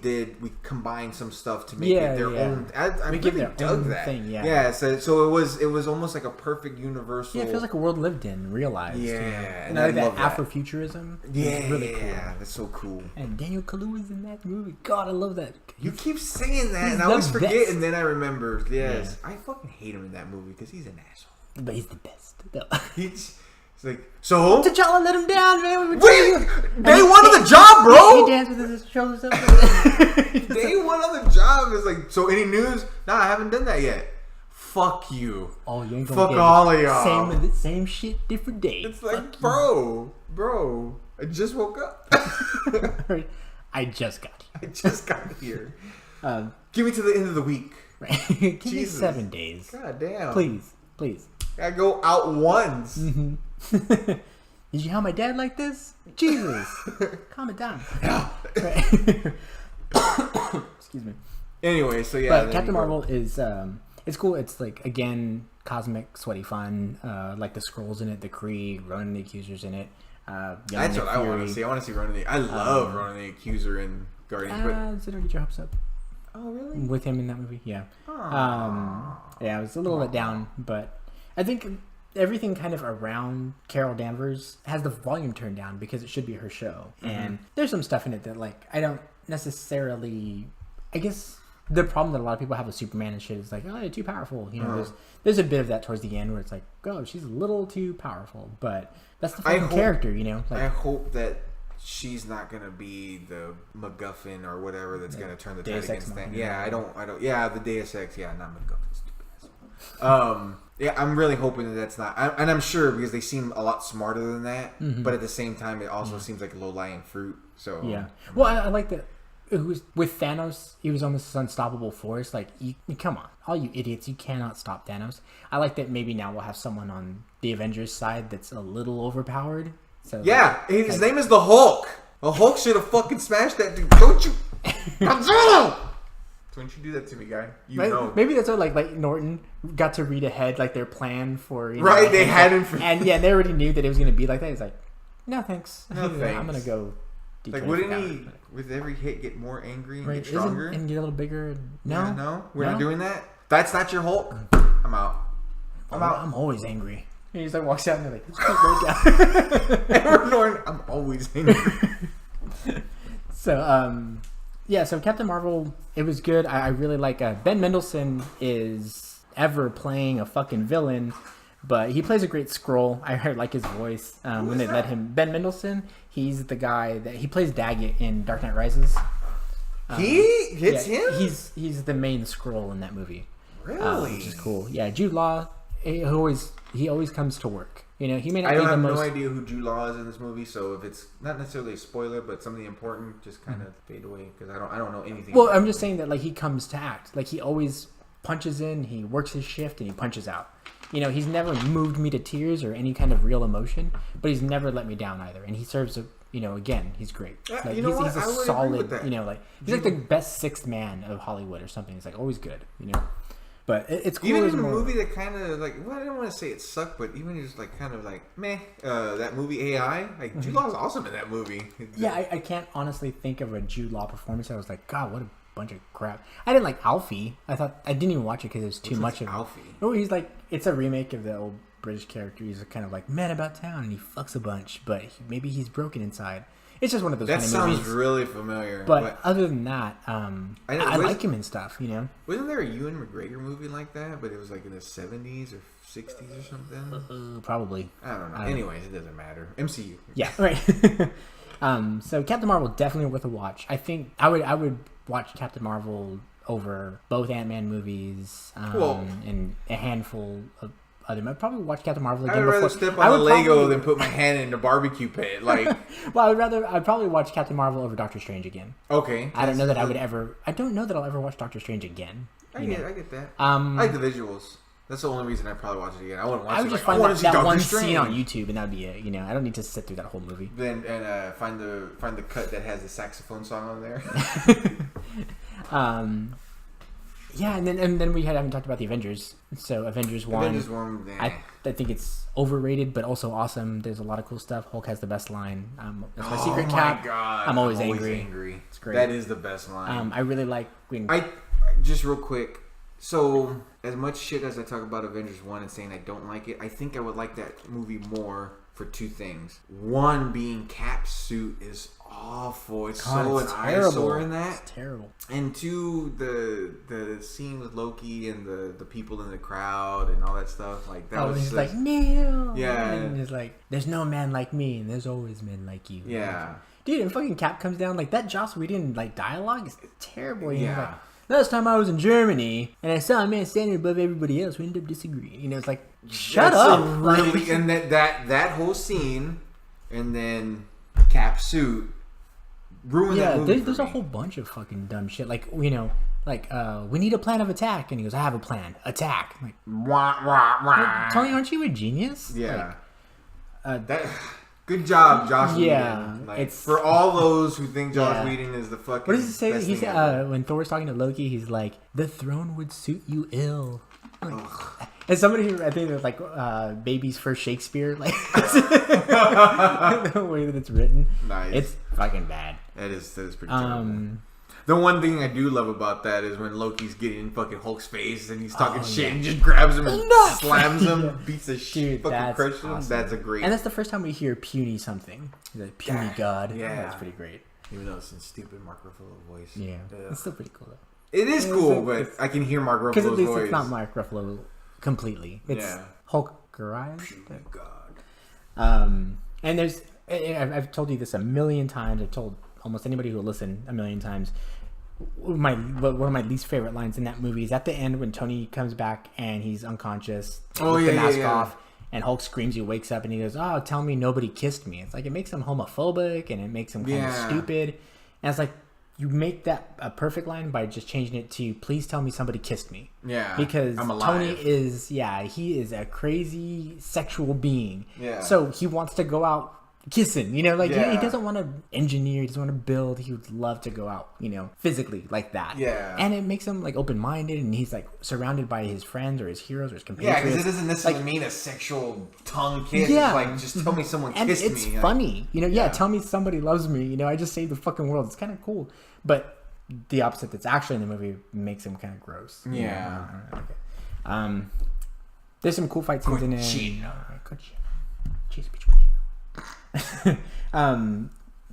Speaker 2: combined some stuff to make it their own. I really dug that
Speaker 1: thing.
Speaker 2: So it was almost like a perfect universal.
Speaker 1: Yeah, it feels like a world lived in, realized.
Speaker 2: Yeah,
Speaker 1: and I like that Afrofuturism.
Speaker 2: Yeah,
Speaker 1: it's really cool.
Speaker 2: Yeah, that's so cool.
Speaker 1: And Daniel Kaluuya's in that movie. God, I love that.
Speaker 2: You keep saying that, and I always forget, and then I remember. Yes, I fucking hate him in that movie because he's an asshole.
Speaker 1: But he's the best.
Speaker 2: It's like, so
Speaker 1: T'Challa let him down, man.
Speaker 2: Day one of the job, bro.
Speaker 1: He danced with his shoulders up.
Speaker 2: Day one of the job is like, so any news? Nah, I haven't done that yet. Fuck you.
Speaker 1: Oh, you ain't
Speaker 2: gonna fuck all of y'all.
Speaker 1: Same shit, different day.
Speaker 2: It's like, bro, I just woke up.
Speaker 1: I just got
Speaker 2: here. Give me to the end of the week.
Speaker 1: Right. Give me 7 days.
Speaker 2: God damn.
Speaker 1: Please.
Speaker 2: I go out once.
Speaker 1: Mm-hmm. Did you have my dad like this? Jesus. Calm it down. Excuse me.
Speaker 2: Anyway, so yeah.
Speaker 1: But Captain Marvel is it's cool. It's like, again, cosmic, sweaty fun. Like the Skrulls in it, the Kree, Ronan the Accuser's in it.
Speaker 2: That's what I want to see. I want to see Ronan I love Ronan the Accuser in Guardians.
Speaker 1: So don't get your hopes up.
Speaker 2: Oh, really?
Speaker 1: With him in that movie, yeah. Yeah, I was a little let down, but I think everything kind of around Carol Danvers has the volume turned down because it should be her show. Mm-hmm. And there's some stuff in it that, like, I don't necessarily... I guess the problem that a lot of people have with Superman and shit is like, oh, you're too powerful. You know, there's a bit of that towards the end where it's like, oh, she's a little too powerful. But that's the fucking character, you know? Like,
Speaker 2: I hope that she's not gonna be the MacGuffin or whatever that's gonna turn the tide against that. Yeah, I don't. Yeah, the Deus Ex. Yeah, not MacGuffin. Stupid asshole. Yeah, I'm really hoping that's not. And I'm sure because they seem a lot smarter than that. Mm-hmm. But at the same time, it also seems like low-lying fruit. So
Speaker 1: yeah. Well, I like that. It was with Thanos. He was almost this unstoppable force. Like, come on, all you idiots, you cannot stop Thanos. I like that. Maybe now we'll have someone on the Avengers side that's a little overpowered. So
Speaker 2: yeah, his name is the Hulk. The Hulk should have fucking smashed that dude. Don't you? Gonzalo! Don't you do that to me, guy? Know.
Speaker 1: Maybe that's what like Norton got to read ahead, like their plan for.
Speaker 2: Right, they had him.
Speaker 1: And yeah, they already knew that it was going to be like that. He's like, no thanks.
Speaker 2: No thanks.
Speaker 1: I'm going to go.
Speaker 2: Like, wouldn't he, with every hit, get more angry and get stronger?
Speaker 1: And get a little bigger? No.
Speaker 2: Yeah, no? We're not doing that? That's not your Hulk? I'm out.
Speaker 1: I'm always angry. He just like walks out and they're like, let's go down.
Speaker 2: Edward Norton, I'm always angry.
Speaker 1: So, so Captain Marvel, it was good. I really like Ben Mendelsohn is ever playing a fucking villain, but he plays a great Skrull. I heard like his voice when they let him. Ben Mendelsohn, he's the guy that he plays Daggett in Dark Knight Rises.
Speaker 2: It's him?
Speaker 1: He's the main Skrull in that movie.
Speaker 2: Really?
Speaker 1: Which is cool. Yeah, Jude Law, he always comes to work. You know, he may not.
Speaker 2: I have no idea who Jude Law is in this movie, so if it's not necessarily a spoiler, but something important, just kind of fade away because I don't know anything.
Speaker 1: Well, I'm just saying that like he comes to act. Like he always punches in, he works his shift, and he punches out. You know, he's never moved me to tears or any kind of real emotion, but he's never let me down either. And he serves again, he's great.
Speaker 2: Yeah,
Speaker 1: like,
Speaker 2: you know
Speaker 1: he's a solid.
Speaker 2: Like
Speaker 1: he's like the best sixth man of Hollywood or something. He's like always good. You know. But it's cool.
Speaker 2: Even in a movie that kind of like, well, I don't want to say it sucked, but even just like kind of like meh. That movie AI, like Jude Law's awesome in that movie.
Speaker 1: Yeah, I can't honestly think of a Jude Law performance. I was like, God, what a bunch of crap. I didn't like Alfie. I didn't even watch it because it was too much of
Speaker 2: Alfie.
Speaker 1: Oh, he's like, it's a remake of the old British character. He's kind of like man about town and he fucks a bunch, but maybe he's broken inside. It's just one of those kind of movies.
Speaker 2: That sounds really familiar.
Speaker 1: But other than that, I like him and stuff, you know?
Speaker 2: Wasn't there a Ewan McGregor movie like that? But it was like in the 70s or 60s or something?
Speaker 1: Probably.
Speaker 2: I don't know. Anyways, it doesn't matter. MCU.
Speaker 1: Yeah, right. So Captain Marvel, definitely worth a watch. I think I would watch Captain Marvel over both Antman movies and a handful of I'd probably watch Captain Marvel again.
Speaker 2: I'd rather step on a Lego than put my hand in the barbecue pit. Like,
Speaker 1: well, I'd probably watch Captain Marvel over Doctor Strange again.
Speaker 2: Okay.
Speaker 1: I don't know that I'll ever watch Doctor Strange again.
Speaker 2: I get that. I like the visuals. That's the only reason I'd probably watch it again. I wouldn't watch it.
Speaker 1: I would just find that one scene on YouTube, and that'd be it. You know, I don't need to sit through that whole movie.
Speaker 2: Then find the cut that has the saxophone song on there.
Speaker 1: Yeah, and then we haven't talked about the Avengers. So Avengers 1.
Speaker 2: Avengers 1,
Speaker 1: I think it's overrated, but also awesome. There's a lot of cool stuff. Hulk has the best line. That's my secret cap.
Speaker 2: God.
Speaker 1: I'm always angry. It's great.
Speaker 2: That is the best line.
Speaker 1: I really like when...
Speaker 2: Just real quick. So, as much shit as I talk about Avengers 1 and saying I don't like it, I think I would like that movie more for two things. One being Cap's suit is awful. It's so an eyesore in that.
Speaker 1: It's terrible.
Speaker 2: And two, the scene with Loki and the people in the crowd and all that stuff, like that was
Speaker 1: he's
Speaker 2: just,
Speaker 1: like, Neil.
Speaker 2: Yeah.
Speaker 1: And he's like, there's no man like me, and there's always men like you.
Speaker 2: Yeah.
Speaker 1: Dude, and fucking Cap comes down, like that Joss Whedon like dialogue is terrible.
Speaker 2: Yeah.
Speaker 1: He's like, last time I was in Germany and I saw a man standing above everybody else, we ended up disagreeing. You know, it's like, shut up.
Speaker 2: Really, and that whole scene, and then Cap's suit ruined that movie.
Speaker 1: There's a whole bunch of fucking dumb shit. Like, you know, like we need a plan of attack, and he goes, I have a plan. Attack. I'm like,
Speaker 2: wah, wah, wah.
Speaker 1: Tony, aren't you a genius?
Speaker 2: Yeah.
Speaker 1: Like,
Speaker 2: good job, Josh Whedon.
Speaker 1: Yeah,
Speaker 2: Like,
Speaker 1: it's
Speaker 2: for all those who think Josh Whedon is the fucking.
Speaker 1: What does he say?
Speaker 2: best
Speaker 1: He
Speaker 2: thing
Speaker 1: said
Speaker 2: ever.
Speaker 1: when Thor's talking to Loki, he's like, "The throne would suit you ill." Like, and somebody who I think it's like baby's first Shakespeare, like the way that it's written.
Speaker 2: Nice.
Speaker 1: It's fucking bad.
Speaker 2: That is pretty terrible. The one thing I do love about that is when Loki's getting in fucking Hulk's face and he's talking shit and just grabs him and slams him, beats the shit, fucking crushes him.
Speaker 1: Awesome.
Speaker 2: That's a great.
Speaker 1: And that's the first time we hear puny something. He's like, puny god.
Speaker 2: Yeah.
Speaker 1: That's pretty great.
Speaker 2: Even though it's in stupid Mark Ruffalo voice.
Speaker 1: Yeah. It's still pretty cool though.
Speaker 2: It is cool, but I can hear Mark Ruffalo's voice.
Speaker 1: Because at least it's not Mark Ruffalo completely. It's Hulk Gariah.
Speaker 2: God.
Speaker 1: And there's, I've told you this a million times. I've told almost anybody who will listen a million times. One of my least favorite lines in that movie is at the end when Tony comes back and he's unconscious with the mask off, and Hulk screams, he wakes up and he goes, "Oh, tell me nobody kissed me." It's like it makes him homophobic and it makes him kind of stupid. And it's like you make that a perfect line by just changing it to "Please tell me somebody kissed me."
Speaker 2: Yeah,
Speaker 1: because
Speaker 2: I'm alive.
Speaker 1: Tony is he is a crazy sexual being.
Speaker 2: Yeah,
Speaker 1: so he wants to go out kissing, you know, like he doesn't want to engineer, he doesn't want to build, he would love to go out, you know, physically like that.
Speaker 2: Yeah.
Speaker 1: And it makes him like open-minded, and he's like surrounded by his friends or his heroes or his compatriots.
Speaker 2: Yeah, because it doesn't necessarily mean a sexual tongue kiss. Yeah. It's like, just tell me someone kissed me.
Speaker 1: And it's funny, you know, tell me somebody loves me, you know, I just saved the fucking world. It's kind of cool. But the opposite that's actually in the movie makes him kind of gross.
Speaker 2: Yeah.
Speaker 1: Okay. There's some cool fight scenes in it.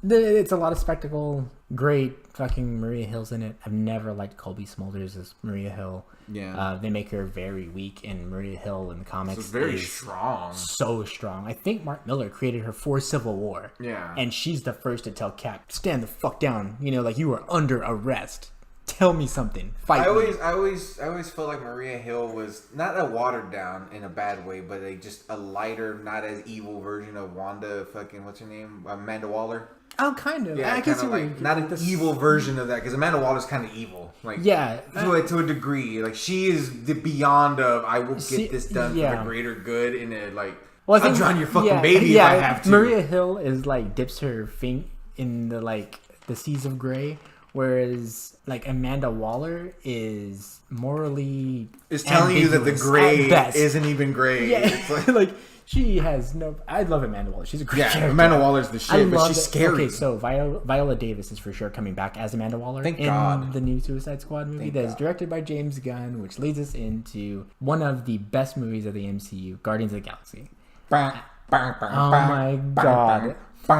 Speaker 1: It's a lot of spectacle. Great fucking Maria Hill's in it. I've never liked Colby Smulders as Maria Hill.
Speaker 2: Yeah.
Speaker 1: They make her very weak, and Maria Hill in the comics
Speaker 2: is very strong.
Speaker 1: So strong. I think Mark Miller created her for Civil War.
Speaker 2: Yeah.
Speaker 1: And she's the first to tell Cap, stand the fuck down. You know, like you are under arrest. Tell me something. Fight
Speaker 2: I
Speaker 1: me.
Speaker 2: always felt like Maria Hill was not a watered down in a bad way, but just a lighter, not as evil version of Wanda. Fucking what's her name? Amanda Waller.
Speaker 1: Oh, kind of.
Speaker 2: Yeah,
Speaker 1: I guess
Speaker 2: like, not an evil version of that, because Amanda Waller's kind of evil. Like, to a degree. Like, she is the beyond of I will get this done for the greater good in a like. Well, I'll drown your fucking baby if I have to.
Speaker 1: Maria Hill is like dips her feet in the seas of gray. Whereas, like, Amanda Waller is morally
Speaker 2: telling you that the gray isn't even gray.
Speaker 1: Yeah,
Speaker 2: it's
Speaker 1: like she has no. I love Amanda Waller. She's a great character.
Speaker 2: Amanda Waller's the shit, but she's scary.
Speaker 1: Okay, so Viola Davis is for sure coming back as Amanda Waller in the new Suicide Squad movie that is directed by James Gunn, which leads us into one of the best movies of the MCU, Guardians of the Galaxy. Oh my god.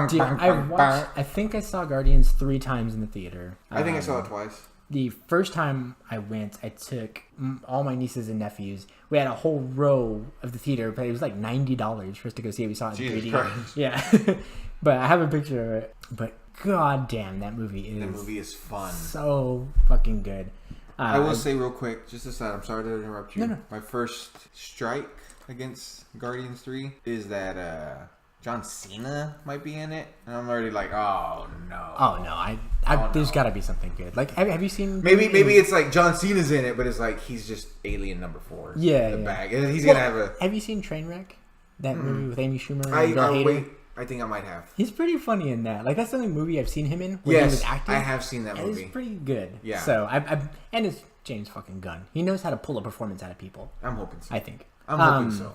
Speaker 1: Dude, I think I saw Guardians 3 times in the theater.
Speaker 2: I think I saw it twice.
Speaker 1: The first time I went, I took all my nieces and nephews. We had a whole row of the theater, but it was like $90 for us to go see it. We saw it in 3D.
Speaker 2: Christ.
Speaker 1: Yeah. But I have a picture of it. But god damn, that movie
Speaker 2: is fun.
Speaker 1: So fucking good.
Speaker 2: I will say real quick, just aside, I'm sorry to interrupt you.
Speaker 1: No.
Speaker 2: My first strike against Guardians 3 is that John Cena might be in it, and I'm already like, oh no. There's got to be something good. Like, have you seen? Maybe it's like John Cena's in it, but it's like he's just Alien number 4.
Speaker 1: Yeah,
Speaker 2: in the bag. And he's gonna have a.
Speaker 1: Have you seen Trainwreck? That movie with Amy Schumer and Bill Hader?
Speaker 2: Wait, I think I might have.
Speaker 1: He's pretty funny in that. Like, that's the only movie I've seen him in where he was acting.
Speaker 2: I have seen that movie.
Speaker 1: It's pretty good.
Speaker 2: Yeah.
Speaker 1: So and it's James fucking Gunn. He knows how to pull a performance out of people.
Speaker 2: I'm hoping so.
Speaker 1: I think.
Speaker 2: I'm hoping so.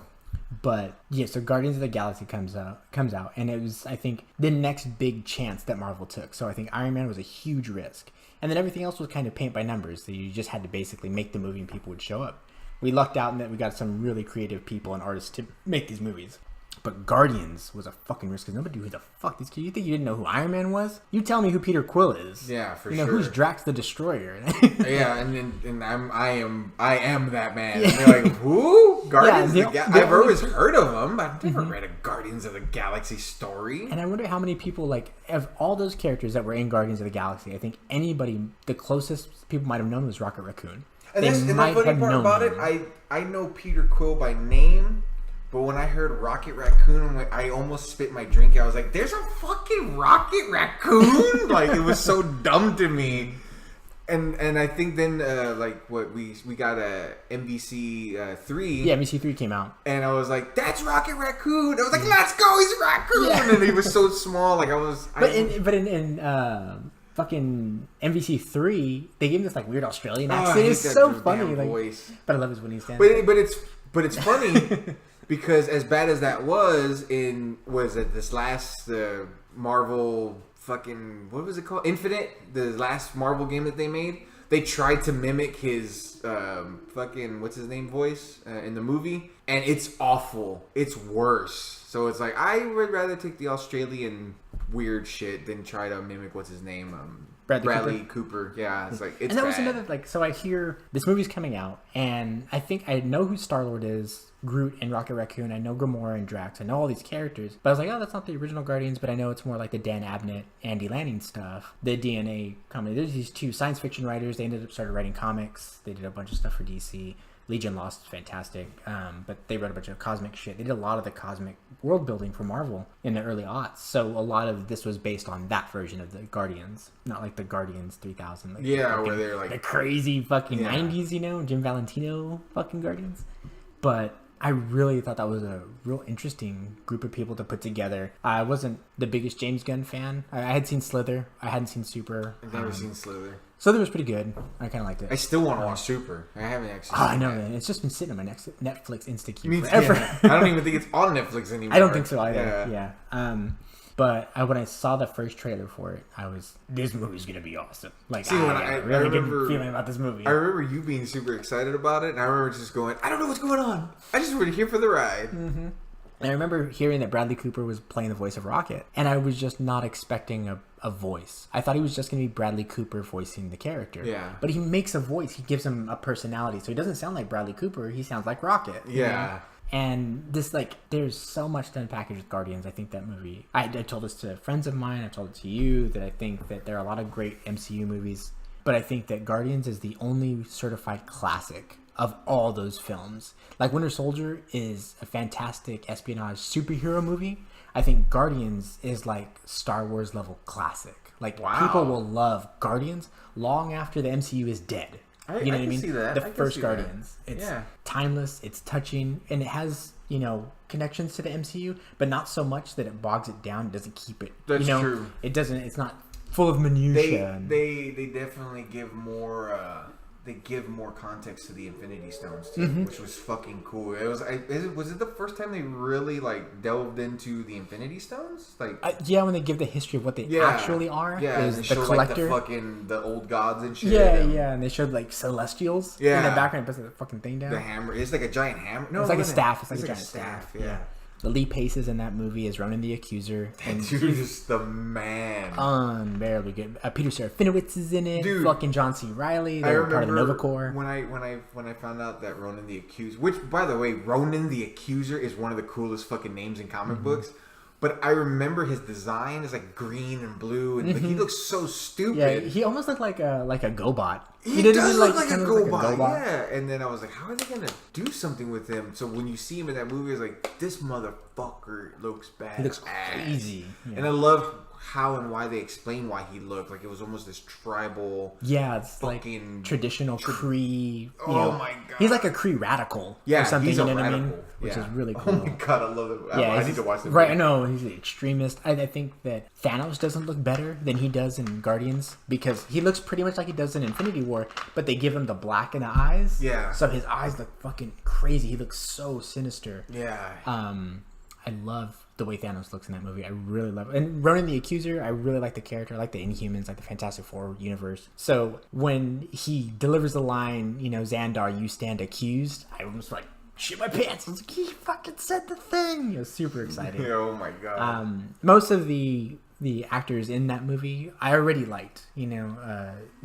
Speaker 1: But yeah, so Guardians of the Galaxy comes out, and it was, I think, the next big chance that Marvel took. So I think Iron Man was a huge risk, and then everything else was kind of paint by numbers. So you just had to basically make the movie, and people would show up. We lucked out in that we got some really creative people and artists to make these movies. But Guardians was a fucking risk because nobody knew who the fuck these kids. You think you didn't know who Iron Man was? You tell me who Peter Quill is.
Speaker 2: Yeah, for
Speaker 1: sure.
Speaker 2: You know
Speaker 1: who's Drax the Destroyer?
Speaker 2: Yeah, and I am that man. Yeah. And they're like, who? Guardians? I've always heard of them, but I've never read a Guardians of the Galaxy story.
Speaker 1: And I wonder how many people, like, of all those characters that were in Guardians of the Galaxy, I think anybody, the closest people might have known was Rocket Raccoon.
Speaker 2: And the funny part about it, I know Peter Quill by name. But when I heard Rocket Raccoon, I almost spit my drink out. I was like, there's a fucking Rocket Raccoon? Like, it was so dumb to me. And I think then, we got a MVC 3.
Speaker 1: Yeah, MVC 3 came out.
Speaker 2: And I was like, that's Rocket Raccoon. I was like, let's go, he's a raccoon. Yeah. And he was so small. Like,
Speaker 1: in fucking MVC 3, they gave him this, like, weird Australian accent. It's so funny. Like, voice. But I love his winning stand.
Speaker 2: But it's funny... Because as bad as that was this last Marvel fucking, what was it called? Infinite? The last Marvel game that they made? They tried to mimic his fucking, what's his name voice in the movie. And it's awful. It's worse. So it's like, I would rather take the Australian weird shit than try to mimic, what's his name? Bradley Cooper. Yeah, it's like, it's
Speaker 1: And that
Speaker 2: bad.
Speaker 1: was another, like, so I hear this movie's coming out, and I think I know who Star-Lord is, Groot and Rocket Raccoon. I know Gamora and Drax. I know all these characters. But I was like, oh, that's not the original Guardians, but I know it's more like the Dan Abnett, Andy Lanning stuff. The DNA comedy. There's these two science fiction writers. They ended up started writing comics. They did a bunch of stuff for DC. Legion Lost is fantastic. But they wrote a bunch of cosmic shit. They did a lot of the cosmic world building for Marvel in the early aughts. So a lot of this was based on that version of the Guardians. Not like the Guardians 3000. Like,
Speaker 2: where they're like...
Speaker 1: the crazy fucking 90s, Jim Valentino fucking Guardians. But... I really thought that was a real interesting group of people to put together. I wasn't the biggest James Gunn fan. I had seen Slither. I hadn't seen Super.
Speaker 2: I've never seen Slither.
Speaker 1: Slither was pretty good. I kind of liked it.
Speaker 2: I still want to watch Super. I haven't actually
Speaker 1: seen I know, man. It's just been sitting on my Netflix Insta queue forever.
Speaker 2: Yeah. I don't even think it's on Netflix anymore.
Speaker 1: I don't think so either. Yeah. But when I saw the first trailer for it, this movie's going to be awesome. Like, I really good feeling about this movie.
Speaker 2: I remember you being super excited about it, and I remember just going, I don't know what's going on. I just want to here for the ride.
Speaker 1: Mm-hmm. And I remember hearing that Bradley Cooper was playing the voice of Rocket, and I was just not expecting a voice. I thought he was just going to be Bradley Cooper voicing the character.
Speaker 2: Yeah.
Speaker 1: But he makes a voice. He gives him a personality. So he doesn't sound like Bradley Cooper. He sounds like Rocket.
Speaker 2: Yeah.
Speaker 1: And this, like, there's so much to unpackage with Guardians. I think that movie, I told this to friends of mine, I told it to you, that I think that there are a lot of great MCU movies, but I think that Guardians is the only certified classic of all those films. Like, Winter Soldier is a fantastic espionage superhero movie. I think Guardians is like Star Wars level classic. Like, people will love Guardians long after the MCU is dead. You know what I mean?
Speaker 2: See that.
Speaker 1: The first Guardians. It's timeless, it's touching, and it has, connections to the MCU, but not so much that it bogs it down. It doesn't keep it.
Speaker 2: That's true.
Speaker 1: It doesn't. It's not full of minutia.
Speaker 2: They definitely give more. They give more context to the Infinity Stones too, which was fucking cool. It was. Was it the first time they really delved into the Infinity Stones?
Speaker 1: When they give the history of what they actually are.
Speaker 2: Yeah,
Speaker 1: is
Speaker 2: and they
Speaker 1: the
Speaker 2: showed
Speaker 1: collector.
Speaker 2: the old gods and shit.
Speaker 1: Yeah, and they showed Celestials.
Speaker 2: Yeah,
Speaker 1: in the background, puts the fucking thing down.
Speaker 2: The hammer. It's like a giant hammer. No,
Speaker 1: it's like a staff. It's like a giant
Speaker 2: staff. Yeah.
Speaker 1: The lead paces in that movie is Ronan the Accuser.
Speaker 2: And dude is the man.
Speaker 1: Unbearably good. Peter Serafinowicz is in it. Dude, fucking John C. Reilly. They're part of the Nova Corps.
Speaker 2: When I found out that Ronan the Accuser, which by the way, Ronan the Accuser is one of the coolest fucking names in comic books. But I remember his design is like green and blue, and he looks so stupid.
Speaker 1: Yeah, he almost looked like a GoBot.
Speaker 2: He does look like a GoBot. Yeah, and then I was like, how are they gonna do something with him? So when you see him in that movie, it's like, this motherfucker looks bad.
Speaker 1: He looks crazy.
Speaker 2: Yeah. And I love how and why they explain why he looked like it was almost this tribal.
Speaker 1: Yeah, it's like traditional Kree.
Speaker 2: My god,
Speaker 1: he's like a Kree radical.
Speaker 2: Yeah,
Speaker 1: or something.
Speaker 2: He's
Speaker 1: you know
Speaker 2: a
Speaker 1: what
Speaker 2: radical.
Speaker 1: I mean? Which is really cool.
Speaker 2: Oh my god, I love it.
Speaker 1: Yeah,
Speaker 2: I need to watch this.
Speaker 1: Right, I know he's an extremist. I think that Thanos doesn't look better than he does in Guardians because he looks pretty much like he does in Infinity War. War, but they give him the black in the eyes.
Speaker 2: Yeah.
Speaker 1: So his eyes look fucking crazy. He looks so sinister.
Speaker 2: Yeah.
Speaker 1: I love the way Thanos looks in that movie. I really love it. And Ronan the Accuser, I really like the character. I like the Inhumans, like the Fantastic Four universe. So when he delivers the line, Xandar, you stand accused, I was like, shit my pants. I was like, he fucking said the thing. It was super exciting.
Speaker 2: Oh my god.
Speaker 1: Most of the actors in that movie I already liked.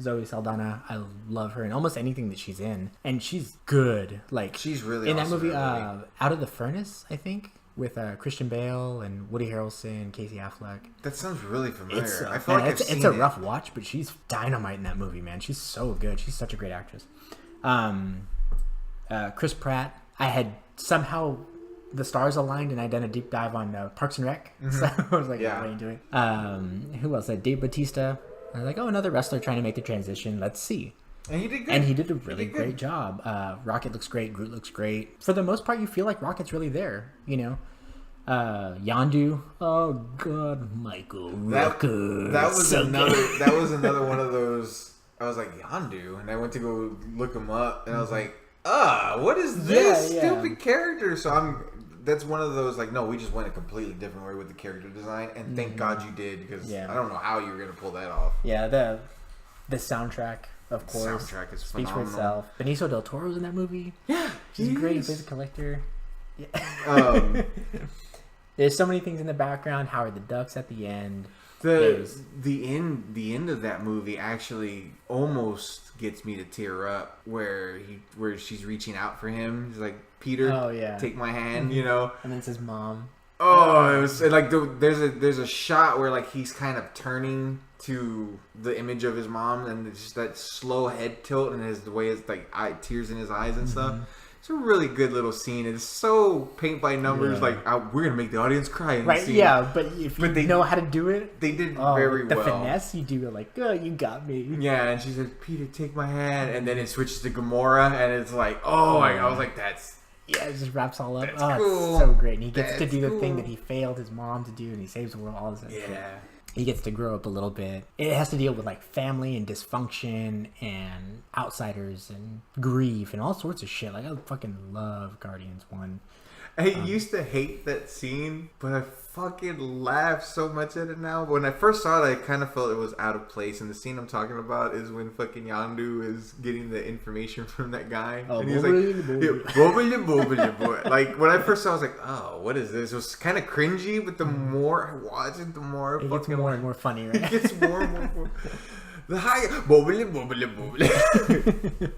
Speaker 1: Zoe Saldana, I love her in almost anything that she's in, and she's good. Like,
Speaker 2: she's really
Speaker 1: in
Speaker 2: awesome
Speaker 1: that movie.
Speaker 2: in
Speaker 1: Out of the Furnace, I think, with Christian Bale and Woody Harrelson, Casey Affleck.
Speaker 2: That sounds really familiar.
Speaker 1: I
Speaker 2: feel like
Speaker 1: it's a rough watch, but she's dynamite in that movie, man. She's so good. She's such a great actress. Chris Pratt, I had somehow the stars aligned and I done a deep dive on Parks and Rec. So I was like, what are you doing? Who else? Dave Bautista. I was like, another wrestler trying to make the transition. Let's see.
Speaker 2: And he did good.
Speaker 1: And he did a really great job. Rocket looks great. Groot looks great. For the most part, you feel like Rocket's really there, Yondu. Oh God, Michael Rooker.
Speaker 2: That was another one of those. I was like, Yondu, and I went to go look him up, and I was like, what is this stupid character? So that's one of those, like, no, we just went a completely different way with the character design, and thank God you did, because I don't know how you were gonna pull that off.
Speaker 1: Yeah, the soundtrack. Of course,
Speaker 2: the soundtrack is
Speaker 1: speaks
Speaker 2: phenomenal.
Speaker 1: for itself. Benicio del Toro's in that movie.
Speaker 2: Yeah,
Speaker 1: he's great. He plays a collector. Yeah. There's so many things in the background. Howard the Duck's at the end.
Speaker 2: The end of that movie actually almost gets me to tear up, where she's reaching out for him. He's like, Peter, take my hand, And
Speaker 1: then it's his mom.
Speaker 2: Oh, it was like there's a shot where like he's kind of turning to the image of his mom, and it's just that slow head tilt, and the way it's like tears in his eyes and stuff. It's a really good little scene. It's so paint by numbers. Like, we're gonna make the audience cry in the scene.
Speaker 1: Yeah, but if you know how to do it,
Speaker 2: they did very well.
Speaker 1: The finesse you do, like, you got me.
Speaker 2: Yeah, and she said, Peter, take my hand, and then it switches to Gamora, and it's like, I was like, that's.
Speaker 1: Yeah, it just wraps all up.
Speaker 2: That's cool.
Speaker 1: It's so great. And he gets to do the thing that he failed his mom to do, and he saves the world, all this stuff.
Speaker 2: Yeah.
Speaker 1: He gets to grow up a little bit. It has to deal with, like, family and dysfunction and outsiders and grief and all sorts of shit. Like, I fucking love Guardians 1.
Speaker 2: I used to hate that scene, but I fucking laugh so much at it now. When I first saw it, I kind of felt it was out of place. And the scene I'm talking about is when fucking Yondu is getting the information from that guy. And he's like, like, when I first saw it, I was like, what is this? It was kind of cringy, but the more I watch it, the more
Speaker 1: it gets more and more funny, right?
Speaker 2: It gets more and more the high bobbly.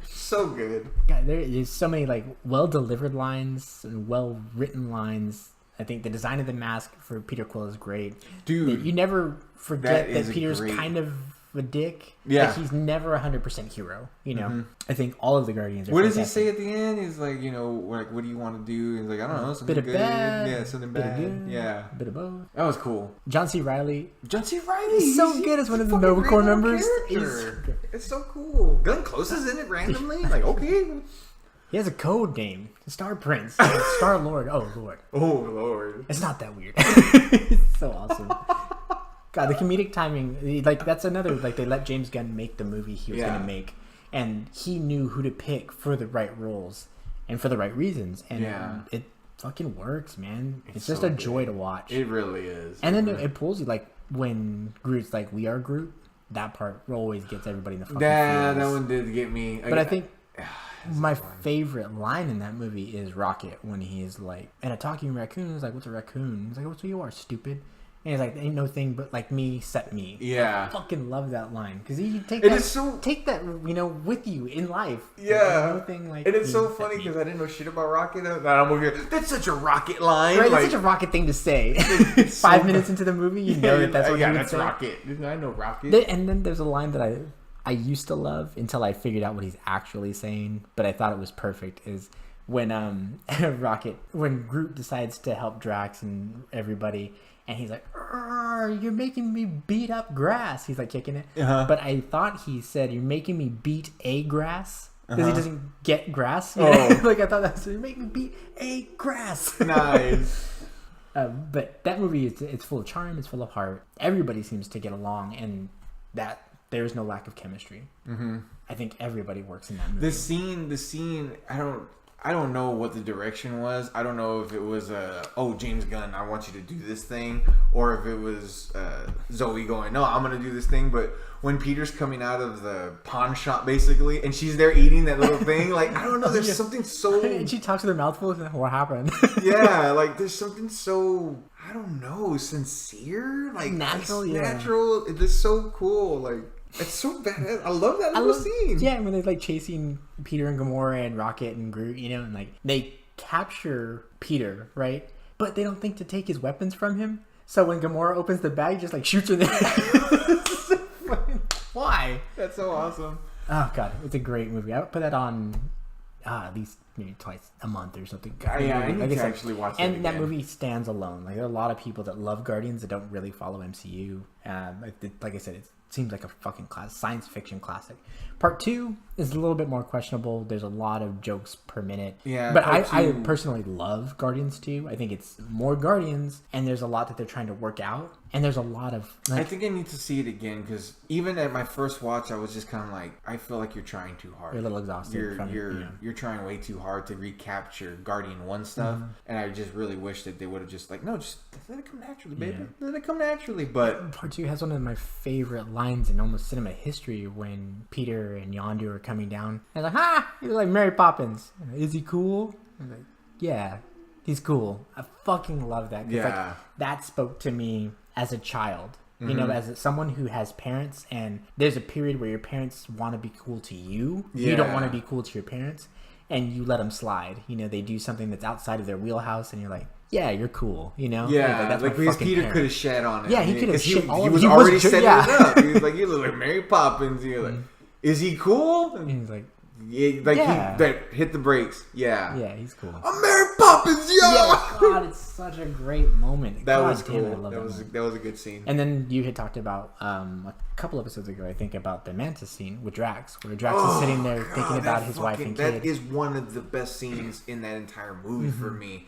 Speaker 2: So good.
Speaker 1: God, there's so many like well delivered lines and well written lines. I think the design of the mask for Peter Quill is great.
Speaker 2: Dude,
Speaker 1: you never forget that Peter's kind of a dick.
Speaker 2: Yeah.
Speaker 1: Like, he's never 100% hero. I think all of the Guardians are
Speaker 2: What
Speaker 1: fantastic.
Speaker 2: does he say at the end? He's like, like, what do you want to do? He's like, I don't know, something
Speaker 1: bit of
Speaker 2: good.
Speaker 1: bad.
Speaker 2: Yeah, something
Speaker 1: bit
Speaker 2: bad.
Speaker 1: Of good,
Speaker 2: yeah.
Speaker 1: Bit of both.
Speaker 2: That was cool.
Speaker 1: John C. Reilly.
Speaker 2: He's
Speaker 1: so good as one of the Nova Corps members.
Speaker 2: It's so cool. Glenn Close is in it randomly. Like, okay.
Speaker 1: He has a code name. Star Prince. Star Lord. Oh, Lord.
Speaker 2: Oh, Lord.
Speaker 1: It's not that weird. It's so awesome. God, the comedic timing. Like, that's another... Like, they let James Gunn make the movie he was going to make. And he knew who to pick for the right roles. And for the right reasons. And it fucking works, man. It's just a joy to watch.
Speaker 2: It really is.
Speaker 1: And then it pulls you, like, when Groot's like, we are Groot. That part always gets everybody in the fucking feels.
Speaker 2: That one did get me.
Speaker 1: But I think... My favorite line in that movie is Rocket when he's like, and a talking raccoon is like, what's a raccoon? He's like, what's you are, stupid? And he's like, ain't no thing but like me, set me.
Speaker 2: Yeah.
Speaker 1: I fucking love that line because you take that with you in life.
Speaker 2: Yeah.
Speaker 1: No thing like.
Speaker 2: And it's so funny because I didn't know shit about Rocket. And I'm over here. That's such a Rocket line.
Speaker 1: Right, it's such a Rocket thing to say. 5 minutes into the movie, you know that's what you would say.
Speaker 2: Rocket. I know Rocket.
Speaker 1: And then there's a line that I used to love until I figured out what he's actually saying, but I thought it was perfect, is when when Groot decides to help Drax and everybody, and he's like, you're making me beat up grass. He's like kicking it. But I thought he said, you're making me beat a grass. Because he doesn't get grass. Like, I thought that's, you're making me beat a grass.
Speaker 2: Nice.
Speaker 1: But that movie, it's full of charm, it's full of heart. Everybody seems to get along, and that there's no lack of chemistry.
Speaker 2: Mm-hmm.
Speaker 1: I think everybody works in that movie.
Speaker 2: The scene. I don't know what the direction was. I don't know if it was James Gunn, I want you to do this thing, or if it was Zoe going, no, I'm gonna do this thing. But when Peter's coming out of the pawn shop, basically, and she's there eating that little thing, like, I don't know, there's something so.
Speaker 1: And she talks with her mouth full. What happened?
Speaker 2: Yeah, like there's something so, I don't know, sincere, like
Speaker 1: natural.
Speaker 2: Natural. It's so cool, like. It's so bad. I love that little scene.
Speaker 1: Yeah, when they're like chasing Peter and Gamora and Rocket and Groot, and like they capture Peter, right? But they don't think to take his weapons from him. So when Gamora opens the bag, he just like shoots her there. Why?
Speaker 2: That's so awesome.
Speaker 1: Oh god, it's a great movie. I would put that on at least maybe twice a month or something.
Speaker 2: Yeah, I need to actually watch it.
Speaker 1: And that movie stands alone. Like there are a lot of people that love Guardians that don't really follow MCU. Like I said, it seems like a fucking science fiction classic. Part 2 is a little bit more questionable. There's a lot of jokes per minute.
Speaker 2: Yeah,
Speaker 1: but I personally love Guardians 2. I think it's more Guardians, and there's a lot that they're trying to work out. And there's a lot of...
Speaker 2: I think I need to see it again, because even at my first watch, I was just kind of like, I feel like you're trying too hard.
Speaker 1: You're a little exhausted.
Speaker 2: You're trying way too hard to recapture Guardian 1 stuff. Mm-hmm. And I just really wish that they would have just like, no, just let it come naturally, baby. Yeah. Let it come naturally. But
Speaker 1: Part 2 has one of my favorite lines in almost cinema history when Peter and Yondu are coming down. And like, he's like Mary Poppins. Is he cool? I'm like, yeah, he's cool. I fucking love that.
Speaker 2: Yeah.
Speaker 1: Like, that spoke to me as a child. You know, as someone who has parents, and there's a period where your parents want to be cool to you. Yeah. You don't want to be cool to your parents, and you let them slide. You know, they do something that's outside of their wheelhouse, and you're like, yeah, you're cool, you know?
Speaker 2: Yeah, that's like because Peter could have shat on it.
Speaker 1: Yeah, he could have shit all over it.
Speaker 2: He was already setting it up. He was like, you look like Mary Poppins. You're like, is he cool?
Speaker 1: And he's like,
Speaker 2: he hit the brakes. Yeah.
Speaker 1: Yeah, he's cool.
Speaker 2: I'm Mary Poppins, yo!
Speaker 1: Yeah, God, it's such a great moment.
Speaker 2: That was cool. That was a good scene.
Speaker 1: And then you had talked about a couple episodes ago, I think, about the Mantis scene with Drax, where Drax is sitting there thinking about his wife and kid.
Speaker 2: That is one of the best scenes in that entire movie for me.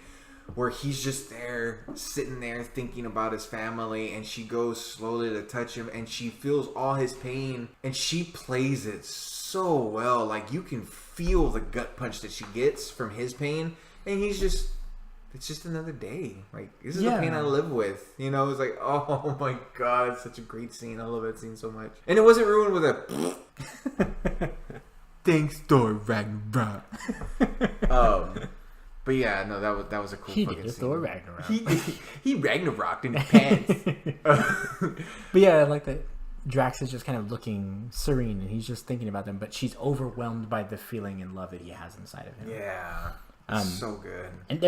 Speaker 2: Where he's just there, sitting there, thinking about his family, and she goes slowly to touch him, and she feels all his pain, and she plays it so well. Like, you can feel the gut punch that she gets from his pain, and it's just another day. Like, this is the pain I live with. You know, it's like, oh my god, it's such a great scene. I love that scene so much. And it wasn't ruined with a thanks, Thor Ragnarok. But yeah, no, that was a cool fucking scene.
Speaker 1: Thor Ragnarok.
Speaker 2: He Ragnaroked in his pants.
Speaker 1: But yeah, I like that Drax is just kind of looking serene, and he's just thinking about them, but she's overwhelmed by the feeling and love that he has inside of him.
Speaker 2: Yeah. So good.
Speaker 1: And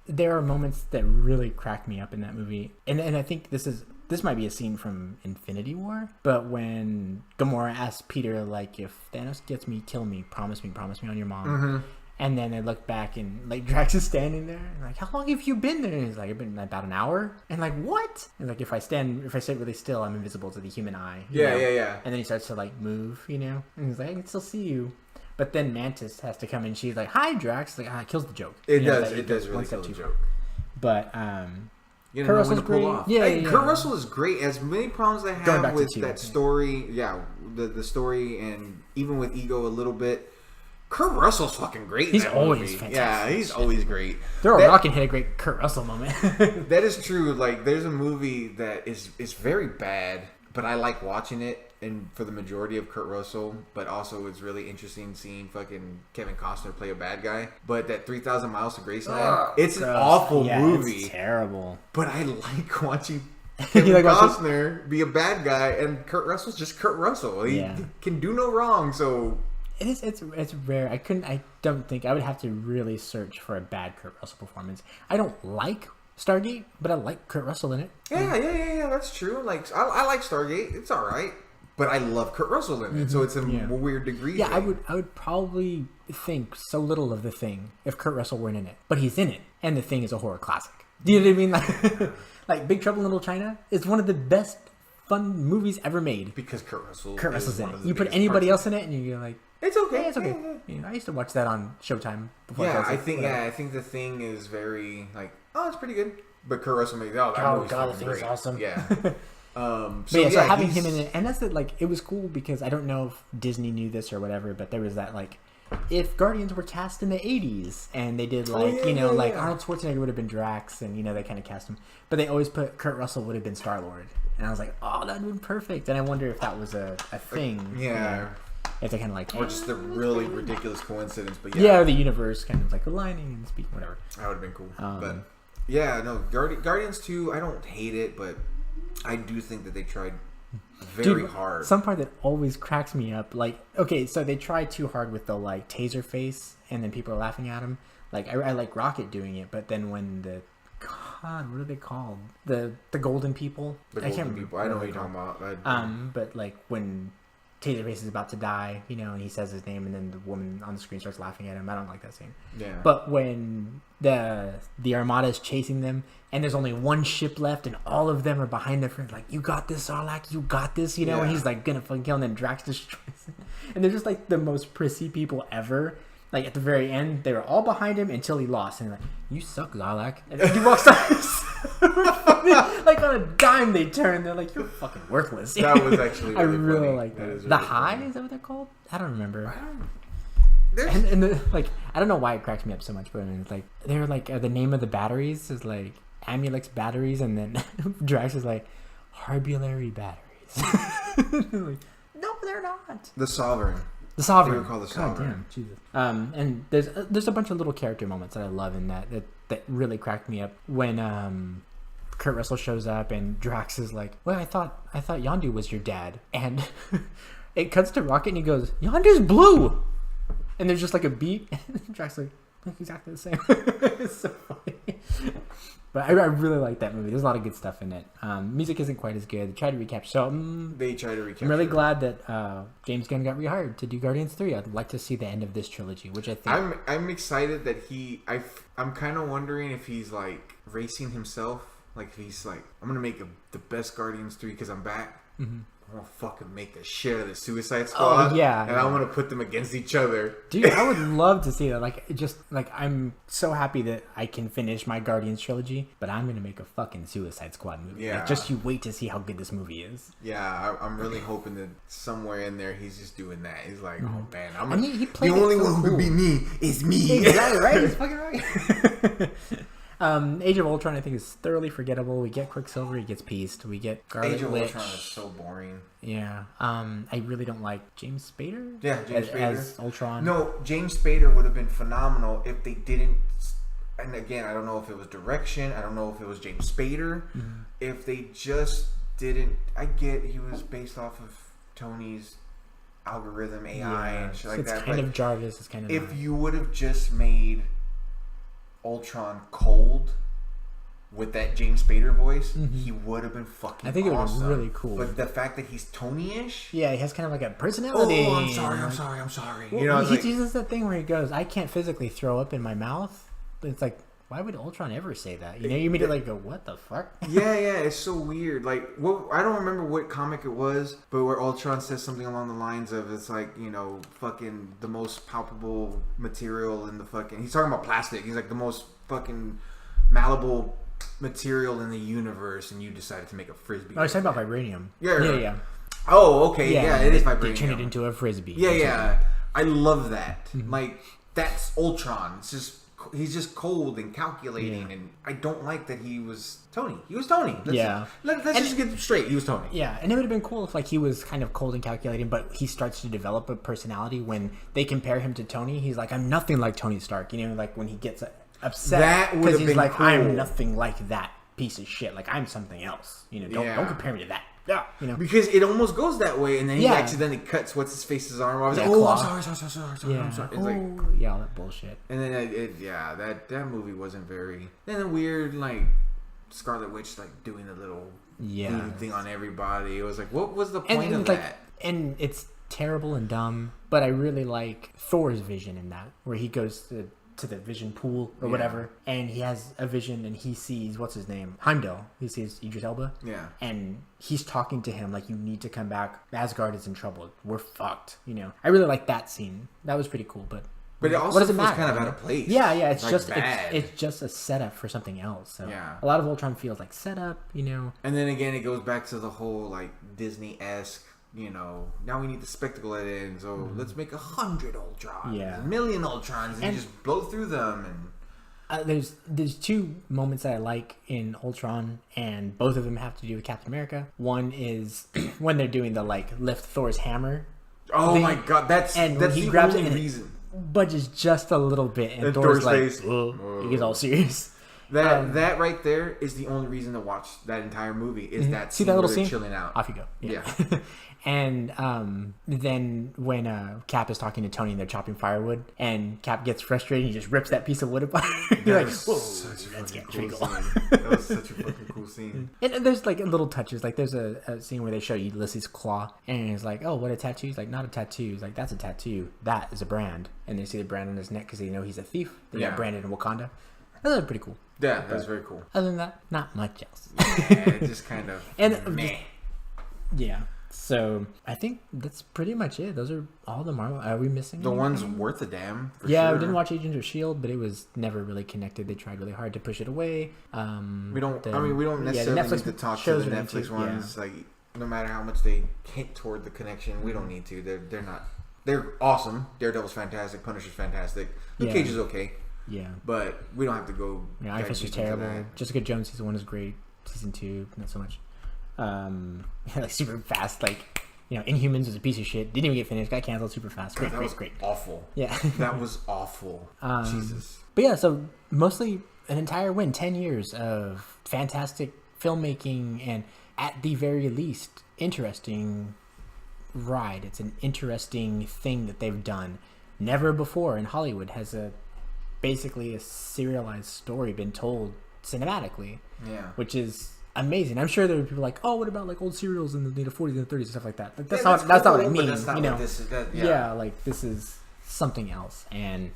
Speaker 1: there are moments that really crack me up in that movie. And I think this might be a scene from Infinity War, but when Gamora asks Peter, like, if Thanos gets me, kill me, promise me on your mom. Mm-hmm. And then I look back and like Drax is standing there and like, how long have you been there? And he's like, I've been about an hour. And like, what? And like, if I sit really still, I'm invisible to the human eye.
Speaker 2: Yeah.
Speaker 1: And then he starts to like move, And he's like, I can still see you. But then Mantis has to come in. She's like, hi, Drax. Like, it kills the joke.
Speaker 2: It does really kill the joke.
Speaker 1: But
Speaker 2: you know, Kurt Russell's great.
Speaker 1: Yeah.
Speaker 2: Kurt Russell is great. As many problems I have with that story, the story, and even with Ego a little bit. Kurt Russell's fucking great.
Speaker 1: He's always fantastic.
Speaker 2: Yeah, he's always great.
Speaker 1: Rock can hit a great Kurt Russell moment.
Speaker 2: That is true. Like, there's a movie that is very bad, but I like watching it, and for the majority of Kurt Russell. But also, it's really interesting seeing fucking Kevin Costner play a bad guy. But that 3,000 Miles to Graceland, it's an awful movie.
Speaker 1: It's terrible.
Speaker 2: But I like watching Kevin Costner be a bad guy, and Kurt Russell's just Kurt Russell. He can do no wrong. So.
Speaker 1: It's rare. I don't think I would have to really search for a bad Kurt Russell performance. I don't like Stargate, but I like Kurt Russell in it.
Speaker 2: Yeah, that's true. Like, I like Stargate. It's all right. But I love Kurt Russell in it, so it's a weird degree.
Speaker 1: Yeah, thing. I would probably think so little of The Thing if Kurt Russell weren't in it. But he's in it, and The Thing is a horror classic. Do you know what I mean? Like Big Trouble in Little China is one of the best fun movies ever made.
Speaker 2: Because Kurt Russell's
Speaker 1: in it. You put anybody else in it, and you're like,
Speaker 2: it's okay.
Speaker 1: Yeah, it's okay. I used to watch that on Showtime before.
Speaker 2: I think The Thing is very like, oh, it's pretty good. But Kurt Russell made that movie's
Speaker 1: The Thing is awesome.
Speaker 2: Yeah.
Speaker 1: So having him in it, and that's it. Like, it was cool because I don't know if Disney knew this or whatever, but there was that like, if Guardians were cast in the '80s and they did like Arnold Schwarzenegger would have been Drax, and they kind of cast him, but they always put Kurt Russell would have been Star-Lord, and I was like, oh, that would have been perfect. And I wonder if that was a thing.
Speaker 2: Yeah.
Speaker 1: If they kind of like,
Speaker 2: or just a really ridiculous coincidence, but
Speaker 1: or the universe kind of like aligning and speaking, whatever.
Speaker 2: That would have been cool. But yeah, no, Guardians 2, I don't hate it, but I do think that they tried very hard.
Speaker 1: Some part that always cracks me up, like, okay, so they tried too hard with the like taser face, and then people are laughing at him. Like, I like Rocket doing it, but then when God, what are they called? The golden people.
Speaker 2: I can't remember. People. I know what you're talking about.
Speaker 1: But like when Taserface is about to die, and he says his name, and then the woman on the screen starts laughing at him. I don't like that scene.
Speaker 2: Yeah.
Speaker 1: But when the Armada is chasing them, and there's only one ship left, and all of them are behind their friends, like, you got this, Sarlacc, you got this, and he's like gonna fucking kill him, and then Drax destroys him. And they're just like the most prissy people ever. Like, at the very end, they were all behind him until he lost. And they're like, you suck, Sarlacc. And he walks out. Like, on a dime, they turn. They're like, you're fucking worthless.
Speaker 2: That was actually really
Speaker 1: I really
Speaker 2: funny.
Speaker 1: like that.
Speaker 2: Really
Speaker 1: the High?
Speaker 2: funny.
Speaker 1: Is that what they're called? I don't remember.
Speaker 2: There's...
Speaker 1: And like, I don't know why it cracks me up so much, but I mean, it's like, they're like, the name of the batteries is like Amulix batteries. And then Drax is like, Harbulary batteries. Like, no, they're not.
Speaker 2: The Sovereign.
Speaker 1: The Sovereign.
Speaker 2: They were called the Sovereign.
Speaker 1: God damn, Jesus. And there's a bunch of little character moments that I love in that really cracked me up when Kurt Russell shows up and Drax is like, well, I thought Yondu was your dad, and it cuts to Rocket and he goes, Yondu's blue, and there's just like a beat, and Drax like, look exactly the same. It's so funny. But I really like that movie. There's a lot of good stuff in it. Music isn't quite as good. They try to recapture something.
Speaker 2: They try to recapture.
Speaker 1: I'm really glad that James Gunn got rehired to do Guardians 3. I'd like to see the end of this trilogy, which I think...
Speaker 2: I'm excited that I'm kind of wondering if he's like racing himself. Like, if he's like, I'm going to make the best Guardians 3 because I'm back. Mm-hmm. I'm gonna fucking make the shit out of the Suicide Squad.
Speaker 1: Oh, yeah.
Speaker 2: And I'm gonna put them against each other.
Speaker 1: Dude, I would love to see that. Like, I'm so happy that I can finish my Guardians trilogy, but I'm gonna make a fucking Suicide Squad movie.
Speaker 2: Yeah.
Speaker 1: Like, just you wait to see how good this movie is.
Speaker 2: Yeah, I'm really hoping that somewhere in there he's just doing that. He's like, oh man,
Speaker 1: he played
Speaker 2: the only
Speaker 1: so
Speaker 2: one who could be me is me.
Speaker 1: Exactly, right? He's fucking right. Age of Ultron, I think, is thoroughly forgettable. We get Quicksilver, he gets pieced. We get Scarlet
Speaker 2: Age of
Speaker 1: Witch.
Speaker 2: Ultron is so boring.
Speaker 1: Yeah. I really don't like James Spader.
Speaker 2: Yeah, James Spader
Speaker 1: as Ultron.
Speaker 2: No, James Spader would have been phenomenal if they didn't. And again, I don't know if it was direction. I don't know if it was James Spader. Mm-hmm. If they just didn't. I get he was based off of Tony's algorithm AI and shit like
Speaker 1: it's
Speaker 2: that.
Speaker 1: Kind of Jarvis. It's kind of.
Speaker 2: If you would have just made Ultron cold with that James Spader voice, he would have been fucking awesome.
Speaker 1: I think it was really cool.
Speaker 2: But the fact that he's Tony-ish,
Speaker 1: yeah, he has kind of like a personality.
Speaker 2: Oh, I'm sorry.
Speaker 1: Well, he uses that thing where he goes, I can't physically throw up in my mouth. But it's like, why would Ultron ever say that? You immediately go, what the fuck?
Speaker 2: Yeah, it's so weird. Like, I don't remember what comic it was, but where Ultron says something along the lines of, it's like, fucking the most palpable material in the fucking... He's talking about plastic. He's like, the most fucking malleable material in the universe, and you decided to make a frisbee.
Speaker 1: Oh, I was talking about vibranium.
Speaker 2: Yeah. Oh, okay. Yeah, it is vibranium.
Speaker 1: They turn it into a frisbee.
Speaker 2: Yeah. I love that. Mm-hmm. Like, that's Ultron. It's just... He's just cold and calculating, and I don't like that he was Tony. He was Tony. Let's just get straight. He was Tony.
Speaker 1: Yeah, and it would have been cool if like he was kind of cold and calculating, but he starts to develop a personality when they compare him to Tony. He's like, I'm nothing like Tony Stark. Like when he gets upset because he's like, cool. I'm nothing like that piece of shit. Like I'm something else. Don't compare me to that. Yeah,
Speaker 2: because it almost goes that way, and then he accidentally cuts what's his face's arm off. Like, I'm sorry. I'm sorry. It's like,
Speaker 1: all that bullshit.
Speaker 2: And then that movie wasn't very. Then the weird like Scarlet Witch like doing the little thing on everybody. It was like, what was the point of that?
Speaker 1: And it's terrible and dumb, but I really like Thor's vision in that, where he goes to the vision pool or whatever, and he has a vision and he sees what's his name, Heimdall. He sees Idris Elba, and he's talking to him like, you need to come back, Asgard is in trouble, we're fucked. I really like that scene. That was pretty cool. But
Speaker 2: But it also
Speaker 1: what does it
Speaker 2: feels
Speaker 1: matter?
Speaker 2: kind of out of place.
Speaker 1: Yeah, it's
Speaker 2: like
Speaker 1: just
Speaker 2: bad.
Speaker 1: it's just a setup for something else. So
Speaker 2: Yeah.
Speaker 1: a lot of Ultron feels like setup,
Speaker 2: And then again, it goes back to the whole like Disney-esque. Now we need the spectacle at it, and so let's make 100 Ultrons,
Speaker 1: Yeah.
Speaker 2: 1,000,000 Ultrons, and just blow through them. And
Speaker 1: there's two moments that I like in Ultron, and both of them have to do with Captain America. One is when they're doing the like lift Thor's hammer.
Speaker 2: oh my god, that's
Speaker 1: he
Speaker 2: the
Speaker 1: grabs
Speaker 2: only
Speaker 1: it and
Speaker 2: reason.
Speaker 1: Budges just a little bit, and
Speaker 2: Thor's
Speaker 1: Thor's like,
Speaker 2: face.
Speaker 1: he gets all serious.
Speaker 2: That right there is the only reason to watch that entire movie is that
Speaker 1: See
Speaker 2: scene
Speaker 1: that little
Speaker 2: where they're
Speaker 1: scene?
Speaker 2: chilling out.
Speaker 1: Off you go.
Speaker 2: Yeah.
Speaker 1: And then when Cap is talking to Tony and they're chopping firewood, and Cap gets frustrated, he just rips that piece of wood apart. You're like, whoa, that's getting pretty cool.
Speaker 2: That was such a fucking cool scene.
Speaker 1: And there's like little touches. Like there's a scene where they show Ulysses' claw, and he's like, "Oh, what a tattoo!" He's like, "Not a tattoo." He's like, "That's a tattoo. That is a brand." And they see the brand on his neck because they know he's a thief. They got branded in Wakanda. That's pretty cool.
Speaker 2: Yeah, that's very cool.
Speaker 1: Other than that, not much else.
Speaker 2: Yeah, it just kind of meh.
Speaker 1: Yeah. So I think that's pretty much it. Those are all the Marvel. Are we missing
Speaker 2: The
Speaker 1: anything?
Speaker 2: ones worth a damn. For
Speaker 1: Yeah,
Speaker 2: sure.
Speaker 1: we didn't watch Agents of S.H.I.E.L.D., but it was never really connected. They tried really hard to push it away.
Speaker 2: We don't necessarily need to talk to the Netflix ones. Like, no matter how much they hint toward the connection, we don't need to. They're not. They're awesome. Daredevil's fantastic. Punisher's fantastic. Luke Cage is okay.
Speaker 1: Yeah.
Speaker 2: But we don't have to go.
Speaker 1: Yeah, Iron Fist is terrible. Jessica Jones season 1 is great. Season 2, not so much. Like super fast. Like, Inhumans was a piece of shit. Didn't even get finished. Got canceled super fast. Great.
Speaker 2: Awful.
Speaker 1: Yeah.
Speaker 2: That was awful. Jesus.
Speaker 1: But yeah, so mostly an entire win. 10 years of fantastic filmmaking and, at the very least, interesting ride. It's an interesting thing that they've done. Never before in Hollywood has basically a serialized story been told cinematically.
Speaker 2: Yeah.
Speaker 1: Which is amazing. I'm sure there are people like, oh, what about like old serials in the 40s and the 30s and stuff like that. Like, that's not what I mean.
Speaker 2: That's not what this is.
Speaker 1: Like this is something else. And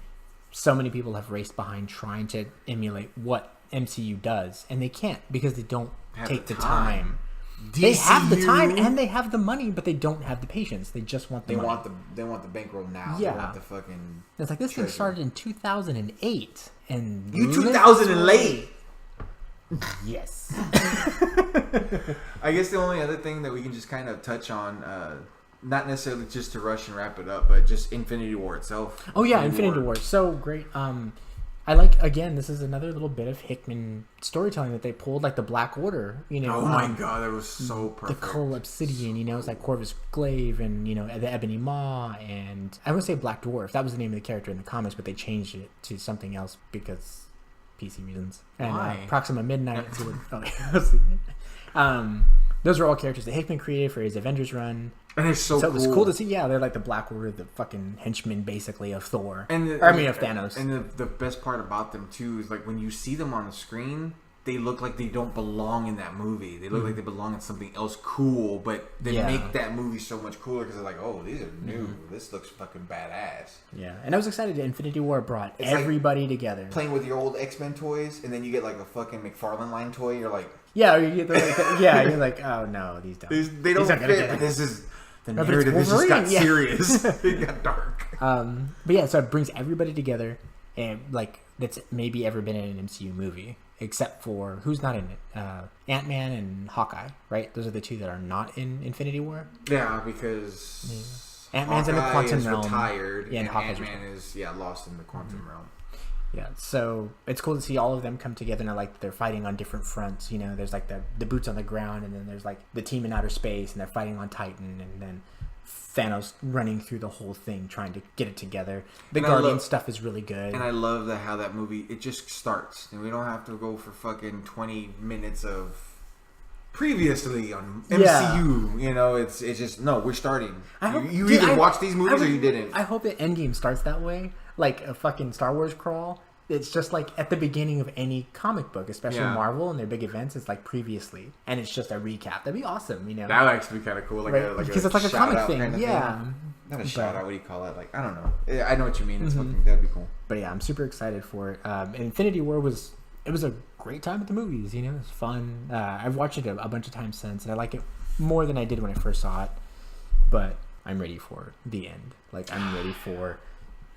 Speaker 1: so many people have raced behind trying to emulate what MCU does, and they can't because they don't take the time. They have the time and they have the money, but they don't have the patience. They just want the money.
Speaker 2: They want the bankroll now.
Speaker 1: Yeah.
Speaker 2: They want the fucking.
Speaker 1: It's like this thing started in 2008, and
Speaker 2: 2008.
Speaker 1: Yes.
Speaker 2: I guess the only other thing that we can just kind of touch on, not necessarily just to rush and wrap it up, but just Infinity War itself.
Speaker 1: Oh yeah, Infinity War, so great. I like, again, this is another little bit of Hickman storytelling that they pulled, like the Black Order,
Speaker 2: Oh my god, that was so perfect.
Speaker 1: The Cull Obsidian, it's like Corvus Glaive and, the Ebony Maw, and I would say Black Dwarf. That was the name of the character in the comics, but they changed it to something else because PC reasons. And
Speaker 2: Why?
Speaker 1: Proxima Midnight. Those are all characters that Hickman created for his Avengers run.
Speaker 2: And it's so cool.
Speaker 1: It was cool to see. Yeah, they're like the Black Order, the fucking henchmen, basically, of Thor.
Speaker 2: Of
Speaker 1: Thanos.
Speaker 2: And the best part about them, too, is like when you see them on the screen, they look like they don't belong in that movie. They look like they belong in something else cool, but they make that movie so much cooler because they're like, oh, these are new. This looks fucking badass.
Speaker 1: Yeah, and I was excited that Infinity War brought everybody together.
Speaker 2: Playing with your old X-Men toys, and then you get like a fucking McFarlane line toy, you're like...
Speaker 1: Yeah, you get you're like, oh no, these don't.
Speaker 2: They don't fit. This is... The narrative just got serious. It got dark.
Speaker 1: But yeah, so it brings everybody together, and like that's maybe ever been in an MCU movie, except for who's not in it? Antman and Hawkeye, right? Those are the two that are not in Infinity War.
Speaker 2: Yeah, because
Speaker 1: Ant-Man's in the quantum realm.
Speaker 2: Retired,
Speaker 1: and
Speaker 2: Ant-Man is lost in the quantum realm.
Speaker 1: Yeah, so it's cool to see all of them come together, and they're fighting on different fronts. There's like the boots on the ground, and then there's like the team in outer space, and they're fighting on Titan, and then Thanos running through the whole thing trying to get it together. The Guardian stuff is really good. And
Speaker 2: I love how that movie, it just starts, and we don't have to go for fucking 20 minutes of previously on MCU. It's just, no, we're starting. You either watched these movies or you didn't.
Speaker 1: I hope that Endgame starts that way. Like a fucking Star Wars crawl. It's just like at the beginning of any comic book, especially Marvel and their big events. It's like previously, and it's just a recap. That'd be awesome, That would
Speaker 2: actually be kind of cool,
Speaker 1: because it's like a comic thing, Not
Speaker 2: a shout out. What do you call it? Like, I don't know. I know what you mean. It's fucking, that'd be cool.
Speaker 1: But yeah, I'm super excited for it. And Infinity War was a great time at the movies. It was fun. I've watched it a bunch of times since, and I like it more than I did when I first saw it. But I'm ready for the end. Like, I'm ready for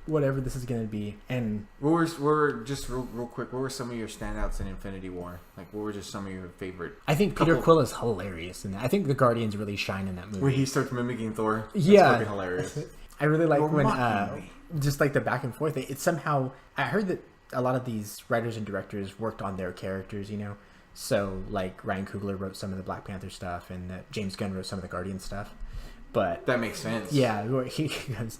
Speaker 1: whatever this is gonna be. And
Speaker 2: what were just real quick? What were some of your standouts in Infinity War? Like, what were just some of your favorite?
Speaker 1: I think Peter Quill is hilarious, and I think the Guardians really shine in that movie.
Speaker 2: When he starts mimicking Thor, that's fucking hilarious.
Speaker 1: I really like when just like the back and forth. It's somehow I heard that a lot of these writers and directors worked on their characters, you know. So like Ryan Coogler wrote some of the Black Panther stuff, and James Gunn wrote some of the Guardian stuff. But
Speaker 2: that makes sense.
Speaker 1: Yeah, he goes.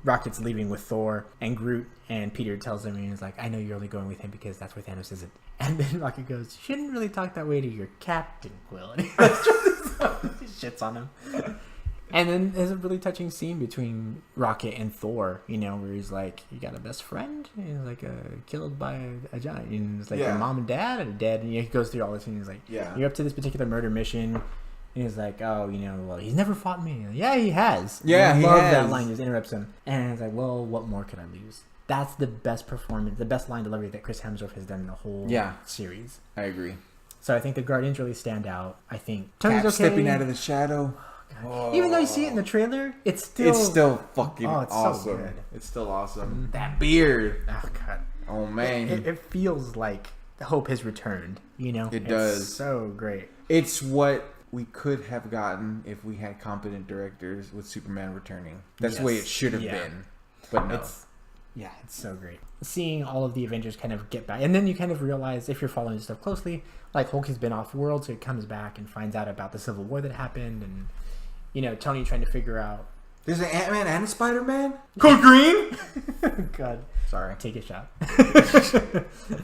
Speaker 1: Rocket's leaving with Thor and Groot, and Peter tells him, and he's like, I know you're only going with him because that's where Thanos isn't. And then Rocket goes, you shouldn't really talk that way to your captain, Quill. And he shits on him. And then there's a really touching scene between Rocket and Thor, you know, where he's like, you got a best friend? And he's like, killed by a giant. And it's like, your mom and dad are dead. And he goes through all this, and he's like, you're up to this particular murder mission. And he's like, oh, you know, well, he's never fought me. Like, yeah, he has.
Speaker 2: Yeah, he
Speaker 1: love
Speaker 2: has.
Speaker 1: That line just interrupts him. And he's like, well, what more could I lose? That's the best performance, the best line delivery that Chris Hemsworth has done in the whole series.
Speaker 2: I agree.
Speaker 1: So I think the Guardians really stand out. I think
Speaker 2: Tony's stepping out of the shadow.
Speaker 1: Oh. Even though you see it in the trailer, it's still
Speaker 2: fucking awesome.
Speaker 1: So good.
Speaker 2: It's still awesome. That beard.
Speaker 1: Oh god.
Speaker 2: Oh man.
Speaker 1: It feels like hope has returned. You know,
Speaker 2: it does.
Speaker 1: It's so great.
Speaker 2: It's what we could have gotten if we had competent directors with Superman returning. That's the way it should have been. But no.
Speaker 1: It's so great. Seeing all of the Avengers kind of get back. And then you kind of realize, if you're following stuff closely, like Hulk has been off-world, so he comes back and finds out about the Civil War that happened. And, you know, Tony trying to figure out...
Speaker 2: There's an Antman and a Spider-Man? Go green!
Speaker 1: God.
Speaker 2: Sorry.
Speaker 1: Take a shot.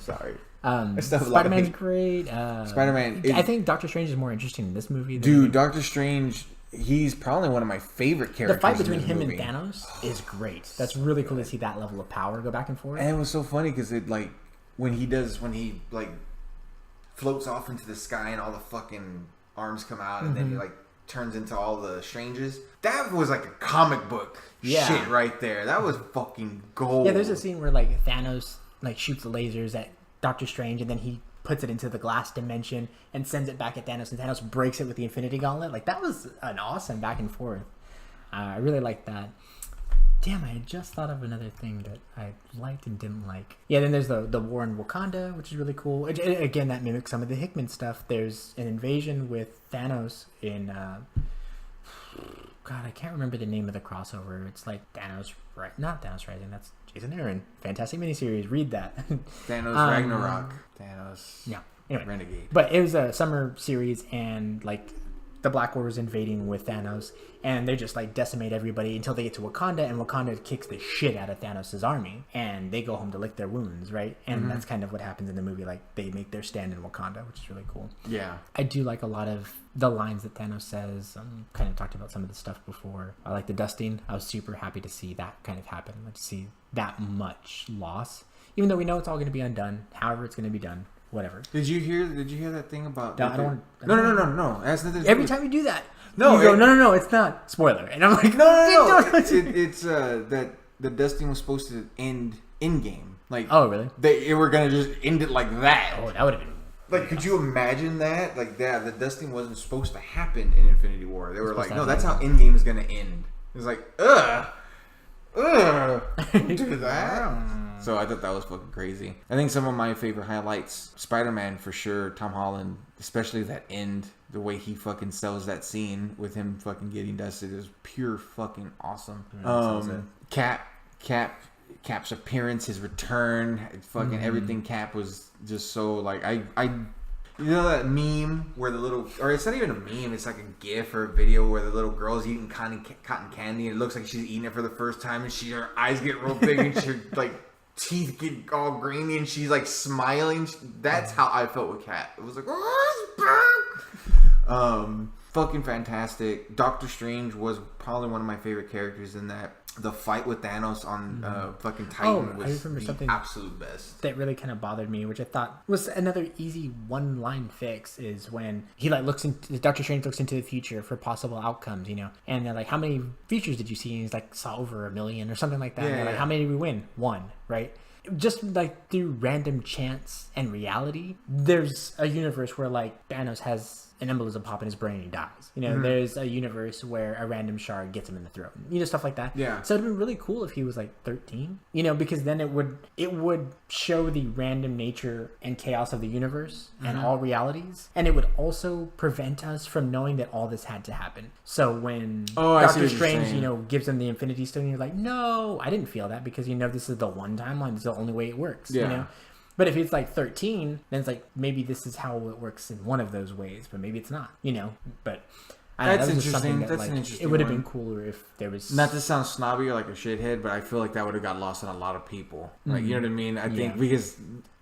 Speaker 2: Sorry.
Speaker 1: Spider-Man's great.
Speaker 2: Spider-Man.
Speaker 1: I think Doctor Strange is more interesting in this movie.
Speaker 2: Doctor Strange, he's probably one of my favorite characters.
Speaker 1: The fight between him and Thanos is great. That's really cool to see that level of power go back and forth.
Speaker 2: And it was so funny because it like when he like floats off into the sky and all the fucking arms come out and then he like turns into all the Stranges. That was like a comic book shit right there. That was fucking gold.
Speaker 1: Yeah, there's a scene where like Thanos like shoots the lasers at Doctor Strange, and then he puts it into the glass dimension and sends it back at Thanos, and Thanos breaks it with the Infinity Gauntlet. Like, that was an awesome back and forth. I really liked that. Damn, I had just thought of another thing that I liked and didn't like. Yeah, then there's the war in Wakanda, which is really cool. Again, that mimics some of the Hickman stuff. There's an invasion with Thanos in... God, I can't remember the name of the crossover. It's like Thanos... Not Thanos Rising, that's Jason Aaron. Fantastic miniseries. Read that.
Speaker 2: Thanos Ragnarok. Thanos.
Speaker 1: Yeah. Anyway,
Speaker 2: Renegade.
Speaker 1: But it was a summer series, and like the Black Order's invading with Thanos, and they just like decimate everybody until they get to Wakanda, and Wakanda kicks the shit out of Thanos' army, and they go home to lick their wounds, right? And that's kind of what happens in the movie. Like, they make their stand in Wakanda, which is really cool.
Speaker 2: Yeah.
Speaker 1: I do like a lot of the lines that Thanos says. Kind of talked about some of the stuff before. I like the dusting. I was super happy to see that kind of happen. Like, to see that much loss, even though we know it's all going to be undone. However, it's going to be done. Whatever.
Speaker 2: Did you hear that thing about?
Speaker 1: No.
Speaker 2: Every
Speaker 1: time you do that,
Speaker 2: no,
Speaker 1: you go, no, it's not. Spoiler, and I'm like,
Speaker 2: no. It's that the dusting was supposed to end in game. Like,
Speaker 1: oh really?
Speaker 2: They were gonna just end it like that.
Speaker 1: Oh, that would have been.
Speaker 2: Like, could you imagine that? Like, that the dusting wasn't supposed to happen in Infinity War. They were like, no, that's how Endgame is gonna end. It was like, don't do that. So I thought that was fucking crazy. I think some of my favorite highlights, Spider-Man for sure, Tom Holland, especially that end, the way he fucking sells that scene with him fucking getting dusted is pure fucking awesome. Cap's appearance, his return, fucking everything. Cap was just so like you know that meme where the little, or it's not even a meme, it's like a gif or a video where the little girl's eating cotton candy and it looks like she's eating it for the first time and her eyes get real big and she like teeth get all grainy and she's like smiling. That's how I felt with Cat. It was like, oh, it's back. Fucking fantastic. Doctor Strange was probably one of my favorite characters in that. The fight with Thanos on fucking Titan was the absolute best. That
Speaker 1: really kind of bothered me, which I thought was another easy one-line fix, is when he like Doctor Strange looks into the future for possible outcomes, you know, and they're like, how many features did you see? And he's like, saw over 1 million or something like that. And they're like, how many did we win? 1, right? Just like through random chance and reality, there's a universe where like Thanos has an embolism pop in his brain and he dies. You know, there's a universe where a random shard gets him in the throat. You know, stuff like that.
Speaker 2: Yeah.
Speaker 1: So it'd been really cool if he was like 13. You know, because then it would show the random nature and chaos of the universe and all realities, and it would also prevent us from knowing that all this had to happen. So when Doctor Strange, you know, gives him the Infinity Stone, you're like, no, I didn't feel that, because you know this is the one timeline. This is the only way it works.
Speaker 2: Yeah.
Speaker 1: You know. But if it's like 13, then it's like maybe this is how it works in one of those ways, but maybe it's not, you know. But
Speaker 2: that's interesting. That's an interesting.
Speaker 1: It would have been cooler if there was,
Speaker 2: not to sound snobby or like a shithead, but I feel like that would have got lost on a lot of people. Like, you know what I mean? I think because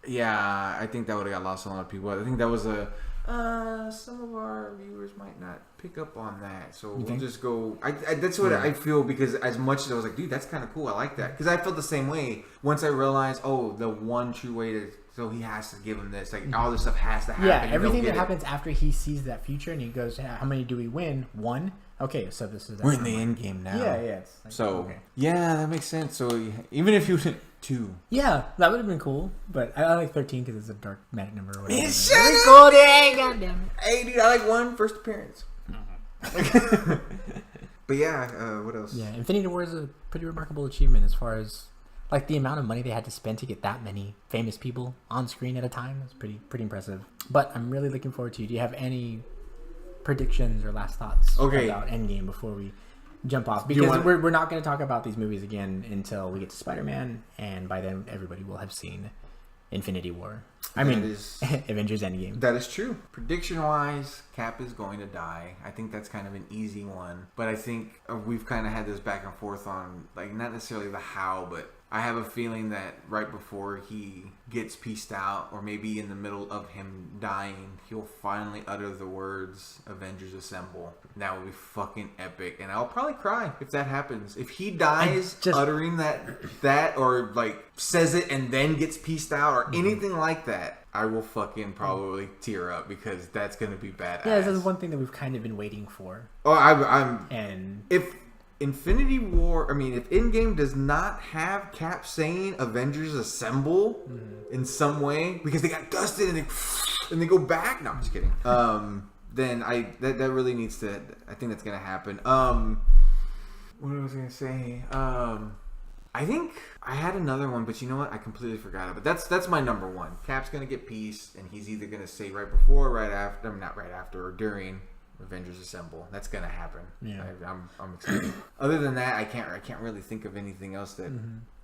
Speaker 2: I think that would have got lost on a lot of people. I think that was some of our viewers might not pick up on that, so we'll just go. That's what I feel, because as much as I was like, dude, that's kind of cool, I like that, because I felt the same way once I realized, the one true way to, so he has to give him this, like all this stuff has to happen.
Speaker 1: Yeah, everything that happens after he sees that future and he goes, how many do we win? 1. Okay, so this is that.
Speaker 2: We're in the end game now.
Speaker 1: Yeah. It's like,
Speaker 2: so that makes sense. So even if you did 2,
Speaker 1: that would have been cool. But I like 13 because it's a dark magic number. Or whatever.
Speaker 2: It's cool, goddamn it. Hey, dude, I like 1 first appearance. But what else?
Speaker 1: Yeah, Infinity War is a pretty remarkable achievement as far as like the amount of money they had to spend to get that many famous people on screen at a time. It's pretty impressive. But I'm really looking forward to. Do you have any predictions or last thoughts about Endgame before we jump off? Because we're not going to talk about these movies again until we get to Spider-Man, and by then everybody will have seen Infinity War. Avengers Endgame.
Speaker 2: That is true. Prediction-wise, Cap is going to die. I think that's kind of an easy one. But I think we've kind of had this back and forth on, like, not necessarily the how, but I have a feeling that right before he gets pieced out, or maybe in the middle of him dying, he'll finally utter the words, Avengers Assemble. And that would be fucking epic. And I'll probably cry if that happens. If he dies uttering that, or like says it and then gets pieced out, or anything like that, I will fucking probably tear up, because that's going to be badass.
Speaker 1: Yeah, this is one thing that we've kind of been waiting for.
Speaker 2: If Infinity War, if Endgame does not have Cap saying Avengers Assemble in some way, because they got dusted and they go back. No, I'm just kidding. Then that really needs to. I think that's gonna happen. What was I gonna say? I think I had another one, but you know what? I completely forgot it. But that's my number one. Cap's gonna get peace, and he's either gonna say right before, right after. Not right after, or during Avengers Assemble. That's gonna happen. Yeah, I'm excited. Other than that, I can't really think of anything else that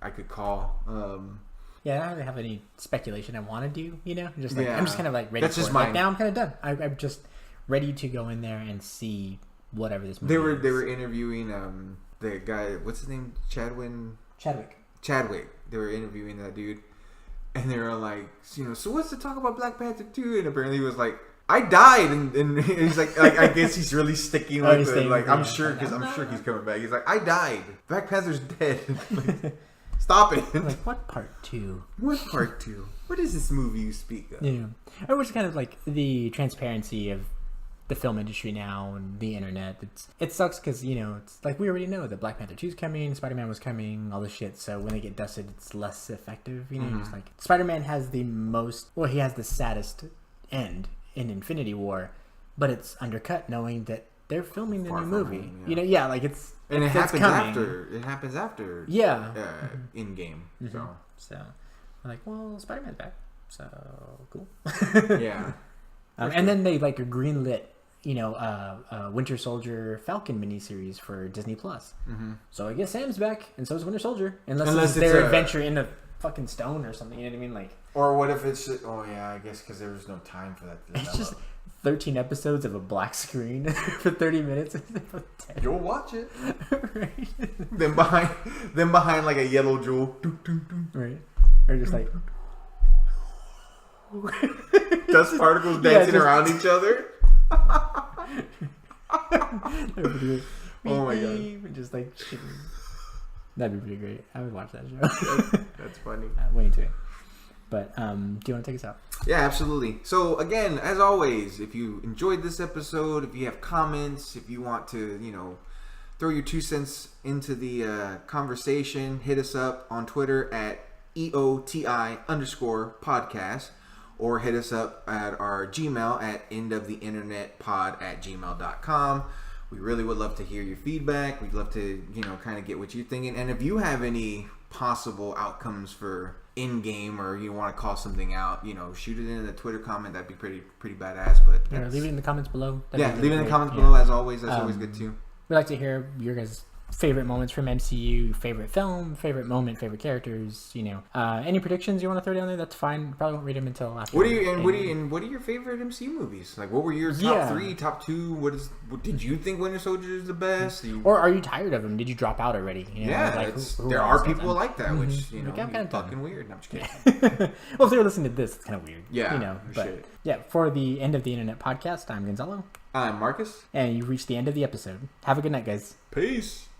Speaker 2: I could call.
Speaker 1: I don't really have any speculation I want to do. You know, I'm just kind of like ready.
Speaker 2: That's
Speaker 1: for
Speaker 2: just
Speaker 1: it.
Speaker 2: mine.
Speaker 1: Like, now I'm kind of done. I'm just ready to go in there and see whatever this movie is.
Speaker 2: They were interviewing the guy. What's his name? Chadwick. They were interviewing that dude, and they were like, so what's to talk about Black Panther 2? And apparently he was like, I died, and he's like I guess he's really sticking with it. Like, I'm sure, because I'm sure he's coming back. He's like, I died. Black Panther's dead. Stop it.
Speaker 1: Like, what part 2?
Speaker 2: What part 2? What is this movie you speak of?
Speaker 1: Yeah, it was kind of like the transparency of the film industry now and the internet. It sucks because it's like we already know that Black Panther 2 is coming, Spider-Man was coming, all this shit. So when they get dusted, it's less effective. Just like Spider-Man has he has the saddest end in Infinity War, but it's undercut knowing that they're filming the new movie. Home, like it's
Speaker 2: and it happens coming. It happens after. In game.
Speaker 1: So I'm like, well, Spider-Man's back, so cool. And then they like greenlit Winter Soldier Falcon miniseries for Disney Plus. So I guess Sam's back, and so is Winter Soldier, unless it's their adventure in the fucking stone or something. You know what I mean? Like.
Speaker 2: Or what if it's... I guess because there was no time for that to develop.
Speaker 1: It's just 13 episodes of a black screen for 30 minutes.
Speaker 2: You'll watch it. Right. Then behind like a yellow jewel.
Speaker 1: Right. Or just like...
Speaker 2: dust particles dancing around each other. Oh my god.
Speaker 1: Just like... That'd be pretty great. I would watch that show.
Speaker 2: That's funny.
Speaker 1: Way into it. But do you want to take us out?
Speaker 2: Yeah, absolutely. So again, as always, if you enjoyed this episode, if you have comments, if you want to, throw your 2 cents into the conversation, hit us up on Twitter at EOTI_podcast. or hit us up at our Gmail at endoftheinternetpod@gmail.com. We really would love to hear your feedback. We'd love to, kind of get what you're thinking. And if you have any possible outcomes for in-game, or you want to call something out, shoot it in the Twitter comment. That'd be pretty badass. But
Speaker 1: leave it in the comments below.
Speaker 2: Leave it in the comments below, as always. That's always good too.
Speaker 1: We like to hear your guys' favorite moments from MCU, favorite film, favorite moment, favorite characters. Any predictions you want to throw down there? That's fine. Probably won't read them until after.
Speaker 2: What are your favorite MCU movies? Like, what were your top 3, top 2? What did you think Winter Soldier is the best?
Speaker 1: Or are you tired of them? Did you drop out already?
Speaker 2: There are people like that, which kind of fucking weird. No, I'm just kidding.
Speaker 1: Well, if they're listening to this, it's kind of weird.
Speaker 2: Yeah,
Speaker 1: for the End of the Internet podcast, I'm Gonzalo.
Speaker 2: I'm Marcus.
Speaker 1: And you've reached the end of the episode. Have a good night, guys.
Speaker 2: Peace.